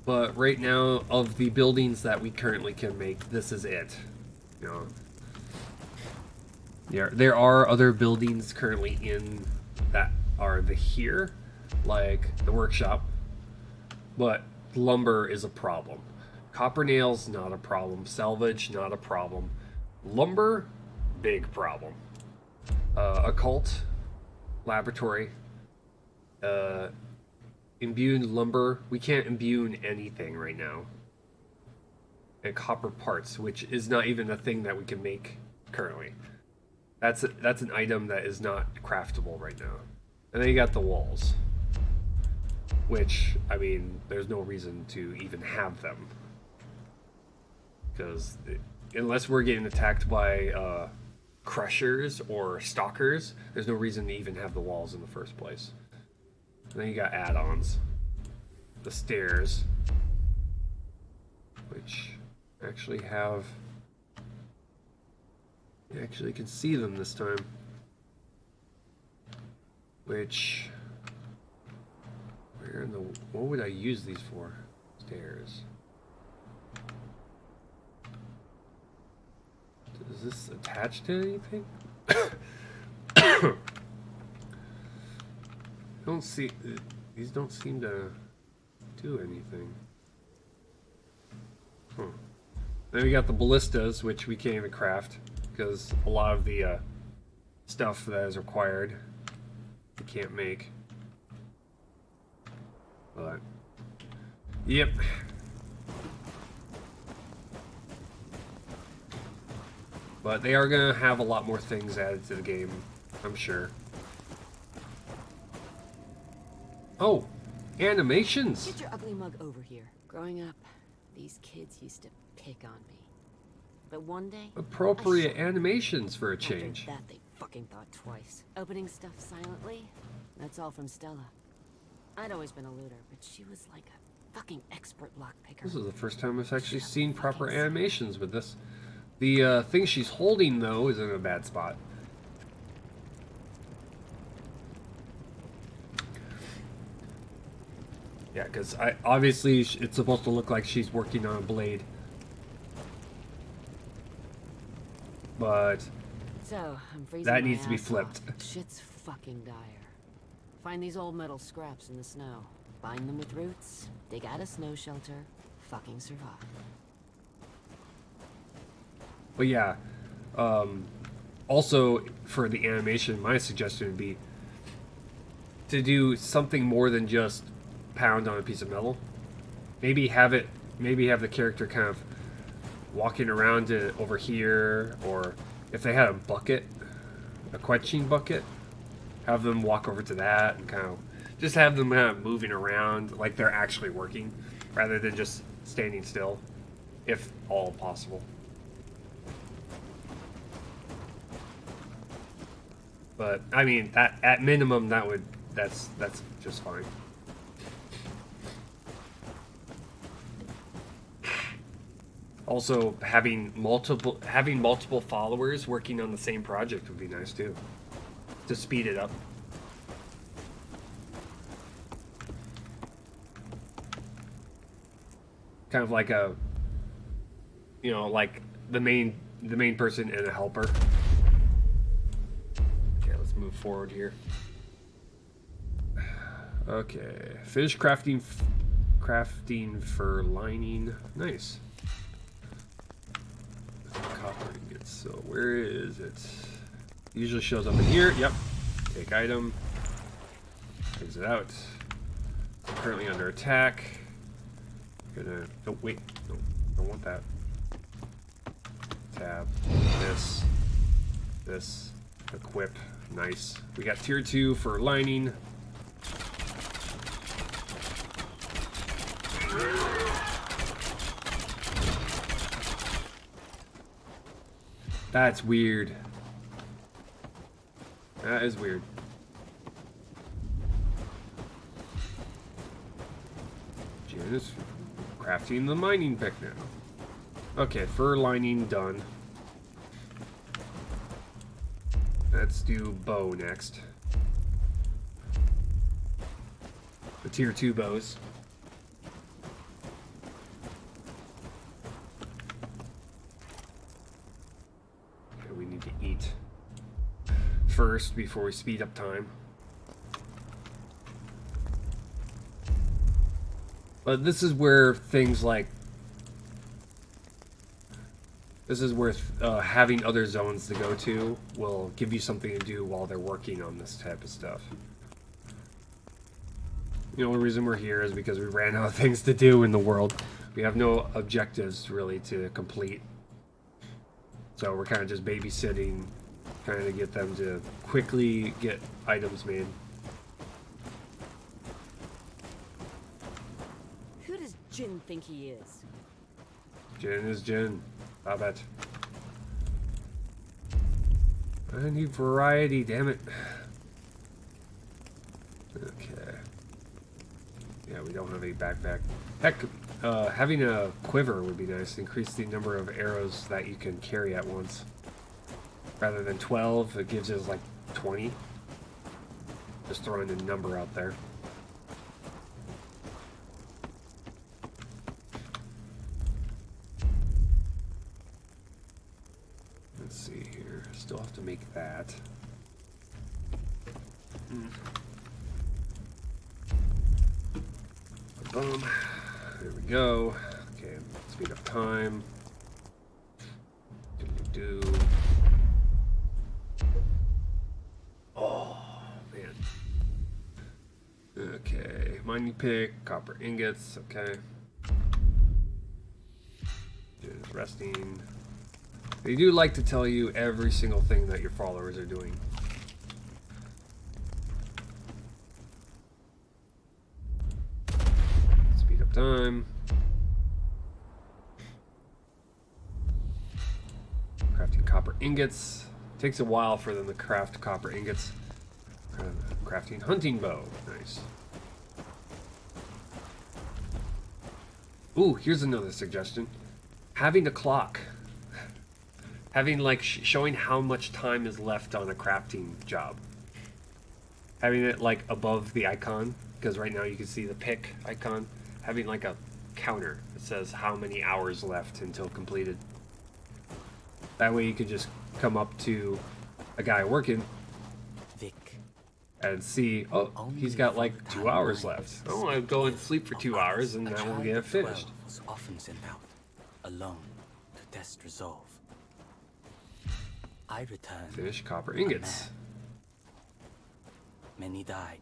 But right now, of the buildings that we currently can make, this is it. You know, there are other buildings currently in that are here, like the workshop, but lumber is a problem. Copper nails, not a problem. Salvage, not a problem. Lumber, big problem. Occult, laboratory, imbued lumber, we can't imbue anything right now. And copper parts, which is not even a thing that we can make currently. That's an item that is not craftable right now. And then you got the walls, which, I mean, there's no reason to even have them. Because unless we're getting attacked by crushers or stalkers, there's no reason to even have the walls in the first place. And then you got add-ons. The stairs, which actually have... You actually can see them this time. Which... Where in the... What would I use these for? Stairs. Is this attached to anything? Don't see... These don't seem to do anything. Huh. Then we got the ballistas, which we can't even craft, because a lot of the stuff that is required we can't make. But yep. But they are gonna have a lot more things added to the game, I'm sure. Oh, animations! Get your ugly mug over here. Growing up, these kids used to pick on me. But one day, Appropriate animations for a after change. that, they fucking thought twice. Opening stuff silently? That's all from Stella. I'd always been a looter, but she was like a fucking expert lockpicker. This is the first time I've actually seen proper animations with this. The thing she's holding, though, is in a bad spot. Yeah, because obviously it's supposed to look like she's working on a blade. But So, I'm freezing that my needs to be ass flipped. off. Shit's fucking dire. Find these old metal scraps in the snow. Bind them with roots. Dig out a snow shelter. Fucking survive. But yeah, also for the animation, my suggestion would be to do something more than just pound on a piece of metal. Maybe have the character kind of walking around it over here, or if they had a bucket, a quenching bucket, have them walk over to that and kind of just have them kind of moving around like they're actually working, rather than just standing still, if all possible. But I mean, that at minimum, that's just fine. Also, having multiple followers working on the same project would be nice too, to speed it up. Kind of like a, like the main person and a helper. Move forward here. Okay, finish crafting for lining. Nice. Copper ingots. So where is it? Usually shows up in here. Yep. Take item. Exit out. I'm currently under attack. Gonna. Oh wait. No, don't want that. Tab. This. Equip. Nice. We got tier 2 for lining. That's weird. That is weird. Jen is crafting the mining pick now. Okay, fur lining done. Let's do bow next. The tier 2 bows. Okay, we need to eat first before we speed up time. But this is where things like having other zones to go to will give you something to do while they're working on this type of stuff. The only reason we're here is because we ran out of things to do in the world. We have no objectives really to complete. So we're kind of just babysitting, trying to get them to quickly get items made. Who does Jin think he is? Jin is Jin. I bet. I need variety, damn it. Okay. Yeah, we don't have a backpack. Heck, having a quiver would be nice. Increase the number of arrows that you can carry at once. Rather than 12, it gives us like 20. Just throwing a number out there. Let's see here. Still have to make that. Boom. There we go. Okay, speed up time. Do. Oh, man. Okay, mining pick, copper ingots, okay. Just resting. They do like to tell you every single thing that your followers are doing. Speed up time. Crafting copper ingots. Takes a while for them to craft copper ingots. Crafting hunting bow. Nice. Ooh, here's another suggestion. Having a clock. Having like showing how much time is left on a crafting job. Having it like above the icon, because right now you can see the pick icon. Having like a counter that says how many hours left until completed. That way you can just come up to a guy working Vic. and see, oh, he's got like 2 hours left. Oh, I'll go and sleep for 2 hours and then we'll get it finished. Was often sent out alone to test resolve. I returned. Finish copper a ingots. man. Many died.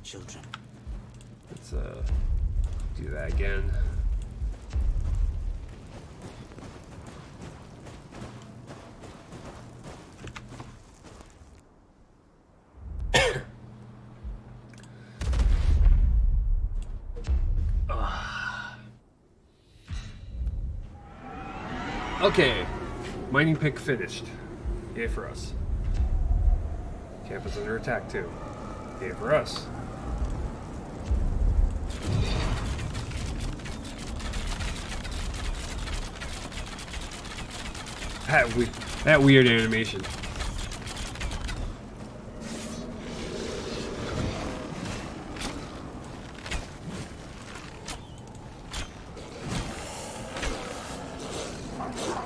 Children. Let's do that again. Okay, mining pick finished. Yay for us. Camp is under attack too. Yay for us. That weird animation.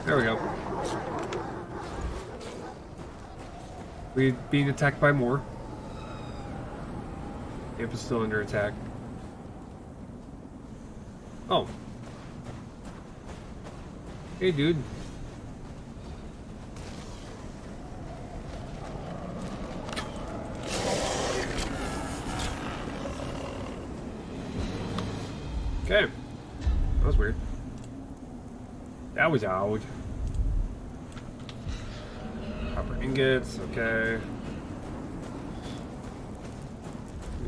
There we go. We're being attacked by more. Camp is still under attack. Oh. Hey, dude. Okay. That was weird. That was odd. Copper ingots, okay.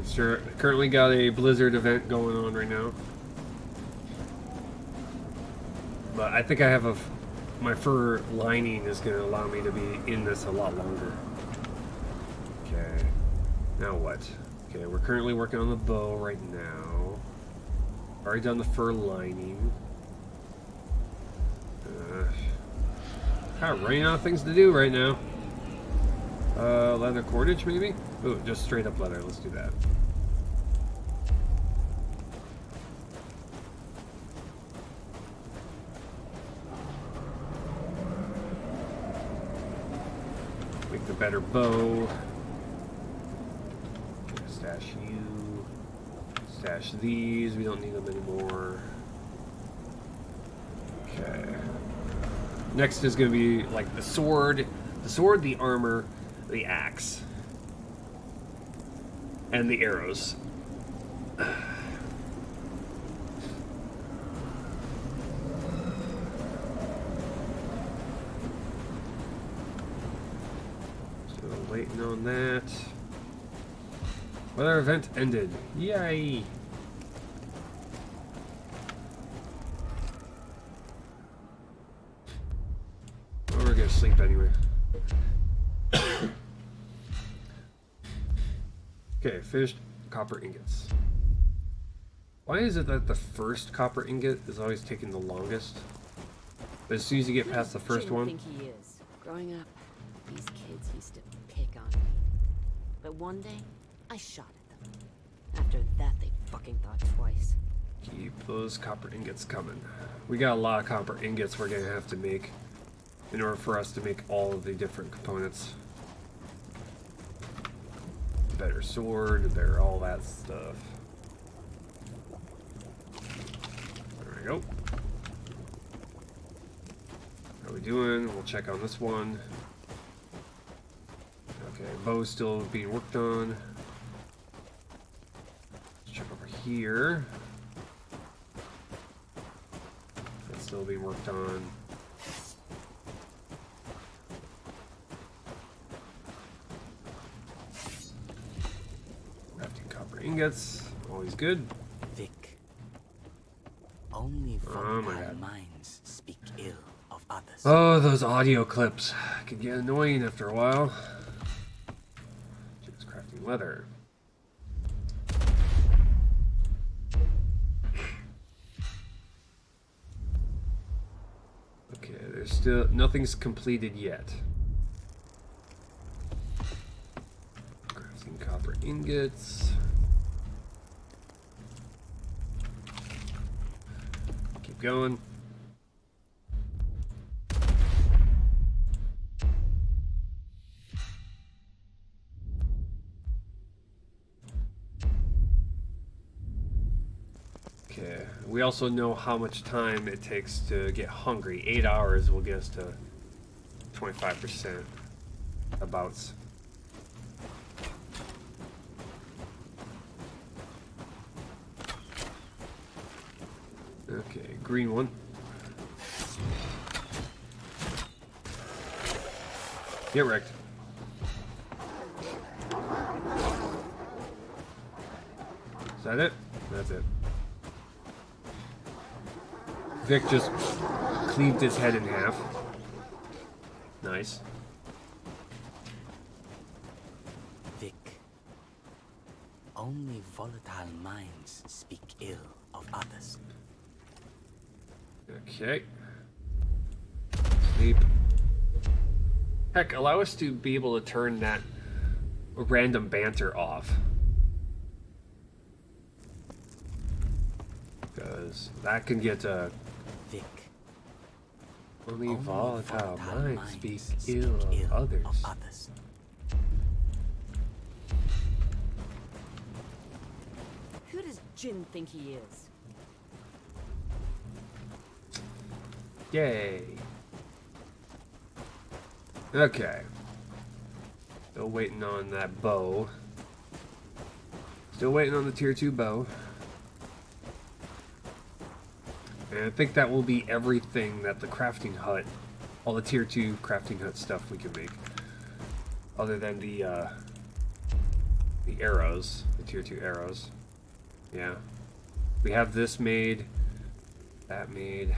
Sure, currently got a blizzard event going on right now. But I think I have my fur lining is going to allow me to be in this a lot longer. Okay. Now what? Okay, we're currently working on the bow right now. Already done the fur lining. Kind of running out of things to do right now. Leather cordage maybe? Ooh, just straight up leather. Let's do that. Make the better bow. Stash you. Stash these. We don't need them anymore. Okay. Next is going to be like the sword, the armor, the axe, and the arrows. So waiting on that. Weather event ended. Yay! We're gonna sleep anyway. Okay, finished copper ingots. Why is it that the first copper ingot is always taking the longest? But as soon as you get past the first one... think he is. Growing up, these kids used to pick on me. But one day, I shot at them. After that, they fucking thought twice. Keep those copper ingots coming. We got a lot of copper ingots we're gonna have to make in order for us to make all of the different components. Better sword, better all that stuff. There we go. How are we doing? We'll check on this one. Okay, bow's still being worked on. Let's check here. That's still being worked on. Crafting copper ingots, always good. Vic. Only Oh my volatile God. minds speak ill of others. Oh, those audio clips can get annoying after a while. Just crafting leather. Okay, there's still nothing's completed yet. Crafting copper ingots. Keep going. Okay, we also know how much time it takes to get hungry. 8 hours will get us to 25% abouts. Okay, green one. Get wrecked. Is that it? That's it. Vic just cleaved his head in half. Nice. Vic. Only volatile minds speak ill of others. Okay. Sleep. Heck, allow us to be able to turn that random banter off. Because that can get Vic. only Only volatile minds speak speak ill of others. others. Who does Jin think he is? Yay. Okay. Still waiting on that bow. Still waiting on the tier 2 bow. And I think that will be everything that the crafting hut, all the tier 2 crafting hut stuff we can make. Other than the arrows, the tier 2 arrows. Yeah. We have this made, that made.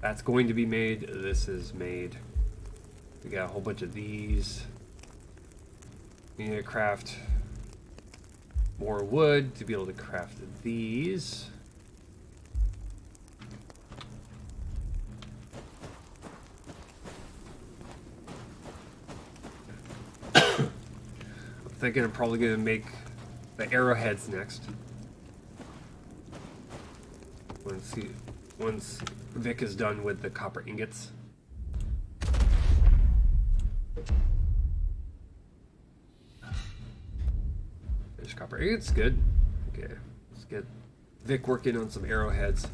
That's going to be made, this is made. We got a whole bunch of these. We need to craft more wood to be able to craft these. I'm thinking I'm probably going to make the arrowheads next. Once Vic is done with the copper ingots. There's copper ingots, good. Okay, let's get Vic working on some arrowheads.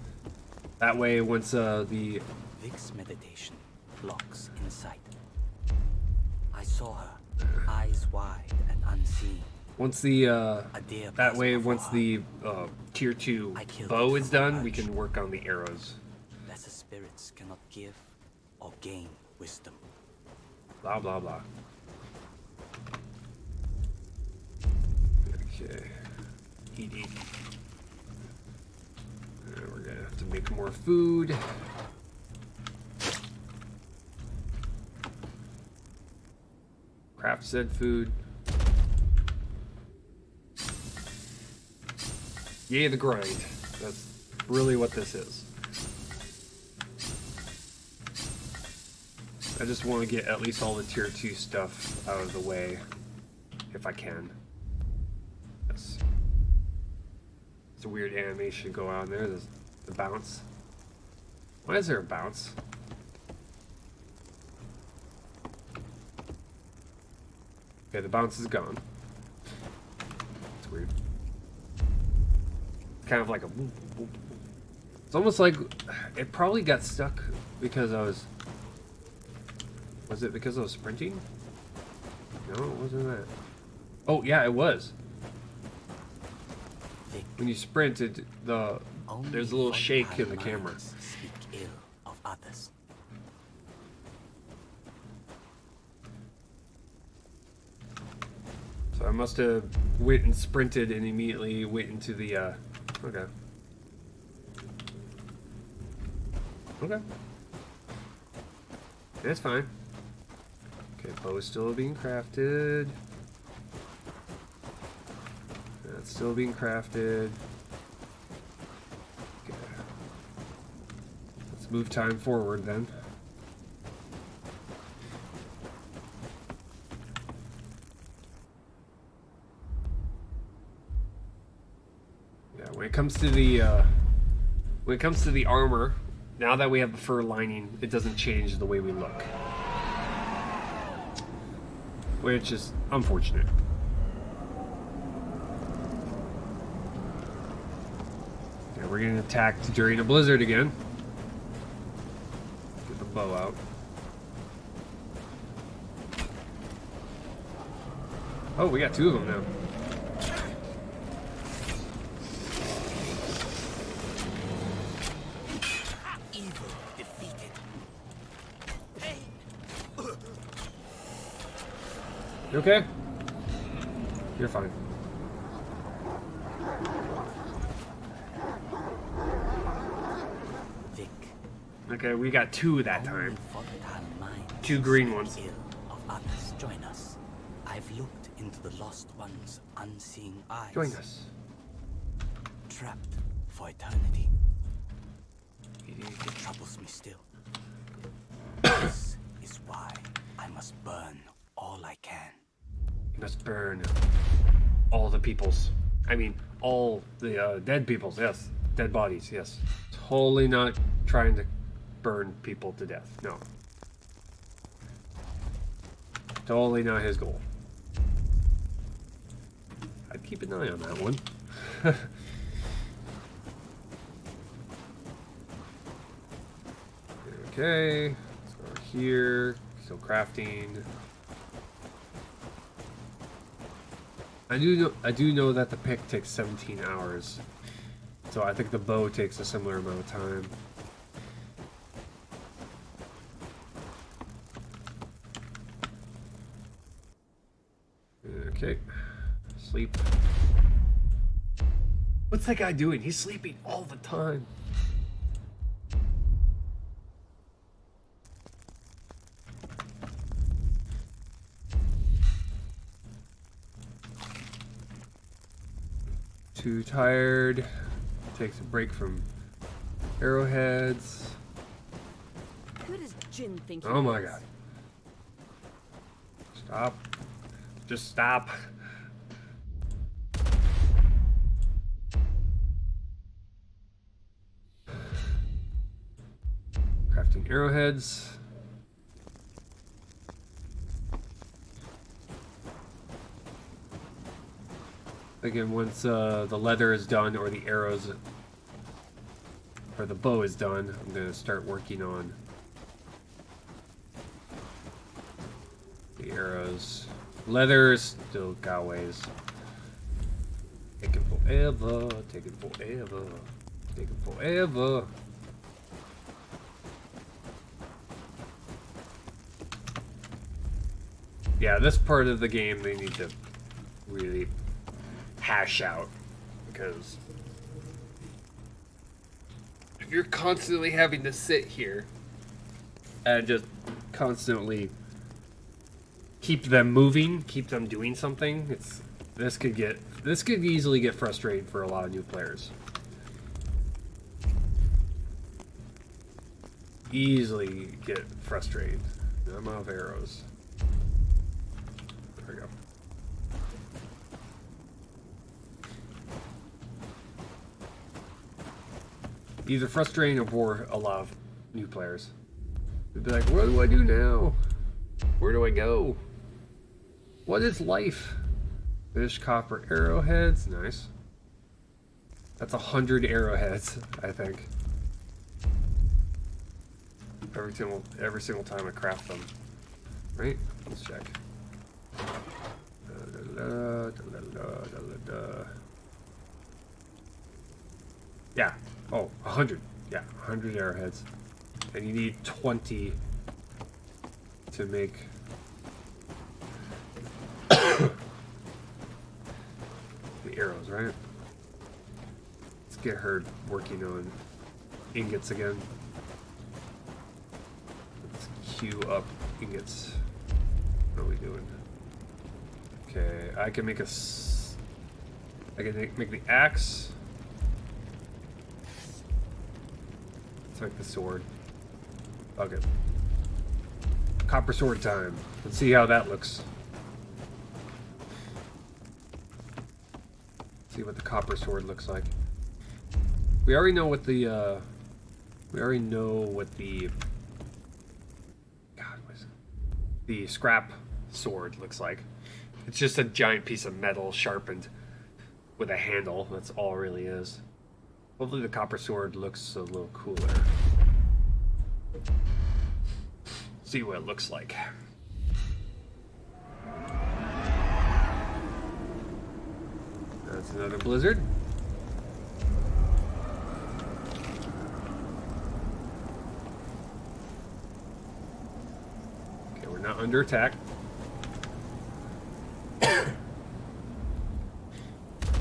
That way, once the Vic's meditation blocks in sight. I saw her, eyes wide and unseen. once the A deer that passed way before once her. the tier 2 I killed bow it is from the done, we urge. can work on the arrows. Lesser spirits cannot give or gain wisdom. Blah blah blah. Okay. Eat. We're gonna have to make more food. Craft said food. Yay, the grind. That's really what this is. I just want to get at least all the tier 2 stuff out of the way, if I can. Yes. It's a weird animation go on there, the bounce. Why is there a bounce? Okay, the bounce is gone. It's weird. Kind of like a whoop, whoop, whoop. It's almost like it probably got stuck because I was... Was it because I was sprinting? No, it wasn't that. Oh, yeah, it was. Vic. when you sprint, Only there's a little shake in the volatile camera. minds speak ill of others. So I must have went and sprinted and immediately went into the, okay. Okay. That's fine. Okay, bow is still being crafted. That's still being crafted. Okay. Let's move time forward then. Yeah, when it comes to the armor, now that we have the fur lining, it doesn't change the way we look. Which is unfortunate. Okay, we're getting attacked during a blizzard again. Get the bow out. Oh, we got two of them now. Evil defeated. You okay? You're fine. Vic. Okay, we got two that Only time. volatile minds Two green speak ones. ill of others. Join us. I've looked into the lost one's unseeing eyes. Join us. Trapped for eternity. It troubles me still. This is why I must burn all I can. You must burn all the peoples. I mean, all the dead peoples, yes. Dead bodies, yes. Totally not trying to burn people to death, no. Totally not his goal. I'd keep an eye on that one. Okay, so we're here, still crafting. I do know that the pick takes 17 hours. So I think the bow takes a similar amount of time. Okay. Sleep. What's that guy doing? He's sleeping all the time. Too tired. Takes a break from arrowheads. Who does Jin think he Oh my is? god. Stop. Just stop. Crafting arrowheads. Again, once the leather is done, or the arrows, or the bow is done, I'm going to start working on the arrows. Leather is still got ways. Taking forever, taking forever, taking forever. Yeah, this part of the game they need to really hash out, because if you're constantly having to sit here and just constantly keep them moving, keep them doing something, this could easily get frustrating for a lot of new players. Easily get frustrated. I'm out of arrows. There we go. Either frustrating or bore a lot of new players. They'd be like, what do I do now? Where do I go? What is life? Fish, copper, arrowheads. Nice. That's 100 arrowheads, I think. Every single time I craft them. Right? Let's check. Yeah. Oh, 100. Yeah, 100 arrowheads. And you need 20 to make... the arrows, right? Let's get her working on ingots again. Let's queue up ingots. What are we doing? Okay, I can make I can make the axe. Let's make the sword. Okay. Copper sword time. Let's see how that looks. See what the copper sword looks like. We already know what the God, what is it? The scrap sword looks like. It's just a giant piece of metal sharpened with a handle. That's all it really is. Hopefully the copper sword looks a little cooler. See what it looks like. That's another blizzard. Okay, we're not under attack.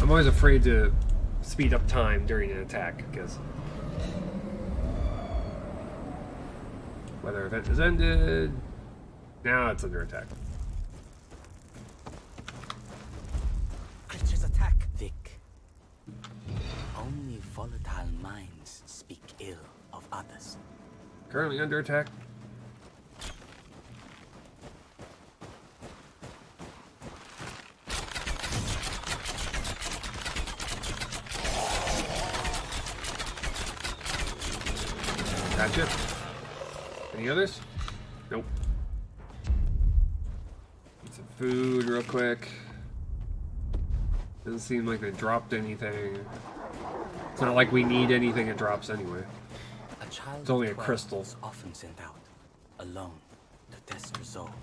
I'm always afraid to speed up time during an attack because weather event is ended. Now it's under attack. Creatures attack. Vic. Only volatile minds speak ill of others. Currently under attack. Gotcha. Any others? Nope. Get some food real quick. Doesn't seem like they dropped anything. It's not like we need anything it drops anyway. A child It's only of a 12 crystal. was often sent out, alone, to test resolve.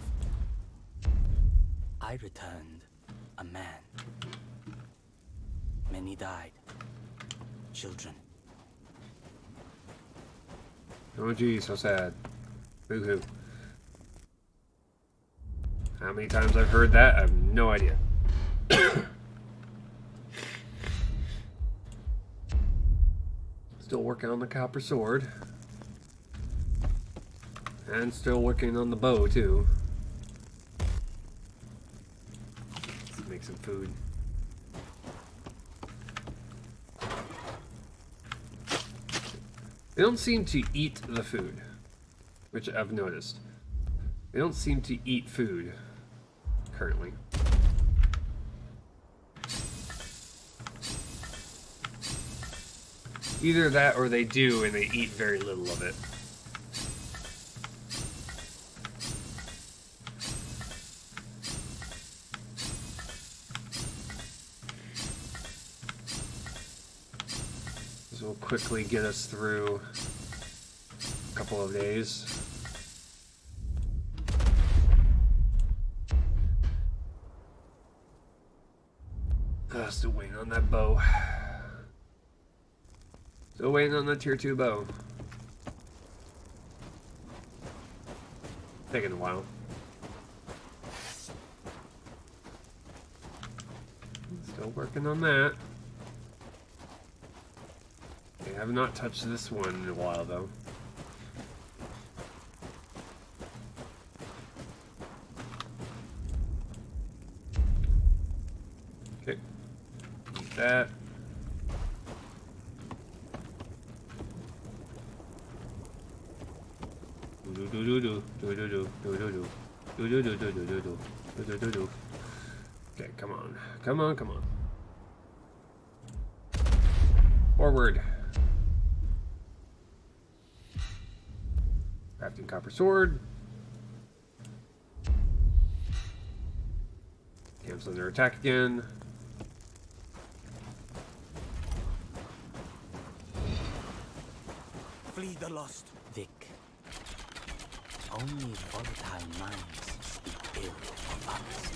I returned a man. Many died. Children. Oh geez, so sad. Boo-hoo. How many times I've heard that, I have no idea. Still working on the copper sword. And still working on the bow, too. Let's make some food. They don't seem to eat the food, which I've noticed. They don't seem to eat food currently. Either that or they do and they eat very little of it. This will quickly get us through a couple of days. Still waiting on that bow. Still waiting on the tier 2 bow. Taking a while. Still working on that. I have not touched this one in a while though. Okay. Eat that. Okay, come on. Come on, come on. Forward. Crafting copper sword. Cancel their attack again. Flee the lost. Vic. Only volatile minds speak ill of others.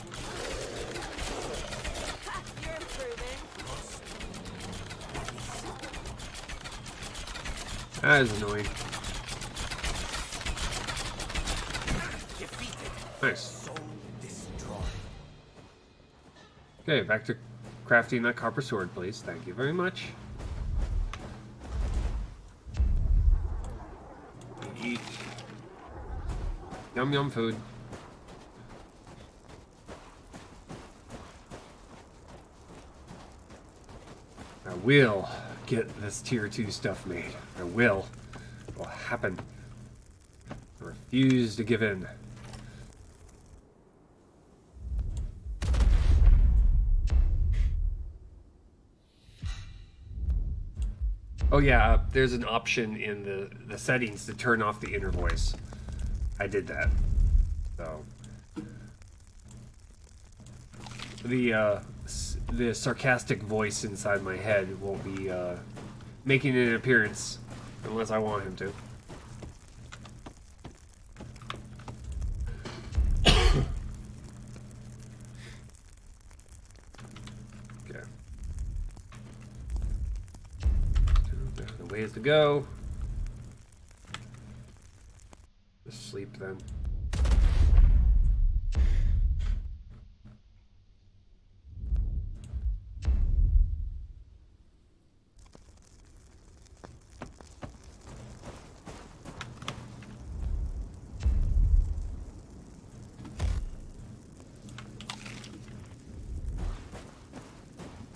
You're improving. That is annoying. Nice. Soul destroyed. Okay, back to crafting that copper sword, please. Thank you very much. Eat. Yum yum food. I will get this tier 2 stuff made. I will. It will happen. I refuse to give in. Oh yeah, there's an option in the settings to turn off the inner voice. I did that. So the sarcastic voice inside my head won't be making an appearance unless I want him to. Okay. The ways to go. Just sleep then.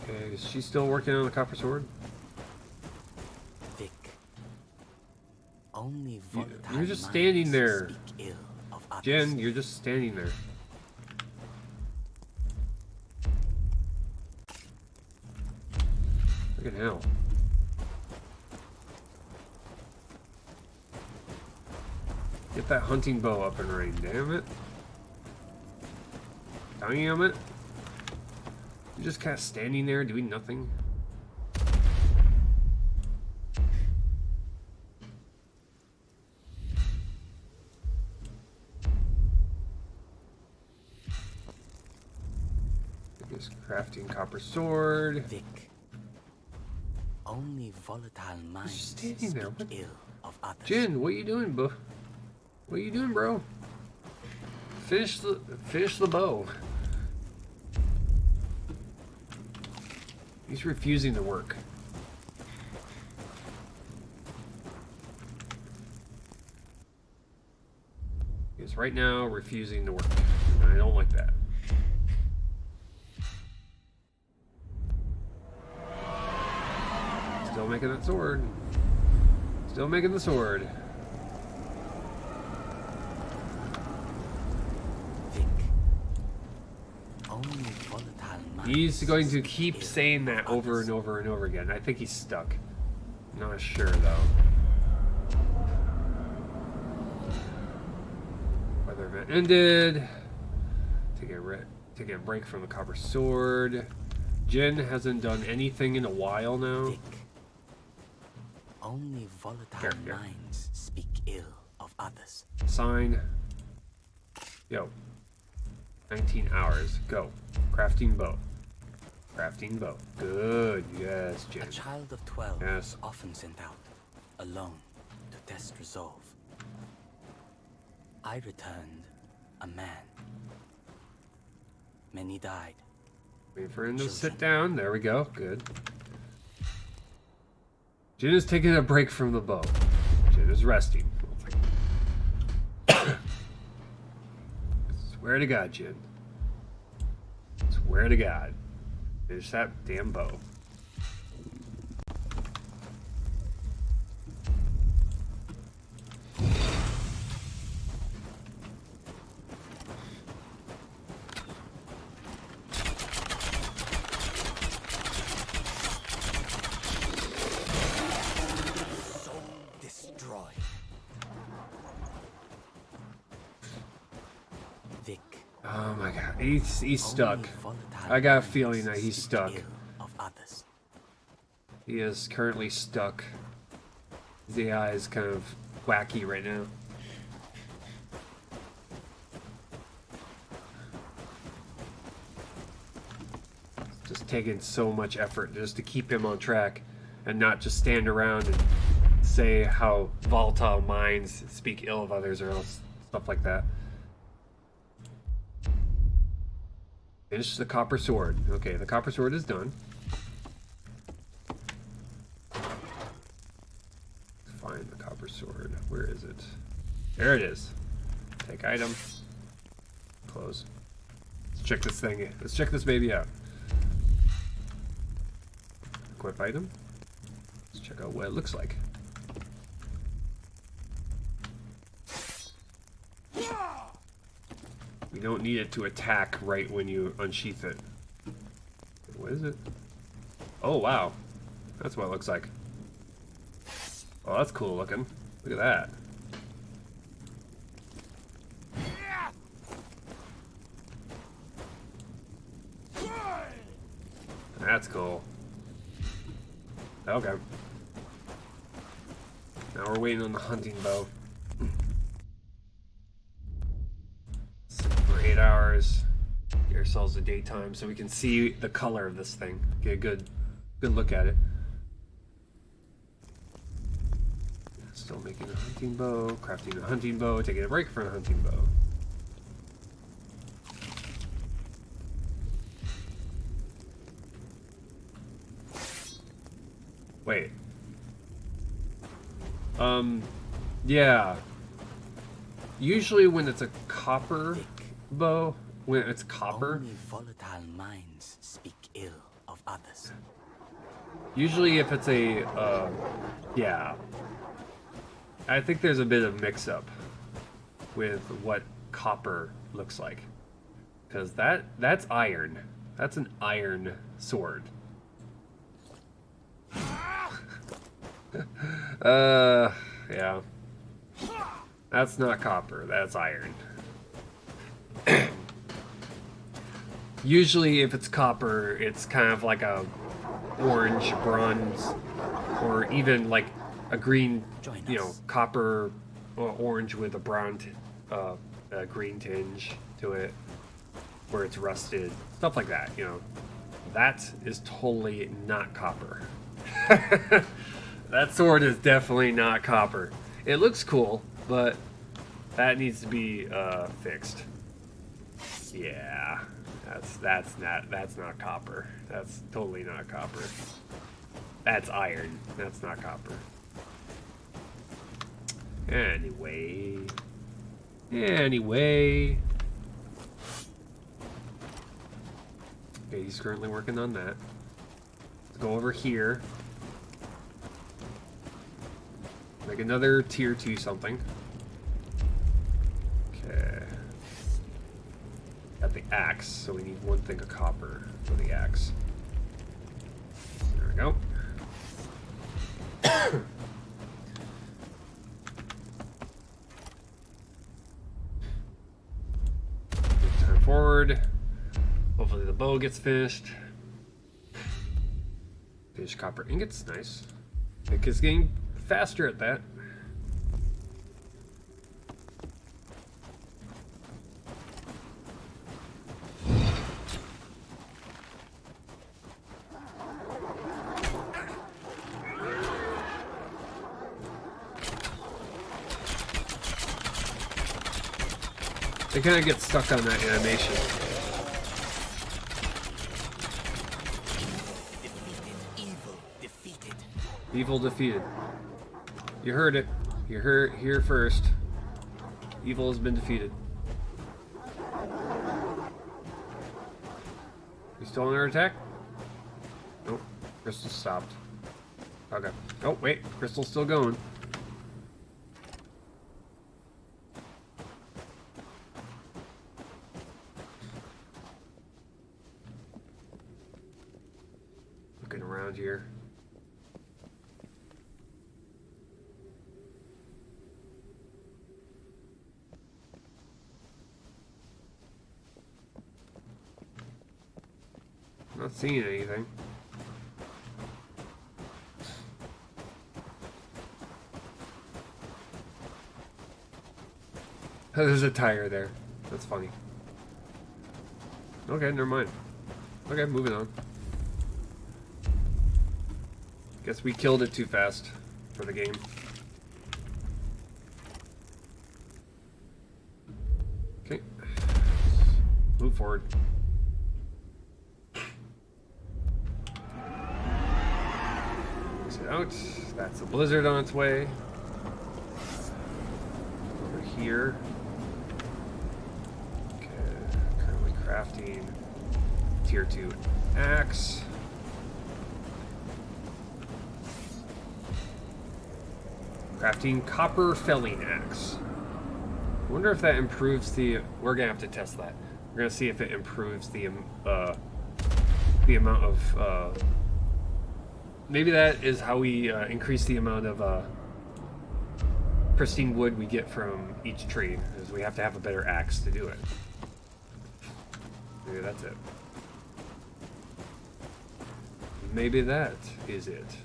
Okay, is she still working on the copper sword? Vic. Only volatile You're just standing minds there. speak ill of others. Jen, you're just standing there. Look at hell. Get that hunting bow up and running, damn it. Damn it. You're just kind of standing there doing nothing. Just crafting copper sword. Vic. Only volatile minds standing there. speak What? ill of others. Jin, what are you doing, bro? What are you doing, bro? Finish the bow. He's refusing to work. He's right now refusing to work. And I don't like that. Still making that sword. Still making the sword. Vic. Only volatile minds He's going to speak keep ill saying that of over others. and over and over again. I think he's stuck. I'm not sure though. Weather event ended. Take a break from the copper sword. Jin hasn't done anything in a while now. Vic. Only volatile Here. minds speak ill of others. Sign. Yo. 19 hours. Go. Crafting bow. Crafting bow. Good. Yes, Jin. A child of 12 Yes. is often sent out, alone, to test resolve. I returned a man. Many died. Wait for him to Children. sit down. There we go. Good. Jin is taking a break from the bow. Jin is resting. Swear to God, Jin. Swear to God. Finish that damn bow. Soul destroyed. Vic. Oh my God. He's stuck. Only volatile I got a minds feeling that he's speak stuck. ill of others. He is currently stuck. His AI is kind of wacky right now. Just taking so much effort just to keep him on track and not just stand around and say how volatile minds speak ill of others or stuff like that. Finish the copper sword. Okay, the copper sword is done. Find the copper sword. Where is it? There it is. Take item. Close. Let's check this thing. Let's check this baby out. Equip item. Let's check out what it looks like. We don't need it to attack right when you unsheath it. What is it? Oh, wow. That's what it looks like. Oh, that's cool looking. Look at that. That's cool. Okay. Now we're waiting on the hunting bow. For 8 hours. Get ourselves a daytime so we can see the color of this thing. Get a good look at it. Still making a hunting bow, crafting a hunting bow, taking a break from a hunting bow. Wait. Yeah. Usually when it's a copper bow, when it's copper, Only volatile minds speak ill of others. usually if it's a, yeah. I think there's a bit of mix-up with what copper looks like. Because that's iron. That's an iron sword. Yeah. That's not copper, that's iron. Usually if it's copper, it's kind of like a orange, bronze, or even like a green, you know, copper or orange with a brown, a green tinge to it, where it's rusted, stuff like that, you know. That is totally not copper. That sword is definitely not copper. It looks cool, but that needs to be fixed. Yeah, that's not copper. That's totally not copper. That's iron. That's not copper. Anyway. Okay, he's currently working on that. Let's go over here. Make another tier 2 something. Okay. Got the axe, so we need one thing of copper for the axe. There we go. Turn forward. Hopefully the bow gets finished. Finish copper ingots, nice. It is getting faster at that. They kind of get stuck on that animation. Evil defeated. You heard it. You heard it here first. Evil has been defeated. You still under attack? Nope. Crystal stopped. Okay. Oh, wait. Crystal's still going. Looking around here. Not seeing anything. There's a tire there. That's funny. Okay, never mind. Okay, moving on. Guess we killed it too fast for the game. Okay. Move forward. Exit out. That's a blizzard on its way. Over here. Okay. Currently crafting tier 2 axe. Crafting copper felling axe. I wonder if that improves the... We're gonna have to test that. We're gonna see if it improves the amount of... maybe that is how we increase the amount of pristine wood we get from each tree. Is we have to have a better axe to do it. Maybe that's it. Maybe that is it.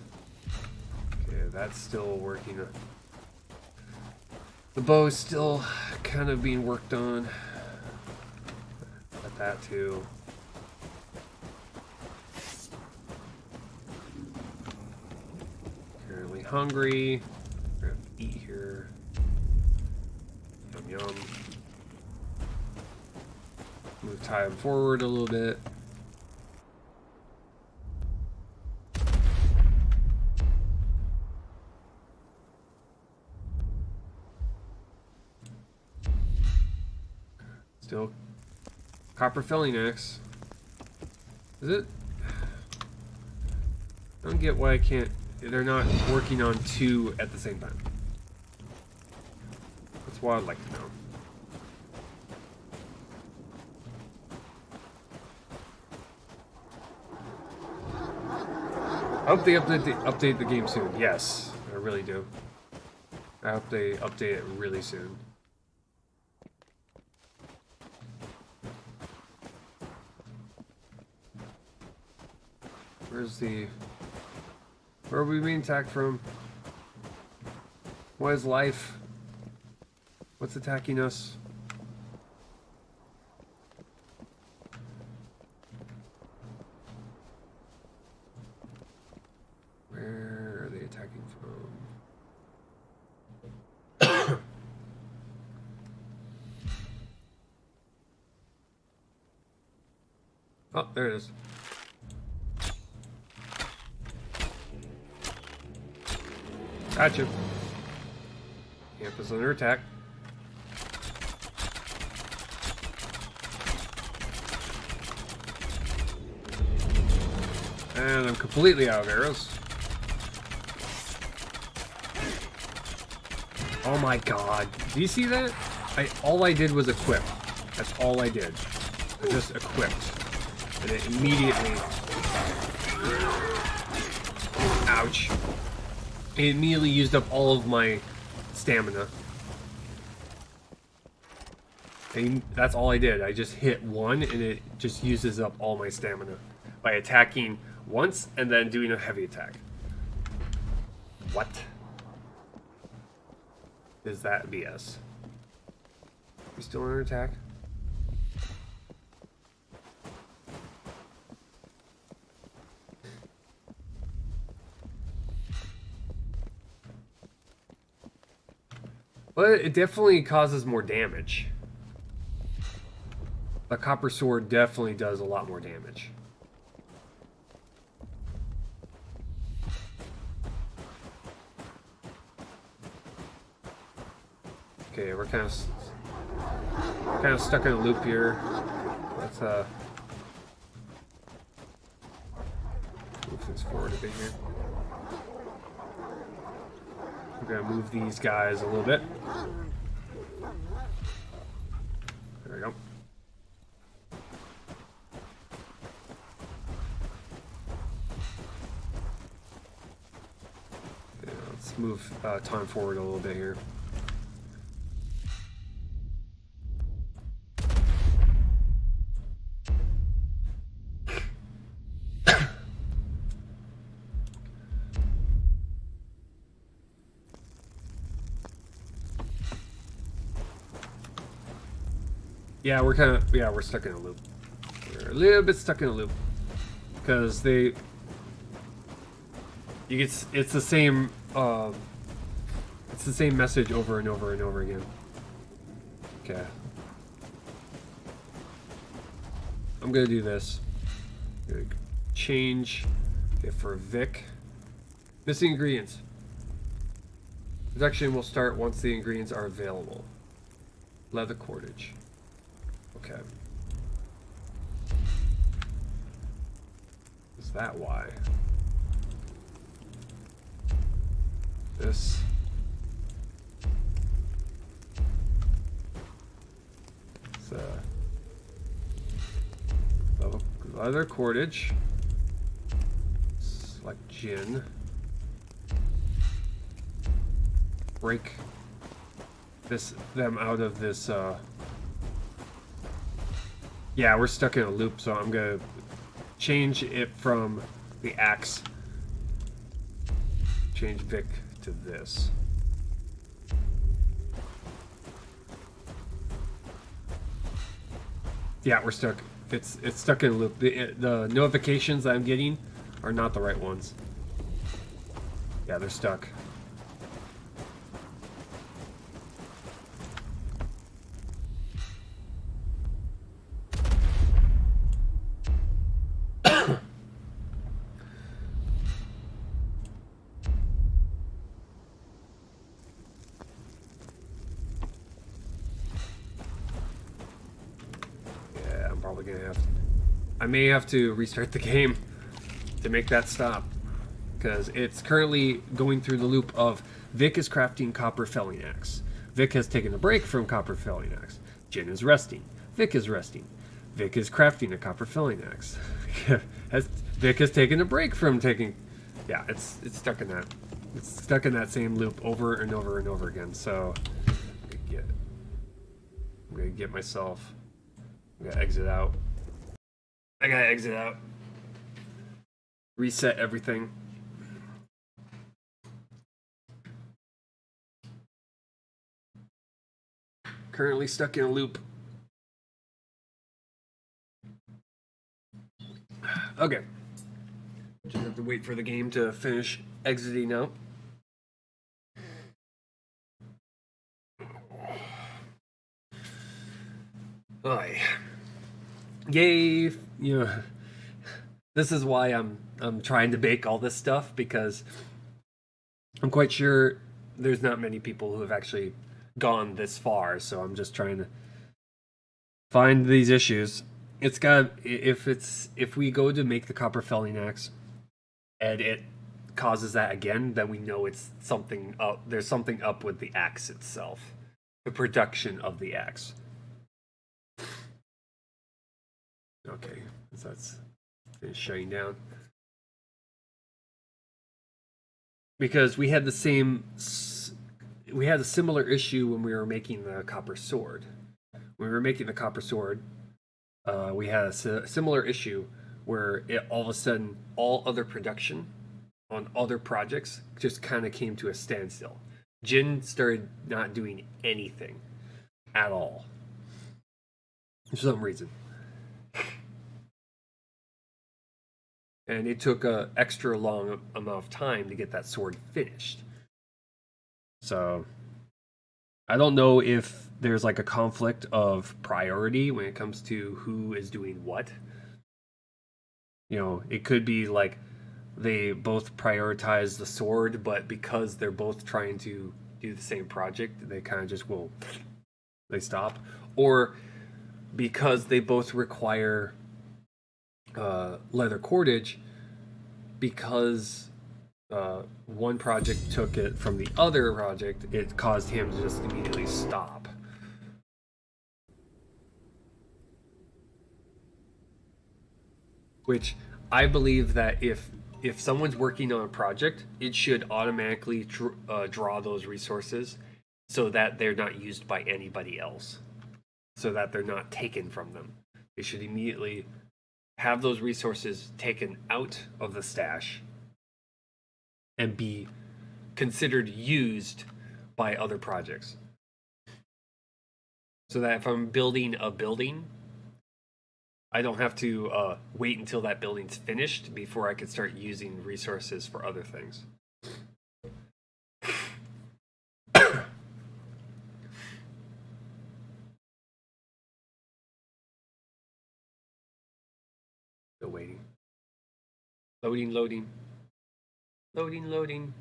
Okay, that's still working. The bow's still kind of being worked on. Got that too. Currently hungry. We're gonna eat here. Yum yum. Move time forward a little bit. Still copper felling axe. Is it? I don't get why I can't. They're not working on two at the same time. That's what I'd like to know. I hope they update the game soon. Yes, I really do. I hope they update it really soon. Where are we being attacked from? What is life? What's attacking us? Where are they attacking from? Oh, there it is. Gotcha. Camp is under attack. And I'm completely out of arrows. Oh my god. Do you see that? All I did was equip. That's all I did. I just equipped. And it immediately... Ouch. It immediately used up all of my stamina. And that's all I did. I just hit one and it just uses up all my stamina by attacking once and then doing a heavy attack. What is that BS? You still under attack? But it definitely causes more damage. The copper sword definitely does a lot more damage. Okay, we're kind of stuck in a loop here. Let's move this forward a bit here. We're gonna move these guys a little bit. There we go. Yeah, let's move time forward a little bit here. Yeah, we're stuck in a loop. We're a little bit stuck in a loop. Because it's the same message over and over and over again. Okay. I'm gonna do this. Gonna change it for Vic. Missing ingredients. Production will start once the ingredients are available. Leather cordage. Okay. Is that why? This. It's leather cordage. Select gin. Break them out of this. Yeah, we're stuck in a loop, so I'm gonna change it from the axe. Change Vic to this. Yeah, we're stuck. It's stuck in a loop. The notifications I'm getting are not the right ones. Yeah, they're stuck. I may have to restart the game to make that stop, because it's currently going through the loop of Vic is crafting copper felling axe. Vic has taken a break from copper felling axe. Jin is resting. Vic is resting. Vic is crafting a copper felling axe. Vic has taken a break from taking. Yeah, it's stuck in that. It's stuck in that same loop over and over and over again. So I'm gonna get myself. I'm gonna exit out. I gotta exit out. Reset everything. Currently stuck in a loop. Okay. Just have to wait for the game to finish exiting out. Oh, yay! You know, this is why I'm trying to bake all this stuff, because I'm quite sure there's not many people who have actually gone this far. So I'm just trying to find these issues. It's got if we go to make the copper felling axe, and it causes that again, then we know it's something up. There's something up with the axe itself, the production of the axe. Okay, so that's shutting down. Because we had a similar issue when we were making the copper sword. When we were making the copper sword, we had a similar issue where all of a sudden all other production on other projects just kind of came to a standstill. Jin started not doing anything at all for some reason. And it took an extra long amount of time to get that sword finished. So I don't know if there's like a conflict of priority when it comes to who is doing what. You know, it could be like they both prioritize the sword, but because they're both trying to do the same project, they kind of just they stop. Or because they both require leather cordage, because one project took it from the other project, it caused him to just immediately stop. Which I believe that if someone's working on a project, it should automatically draw those resources so that they're not used by anybody else, so that they're not taken from them. They should immediately have those resources taken out of the stash and be considered used by other projects. So that if I'm building a building, I don't have to wait until that building's finished before I can start using resources for other things. Loading, loading. Loading, loading.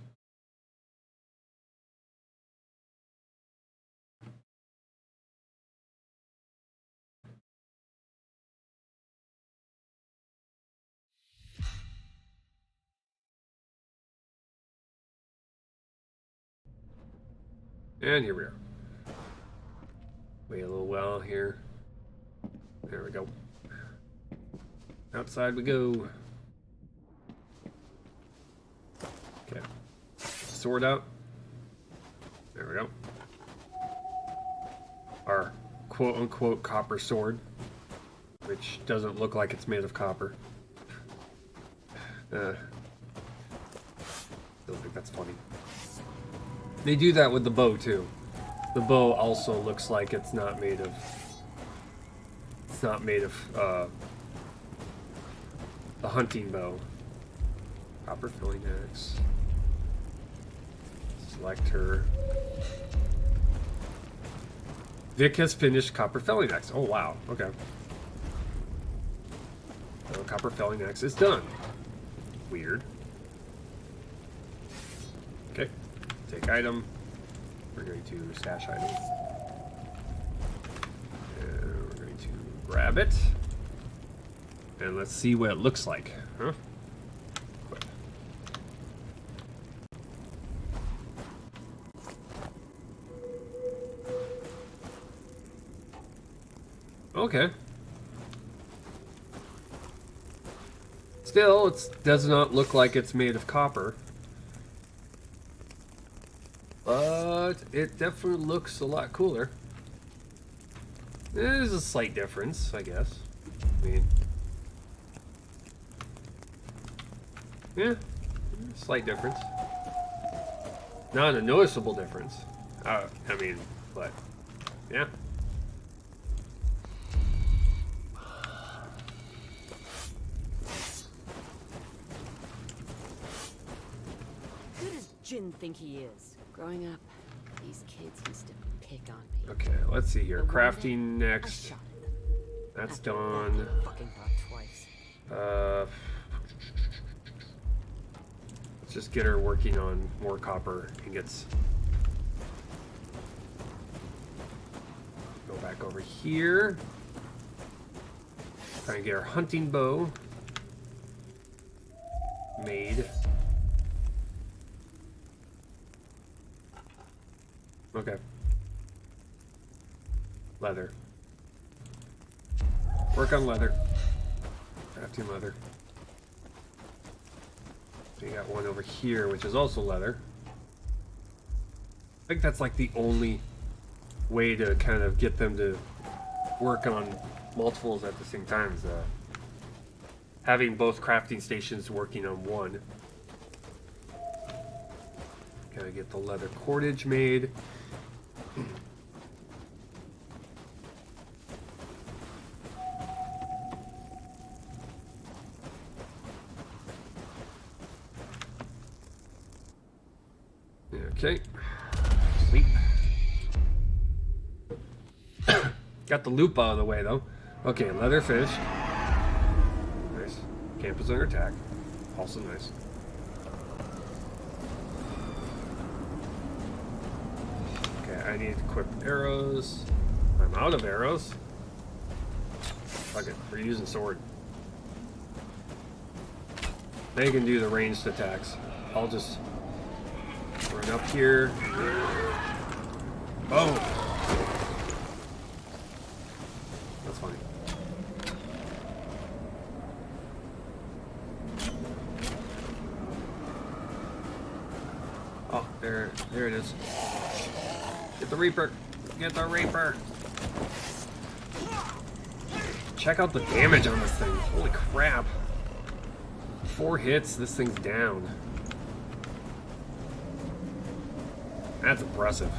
And here we are. Wait a little while here. There we go. Outside we go. Okay. Sword out. There we go. Our quote-unquote copper sword, which doesn't look like it's made of copper. Don't think that's funny. They do that with the bow too. The bow also looks like it's not made of. It's not made of the hunting bow. Copper filling axe. Select her. Vic has finished copper felling axe. Oh wow. Okay. So copper felling axe is done. Weird. Okay. Take item. We're going to stash item. And we're going to grab it. And let's see what it looks like. Huh? Equip. Okay. Still, it does not look like it's made of copper. But it definitely looks a lot cooler. There's a slight difference, I guess. I mean, yeah, slight difference. Not a noticeable difference. I mean, but yeah. Who does Jin think he is? Growing up, these kids used to pick on me. Okay, let's see here. But one day, Crafting I next. shot at them. That's After that, done. they fucking thought twice. Let's just get her working on more copper ingots. Go back over here. Try and get our hunting bow made. Okay. Leather. Work on leather. Crafting leather. So you got one over here, which is also leather. I think that's like the only way to kind of get them to work on multiples at the same time is having both crafting stations working on one. Gotta get the leather cordage made. Okay. Sweet. Got the loop out of the way though. Okay, leather finished. Nice. Camp is under attack. Also nice. Okay, I need to equip arrows. I'm out of arrows. Fuck it, we're using sword. They can do the ranged attacks. I'll just run up here. Oh! That's funny. Oh, there it is. Get the Reaper! Get the Reaper! Check out the damage on this thing. Holy crap. 4 hits, this thing's down. That's impressive.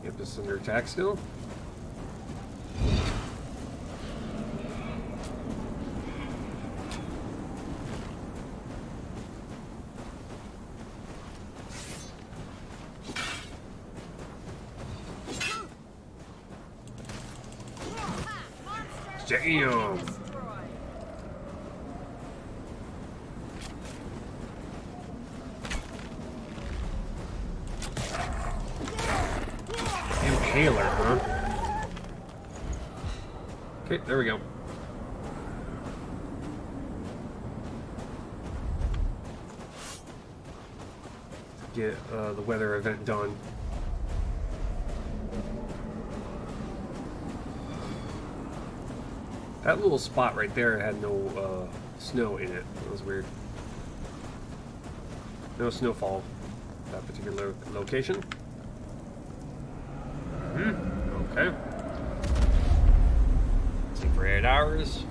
Get this under attack still. Damn. Impaler, huh? Okay, there we go. Get the weather event done. That little spot right there had no snow in it. That was weird. No snowfall at that particular location. Okay. See for 8 hours.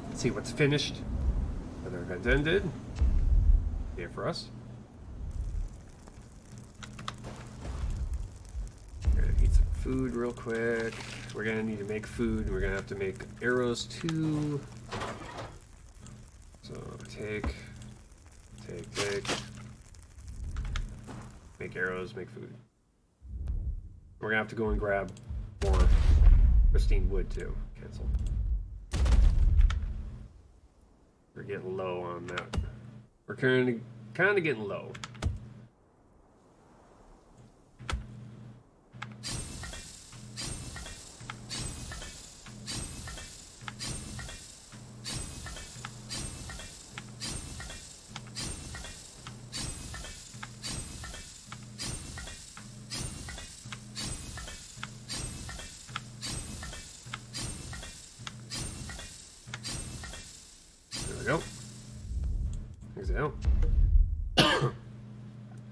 Let's see what's finished. Weather event ended. Here for us. We're gonna eat some food real quick. We're gonna need to make food. We're gonna have to make arrows too. So take. Make arrows, make food. We're gonna have to go and grab more pristine wood too. Cancel. We're getting low on that. We're kind of getting low.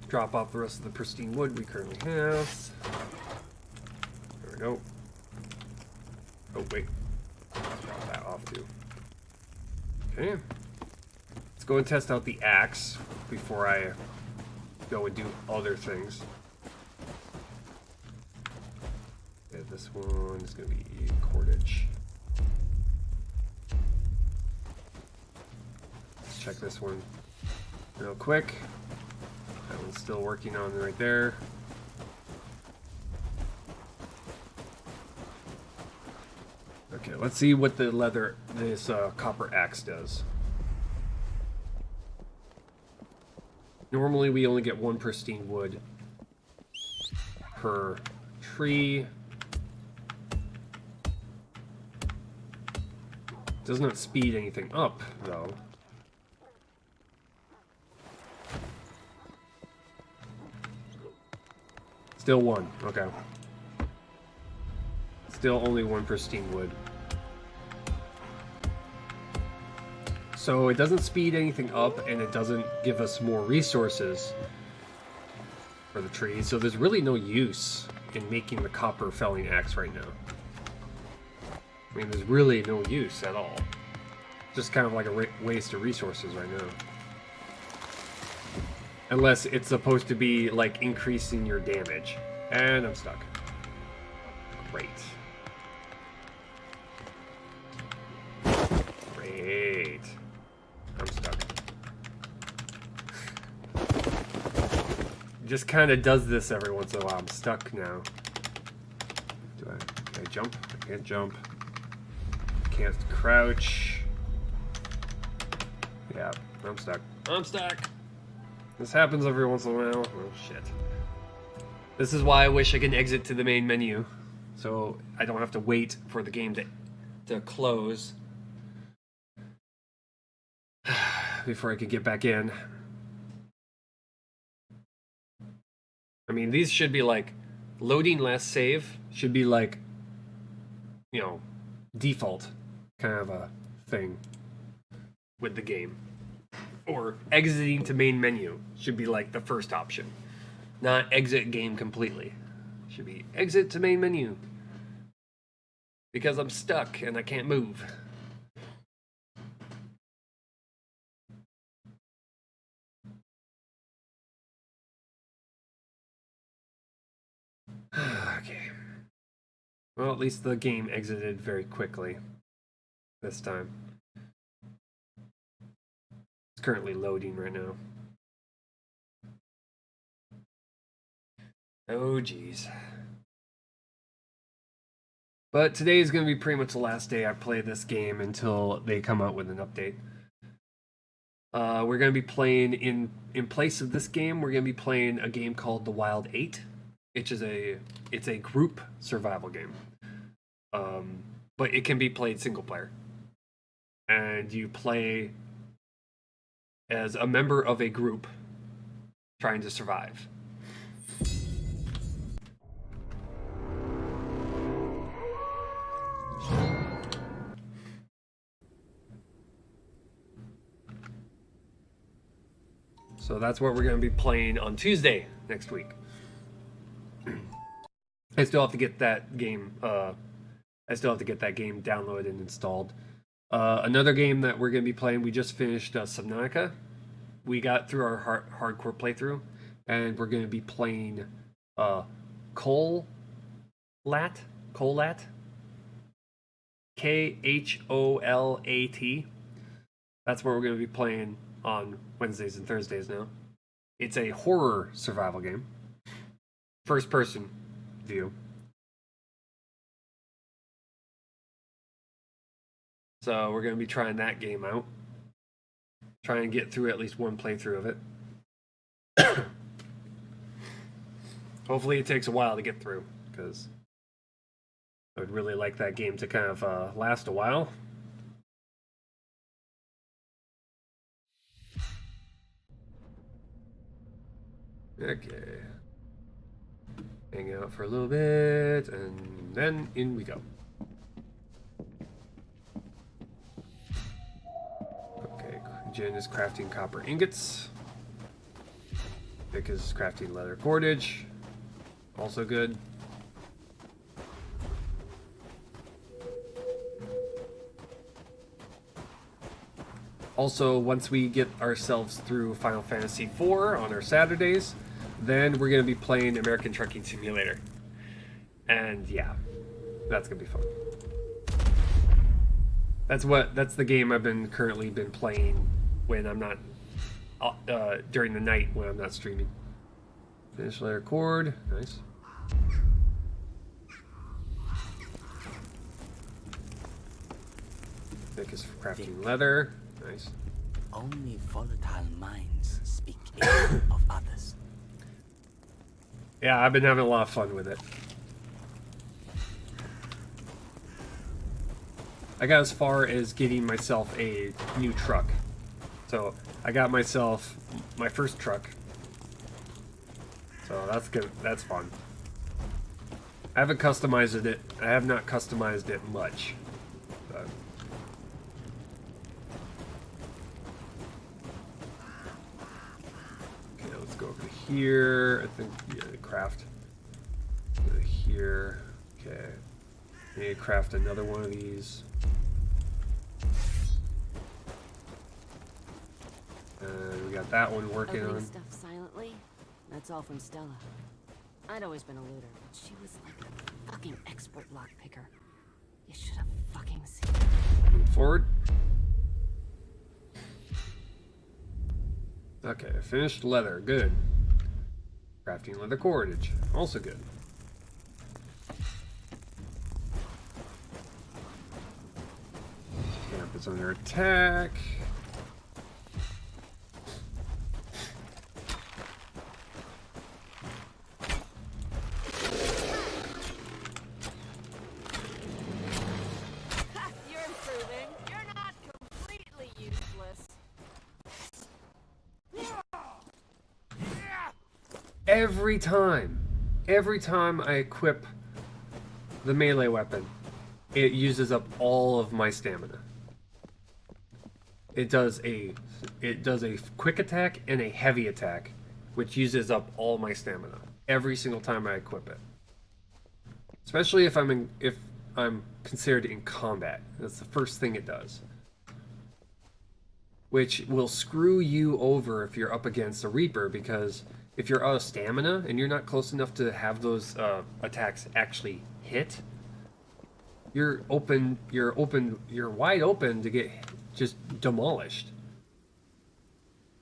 Drop off the rest of the pristine wood we currently have. There we go. Oh, wait. Let's drop that off too. Okay. Let's go and test out the axe before I go and do other things. Okay, this one is going to be cordage. Let's check this one real quick. That one's still working on right there. Okay, let's see what this copper axe does. Normally we only get 1 pristine wood per tree. Does not speed anything up though. Still 1, okay. Still only 1 pristine wood. So it doesn't speed anything up, and it doesn't give us more resources for the trees. So there's really no use in making the copper felling axe right now. I mean, there's really no use at all. Just kind of like a waste of resources right now. Unless it's supposed to be, like, increasing your damage. And I'm stuck. Great. Great. I'm stuck. Just kind of does this every once in a while. I'm stuck now. Can I jump? I can't jump. Can't crouch. Yeah, I'm stuck. I'm stuck. This happens every once in a while. Oh, shit. This is why I wish I could exit to the main menu. So I don't have to wait for the game to close before I could get back in. I mean, these should be like loading last save should be like, you know, default kind of a thing with the game. Or exiting to main menu should be like the first option. Not exit game completely. Should be exit to main menu. Because I'm stuck and I can't move. Okay. Well, at least the game exited very quickly this time. It's currently loading right now. Oh, geez. But today is going to be pretty much the last day I play this game until they come out with an update. We're going to be playing in place of this game. We're going to be playing a game called The Wild 8. It's a group survival game, but it can be played single player, and you play as a member of a group trying to survive. So that's what we're going to be playing on Tuesday next week. I still have to get that game. I still have to get that game downloaded and installed. Another game that we're going to be playing. We just finished Subnautica. We got through our hardcore playthrough, and we're going to be playing Kholat. Kholat. Kholat. That's what we're going to be playing on Wednesdays and Thursdays now. It's a horror survival game. First person view. So we're going to be trying that game out. Try and get through at least one playthrough of it. Hopefully it takes a while to get through, because I would really like that game to kind of last a while. Okay. Hang out for a little bit, and then in we go. Okay, Jen is crafting copper ingots. Vic is crafting leather cordage. Also good. Also, once we get ourselves through Final Fantasy IV on our Saturdays, then we're going to be playing American Trucking Simulator. And yeah, that's going to be fun. That's the game I've currently been playing when I'm not during the night when I'm not streaming. Finish leather cord, nice. Nick is crafting leather, nice. Only volatile minds speak ill of others. Yeah, I've been having a lot of fun with it. I got as far as getting myself a new truck. So I got myself my first truck. So that's good. That's fun. I haven't customized it. I have not customized it much. But okay, let's go over to here. I think, yeah, craft. Go to here. Okay. I need to craft another one of these. And we got that one working Opening on. stuff silently. That's all from Stella. I'd always been a looter, but she was like a fucking expert lockpicker. You should have fucking seen her. Move forward. Okay, finished leather. Good. Crafting leather cordage. Also good. Camp is under attack. You're improving. You're not completely useless. Every time I equip the melee weapon, it uses up all of my stamina. It does a quick attack and a heavy attack, which uses up all my stamina every single time I equip it. Especially if I'm considered in combat. That's the first thing it does. Which will screw you over if you're up against a Reaper, because if you're out of stamina and you're not close enough to have those attacks actually hit, you're wide open to get just demolished.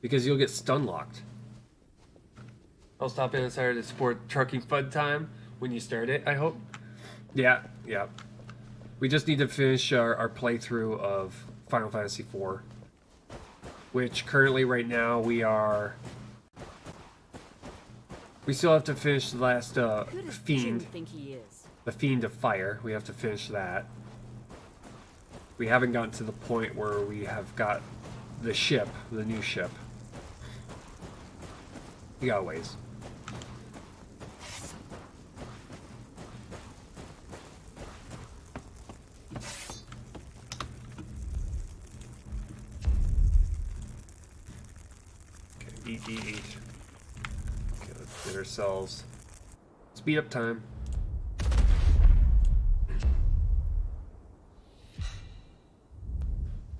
Because you'll get stun locked. I'll stop in on Saturday to support Trucking Fun Time when you start it, I hope. Yeah. We just need to finish our playthrough of Final Fantasy IV, which currently right now we still have to finish the last Who does Jin Fiend, think he is? the Fiend of Fire. We have to finish that. We haven't gotten to the point where we have got the ship, the new ship. We got a ways. Okay, eat. Okay, let's get ourselves speed up time.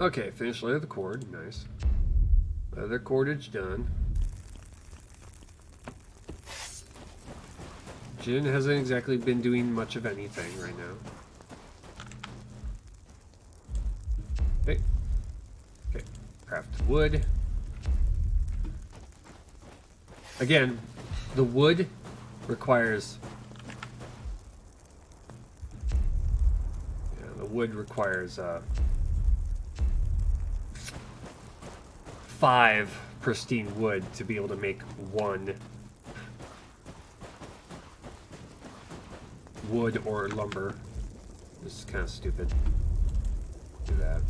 Okay, finish leather cord. Nice. Leather cordage done. Jin hasn't exactly been doing much of anything right now. Okay. Okay. Craft wood. Again, the wood requires... Yeah, the wood requires, 5 pristine wood to be able to make 1 wood or lumber. This is kind of stupid. Do that.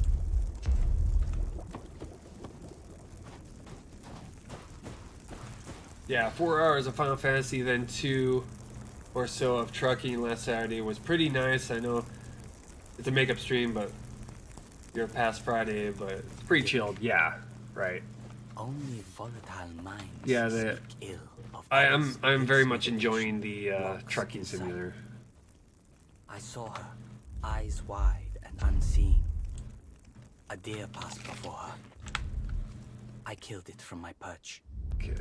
Yeah, 4 hours of Final Fantasy, then 2 or so of trucking last Saturday was pretty nice. I know it's a makeup stream, but you're past Friday, but it's pretty chilled. Yeah, right. Only volatile minds Yeah, speak ill of I'm others' very much expedition. enjoying the Locks trucking inside. simulator. I saw her, eyes wide and unseeing. A deer passed before her. I killed it from my perch, Okay.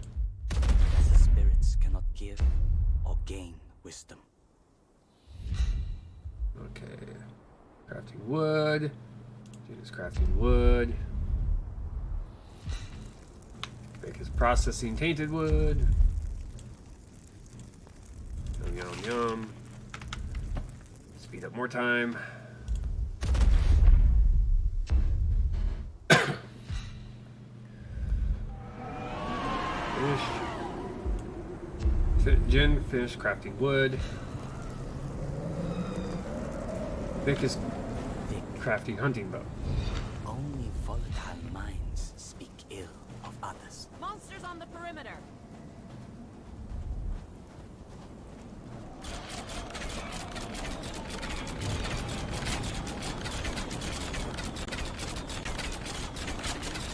as the spirits cannot give or gain wisdom. Okay. Crafting wood. Jin crafting wood. Vic is processing tainted wood. Yum. Speed up more time. Finished. Jin finished crafting wood. Vic is Vic, crafting hunting bow. only volatile minds speak ill of others. Monsters on the perimeter!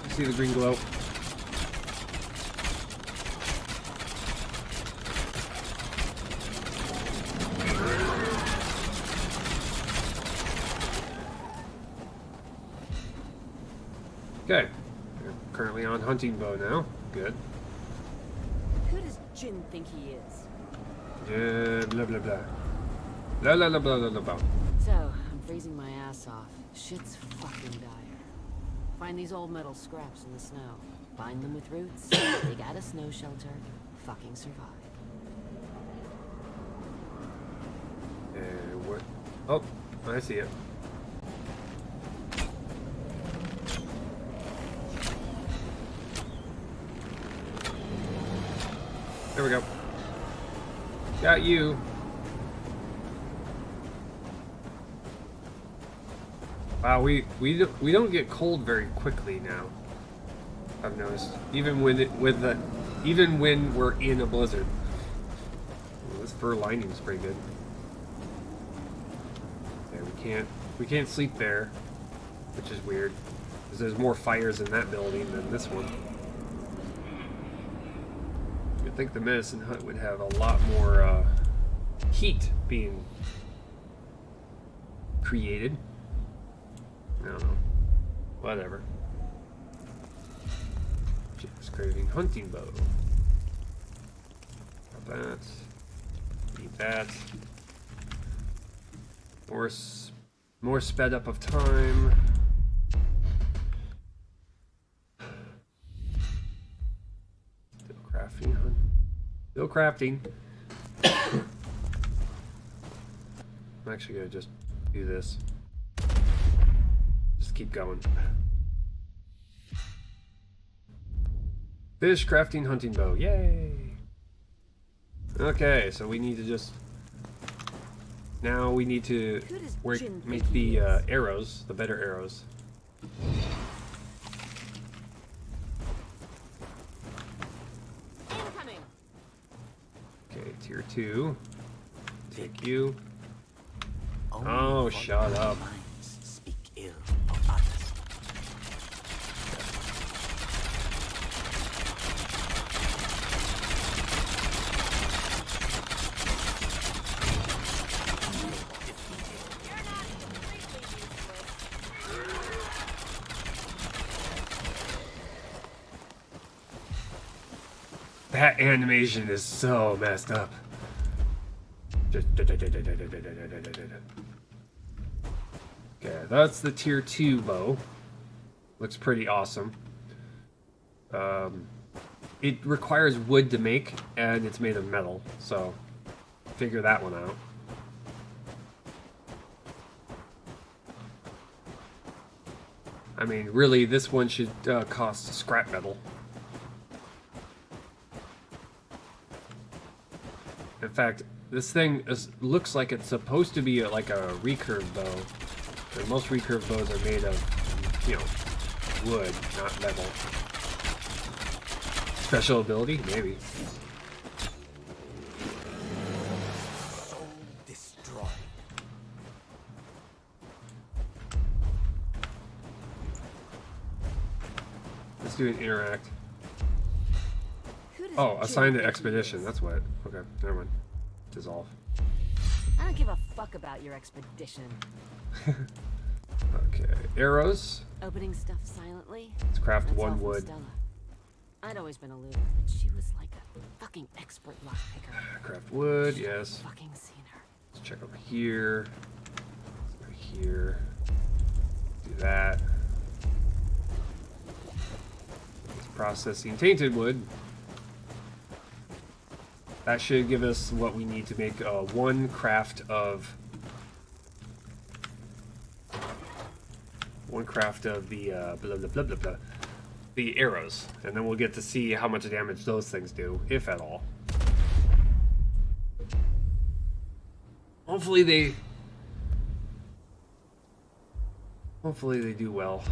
See the green glow. Okay. We're currently on hunting bow now. Good. Who does Jin think he is? Yeah, blah blah blah. Blah blah blah blah blah blah. So, I'm freezing my ass off. Shit's fucking dire. Find these old metal scraps in the snow. Bind them with roots. Dig out a snow shelter. Fucking survive. And what? Oh, I see it. There we go. Got you. Wow, we don't get cold very quickly now. I've noticed, even when even when we're in a blizzard. Well, this fur lining is pretty good. Yeah, we can't sleep there, which is weird, because there's more fires in that building than this one. You'd think the medicine hut would have a lot more heat being created. I don't know. Whatever. Just craving hunting bow. Got that. Need that. More sped up of time. Still crafting. Still crafting. I'm actually gonna just do this. keep going. Fish crafting hunting bow. Yay! Okay, so we need to just... Now we need to Who does Jin make think he the is? arrows, the better arrows. Incoming. Okay, tier 2. Vic, Take you. only Oh, shut vulnerable up. minds speak ill of others. That animation is so messed up. Okay, that's the tier 2 bow. Looks pretty awesome. It requires wood to make, and it's made of metal, so figure that one out. I mean, really, this one should cost scrap metal. In fact, this thing looks like it's supposed to be like a recurve bow. And most recurve bows are made of, you know, wood, not metal. Special ability? Maybe. Soul destroyed. Let's do an interact. Who does Oh, Jin assign to think he expedition. is? That's what. Okay, never mind. Dissolve. I don't give a fuck about your expedition. Okay, arrows. Opening stuff silently. Let's craft That's all one from wood. Stella. I'd always been a looter, but she was like a fucking expert lockpicker. Craft wood, yes. Fucking seen her. Let's check over here. Let's go here. Do that. It's processing tainted wood. That should give us what we need to make one craft of the blah blah blah blah blah, the arrows, and then we'll get to see how much damage those things do, if at all. Hopefully they do well.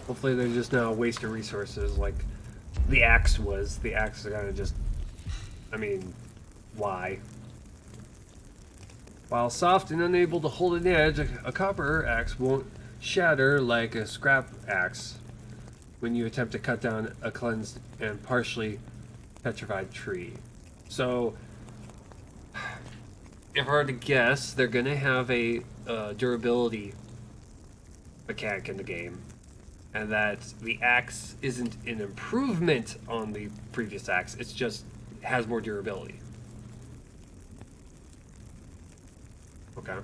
Hopefully they're just not a waste of resources like the axe was. The axe is kind of just, I mean, why? While soft and unable to hold an edge, a copper axe won't shatter like a scrap axe when you attempt to cut down a cleansed and partially petrified tree. So, if I were to guess, they're gonna have a durability mechanic in the game, and that the axe isn't an improvement on the previous axe, it's just has more durability. Okay.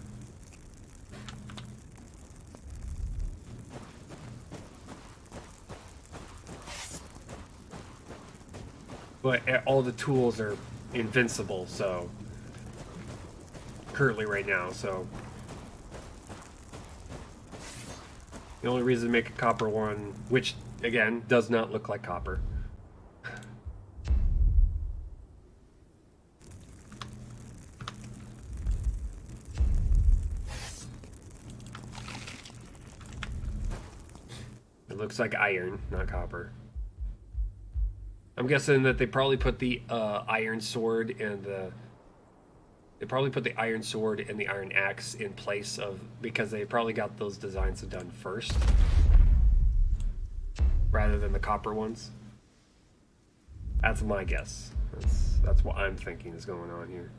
But all the tools are invincible, so currently right now, so the only reason to make a copper one, which again does not look like copper. It looks like iron, not copper. I'm guessing that they probably put the iron sword and the iron axe in place of, because they probably got those designs done first rather than the copper ones. That's my guess. That's what I'm thinking is going on here.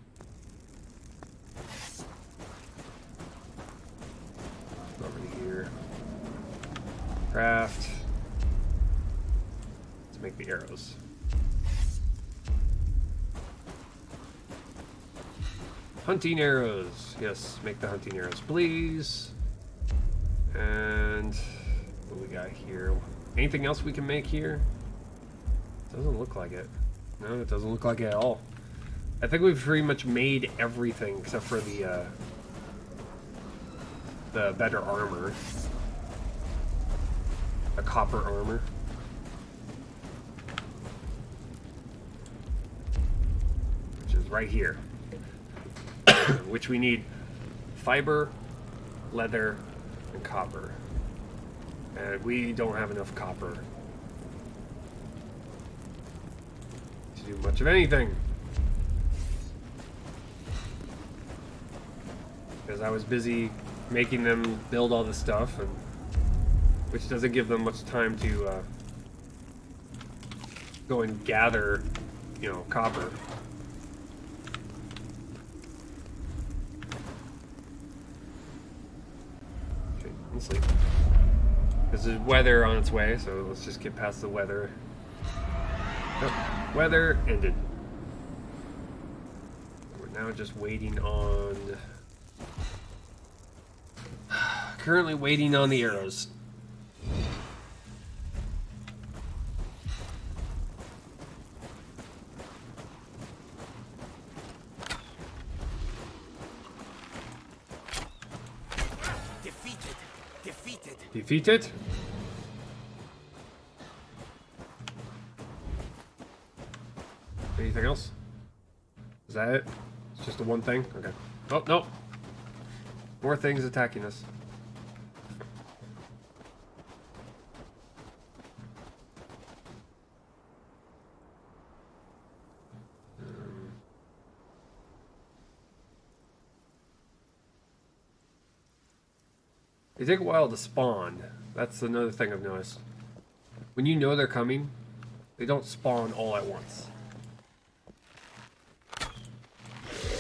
Over to here. Craft. Let's make the arrows. Hunting arrows. Yes, make the hunting arrows, please. And what do we got here? Anything else we can make here? Doesn't look like it. No, it doesn't look like it at all. I think we've pretty much made everything except for the the better armor. A copper armor. Which is right here. Which we need fiber, leather, and copper. And we don't have enough copper to do much of anything. Because I was busy making them build all this stuff, and which doesn't give them much time to go and gather, you know, copper. Okay, let's sleep. There's weather on its way, so let's just get past the weather. Oh, weather ended. We're now just waiting on... Currently waiting on the arrows. Defeated? Anything else? Is that it? It's just the one thing? Okay. Oh, no. More things attacking us. They take a while to spawn. That's another thing I've noticed. When you know they're coming, they don't spawn all at once.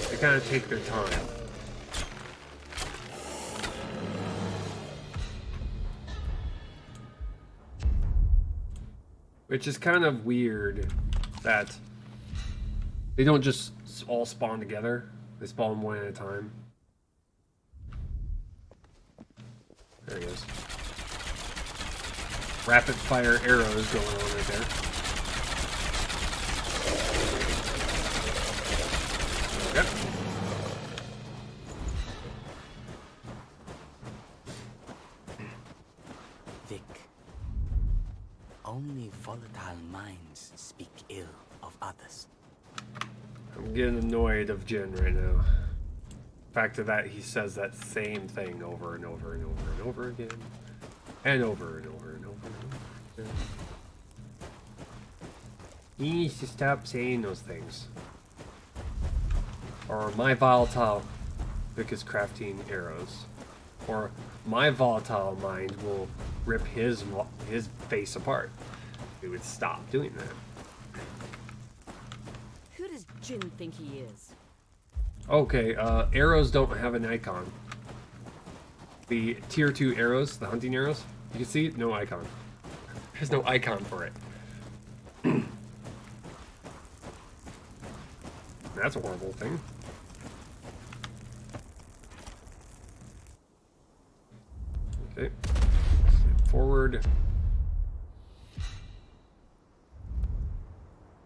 They kind of take their time. Which is kind of weird that they don't just all spawn together. They spawn one at a time. There he goes. Rapid fire arrows going on right there. Yep. Vic, only volatile minds speak ill of others. I'm getting annoyed of Jin right now. Fact of that, he says that same thing over and over and over and over again, and over and over and over and over again. He needs to stop saying those things, or my volatile Vic is crafting arrows, or my volatile mind will rip his face apart. He would stop doing that. Who does Jin think he is? Okay, arrows don't have an icon. The tier 2 arrows, the hunting arrows, you can see no icon. There's no icon for it. That's a horrible thing. Okay, forward.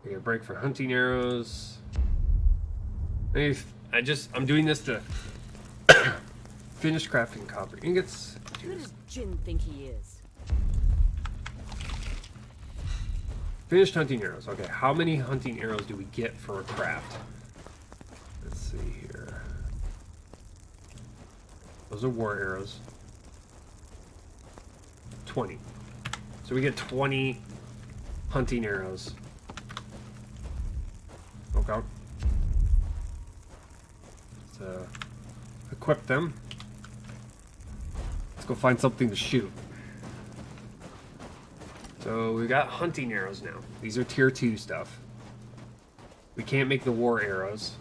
We get a break for hunting arrows. I'm doing this to finish crafting copper ingots. Who does Jin think he is? Finished hunting arrows. Okay, how many hunting arrows do we get for a craft? Let's see here. Those are war arrows. 20. So we get 20 hunting arrows. Okay. Equip them. Let's go find something to shoot. So we got hunting arrows now. These are tier 2 stuff. We can't make the war arrows.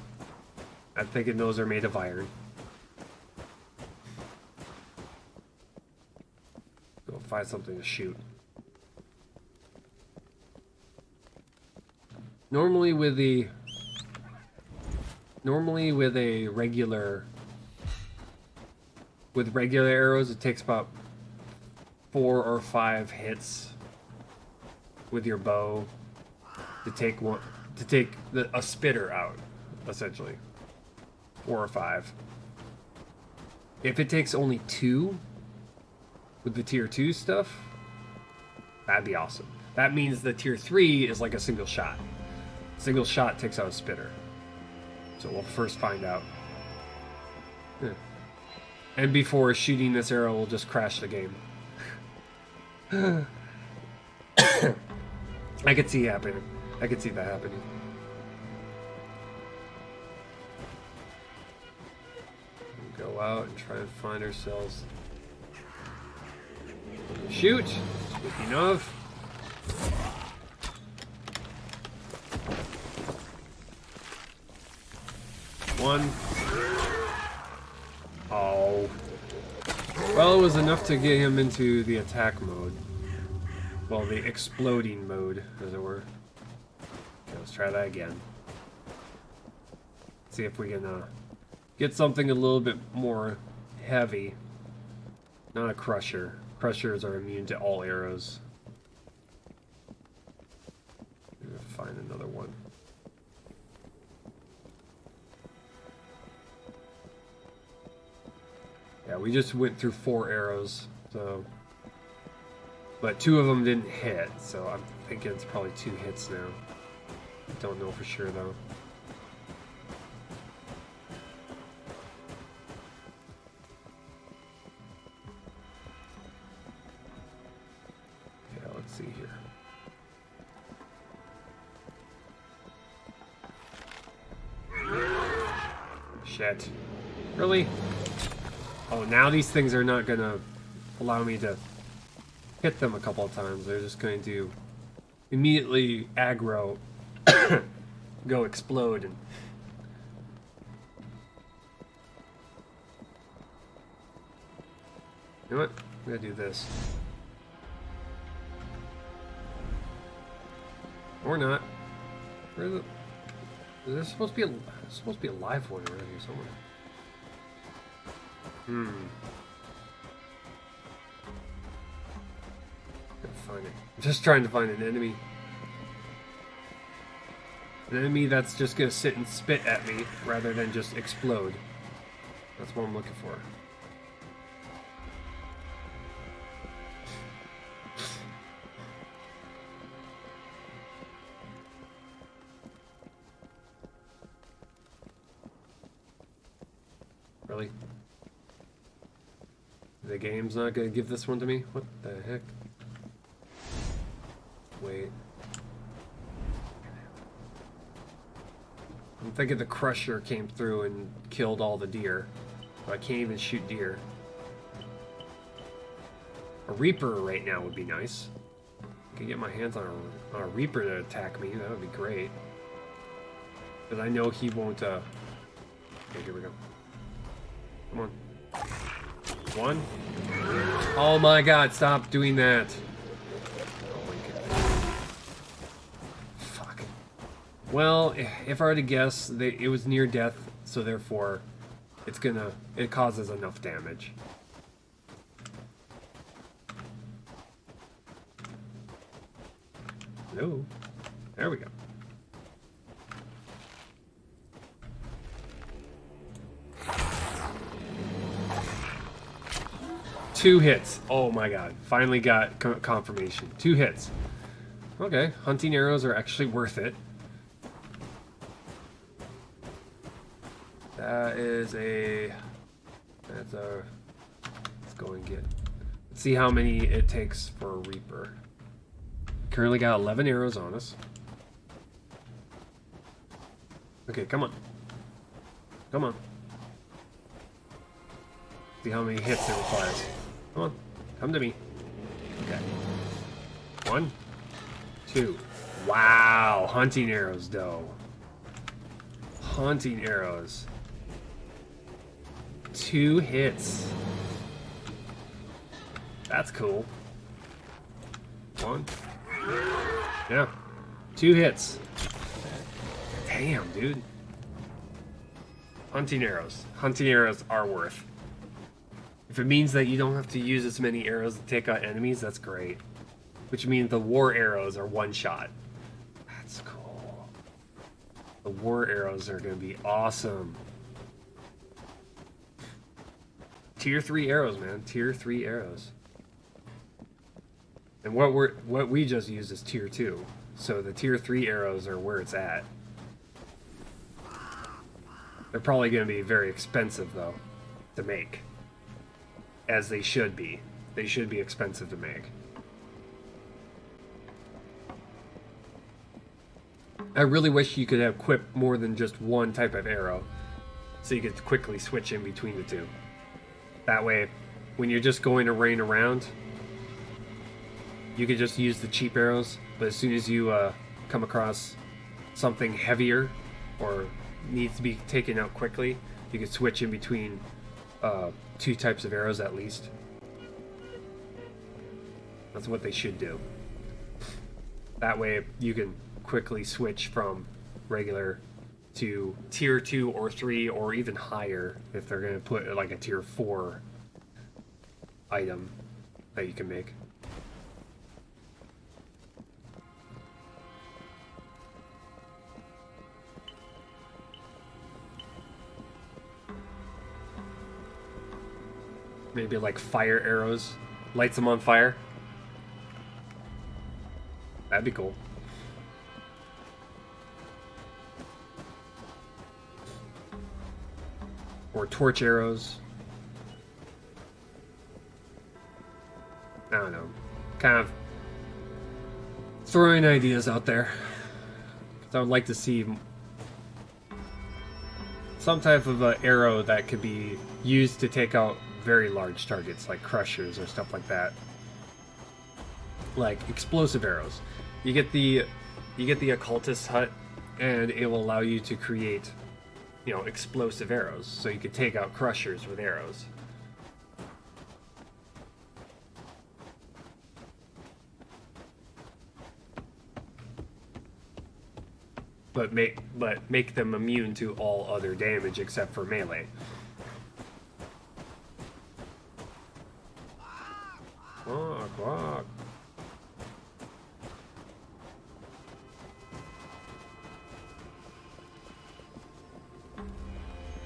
I'm thinking those are made of iron. Go find something to shoot. Normally with a regular arrows, it takes about 4 or 5 hits with your bow to take a spitter out, essentially. 4 or 5. If it takes only 2 with the tier 2 stuff, that'd be awesome. That means the tier 3 is like a single shot. Single shot takes out a spitter. So we'll first find out. Yeah. And before shooting this arrow, we'll just crash the game. I could see happening. I could see that happening. We'll go out and try and find ourselves. Shoot! Speaking of. One. Oh. Well, it was enough to get him into the attack mode. Well, the exploding mode, as it were. Okay, let's try that again. See if we can get something a little bit more heavy. Not a crusher. Crushers are immune to all arrows. I'm gonna find another one. Yeah, we just went through 4 arrows, so... But 2 of them didn't hit, so I'm thinking it's probably 2 hits now. Don't know for sure, though. Yeah, let's see here. Shit. Really? Oh, now these things are not gonna allow me to hit them a couple of times. They're just going to immediately aggro, go explode, and you know what? I'm gonna do this. Or not. Where is it? There's supposed to be a live one around here somewhere. Gotta find it. I'm just trying to find an enemy. An enemy that's just gonna sit and spit at me rather than just explode. That's what I'm looking for. Really? The game's not gonna give this one to me? What the heck? Wait. I'm thinking the Crusher came through and killed all the deer. So I can't even shoot deer. A Reaper right now would be nice. I could get my hands on a Reaper to attack me. That would be great. But I know he won't, Okay, here we go. Come on. 1. Oh my god, stop doing that. Oh my god. Fuck. Well, if I were to guess, it was near death, so therefore it causes enough damage. Hello. There we go. Two hits. Oh my god. Finally got confirmation. 2 hits. Okay. Hunting arrows are actually worth it. Let's go and get... Let's see how many it takes for a Reaper. Currently got 11 arrows on us. Okay, come on. Come on. See how many hits it requires. Come on, come to me. Okay. 1, 2. Wow, hunting arrows, though. Hunting arrows. 2 hits. That's cool. 1. Yeah. 2 hits. Damn, dude. Hunting arrows. Hunting arrows are worth. If it means that you don't have to use as many arrows to take out enemies, that's great. Which means the war arrows are 1 shot. That's cool. The war arrows are going to be awesome. Tier 3 arrows, man. Tier 3 arrows. And what we just used is tier 2. So the tier 3 arrows are where it's at. They're probably going to be very expensive though to make. As they should be. They should be expensive to make. I really wish you could equip more than just one type of arrow, so you could quickly switch in between the two. That way, when you're just going to rain around, you could just use the cheap arrows, but as soon as you come across something heavier or needs to be taken out quickly, you could switch in between two types of arrows at least. That's what they should do. That way, you can quickly switch from regular to tier 2 or 3 or even higher if they're going to put like a tier 4 item that you can make. Maybe like fire arrows, lights them on fire. That'd be cool. Or torch arrows. I don't know. Kind of throwing ideas out there. I would like to see some type of arrow that could be used to take out very large targets, like crushers or stuff like that. Like explosive arrows. You get the occultist hut, and it will allow you to create, you know, explosive arrows, so you could take out crushers with arrows. But make them immune to all other damage except for melee. Quack, quack.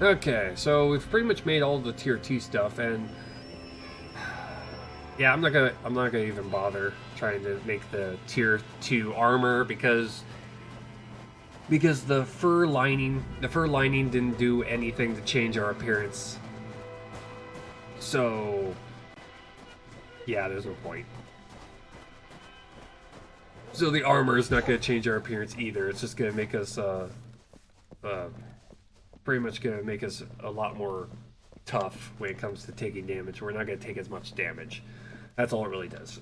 Okay, so we've pretty much made all the tier 2 stuff, and yeah, I'm not gonna even bother trying to make the tier 2 armor because the fur lining didn't do anything to change our appearance. So yeah, there's no point. So the armor is not going to change our appearance either. It's just going to make us pretty much going to make us a lot more tough when it comes to taking damage. We're not going to take as much damage. That's all it really does.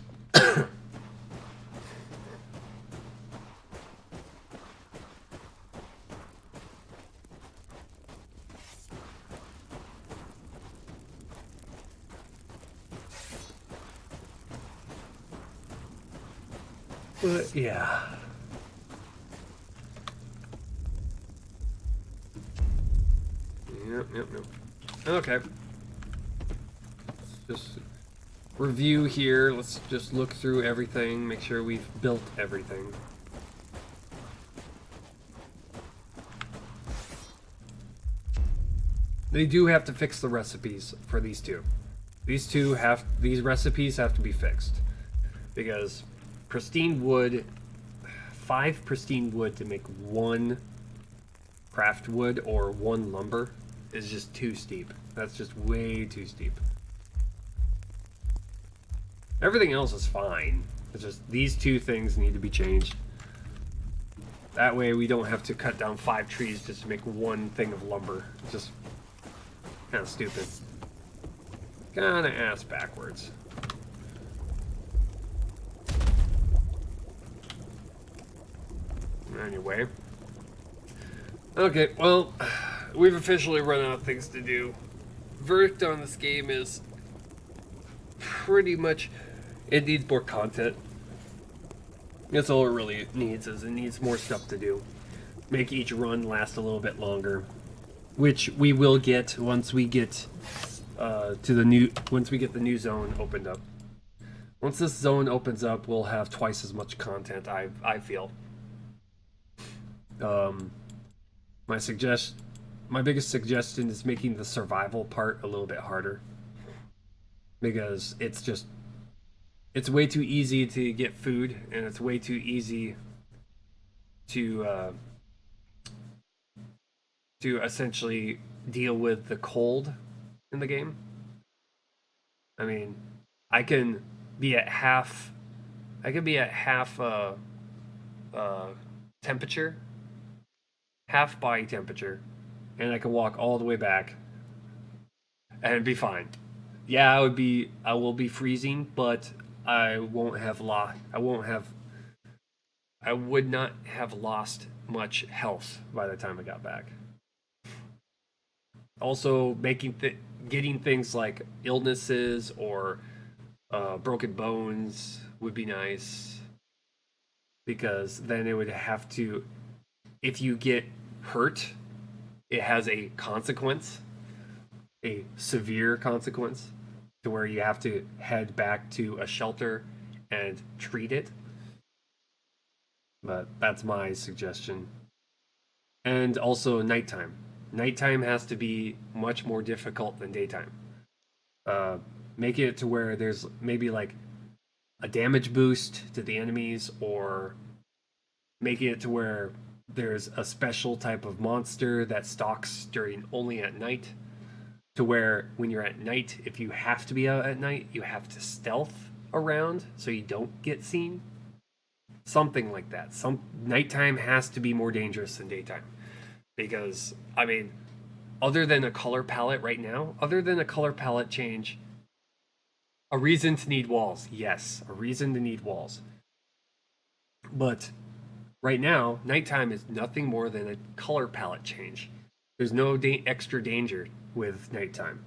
But yeah. Yep. Okay. Let's just review here. Let's just look through everything, make sure we've built everything. They do have to fix the recipes for these two. These recipes have to be fixed. Because pristine wood, 5 pristine wood to make 1 craft wood or 1 lumber is just too steep. That's just way too steep. Everything else is fine. It's just these 2 things need to be changed. That way we don't have to cut down 5 trees just to make 1 thing of lumber. It's just kind of stupid. Kind of ass backwards. Anyway. Okay, well, we've officially run out of things to do. Verdict on this game is pretty much, it needs more content. That's all it really needs, is it needs more stuff to do. Make each run last a little bit longer. Which we will get once we get once we get the new zone opened up. Once this zone opens up, we'll have twice as much content, I feel. My biggest suggestion is making the survival part a little bit harder. because it's way too easy to get food, and it's way too easy to essentially deal with the cold in the game. I mean, I can be at half temperature, half body temperature, and I can walk all the way back and be fine. Yeah, I will be freezing, but I won't have I would not have lost much health by the time I got back. Also, getting things like illnesses or broken bones would be nice, because then it would have to, if you get hurt, it has a consequence, a severe consequence, to where you have to head back to a shelter and treat it. But that's my suggestion. And also nighttime. Nighttime has to be much more difficult than daytime. Make it to where there's maybe like a damage boost to the enemies, or making it to where there's a special type of monster that stalks during only at night, to where when you're at night, if you have to be out at night, you have to stealth around so you don't get seen. Something like that. Some nighttime has to be more dangerous than daytime, because I mean, other than a color palette right now, other than a color palette change, a reason to need walls. Yes, a reason to need walls. But right now, nighttime is nothing more than a color palette change. There's no extra danger with nighttime.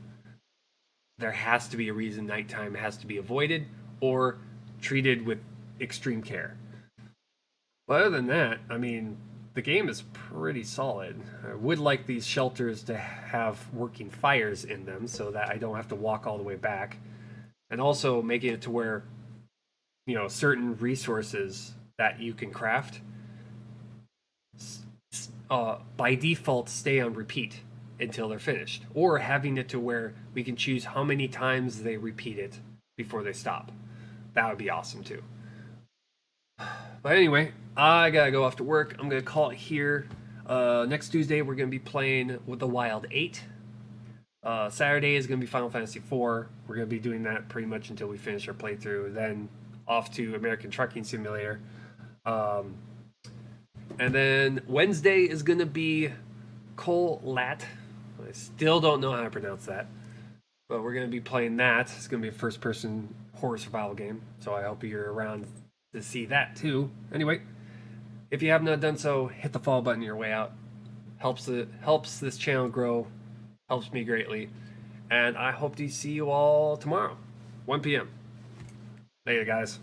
There has to be a reason nighttime has to be avoided or treated with extreme care. But other than that, I mean, the game is pretty solid. I would like these shelters to have working fires in them so that I don't have to walk all the way back. And also making it to where, certain resources that you can craft by default stay on repeat until they're finished, or having it to where we can choose how many times they repeat it before they stop. That would be awesome too. But anyway, I gotta go off to work. I'm gonna call it here. Next Tuesday we're gonna be playing with the Wild 8. Saturday is gonna be Final Fantasy 4. We're gonna be doing that pretty much until we finish our playthrough. Then off to American Trucking Simulator. And then Wednesday is gonna be Cole Lat. I still don't know how to pronounce that, but we're gonna be playing that. It's gonna be a first-person horror survival game, so I hope you're around to see that too. Anyway, if you have not done so, hit the follow button on your way out. Helps this channel grow, helps me greatly, and I hope to see you all tomorrow, 1 p.m. Later, guys.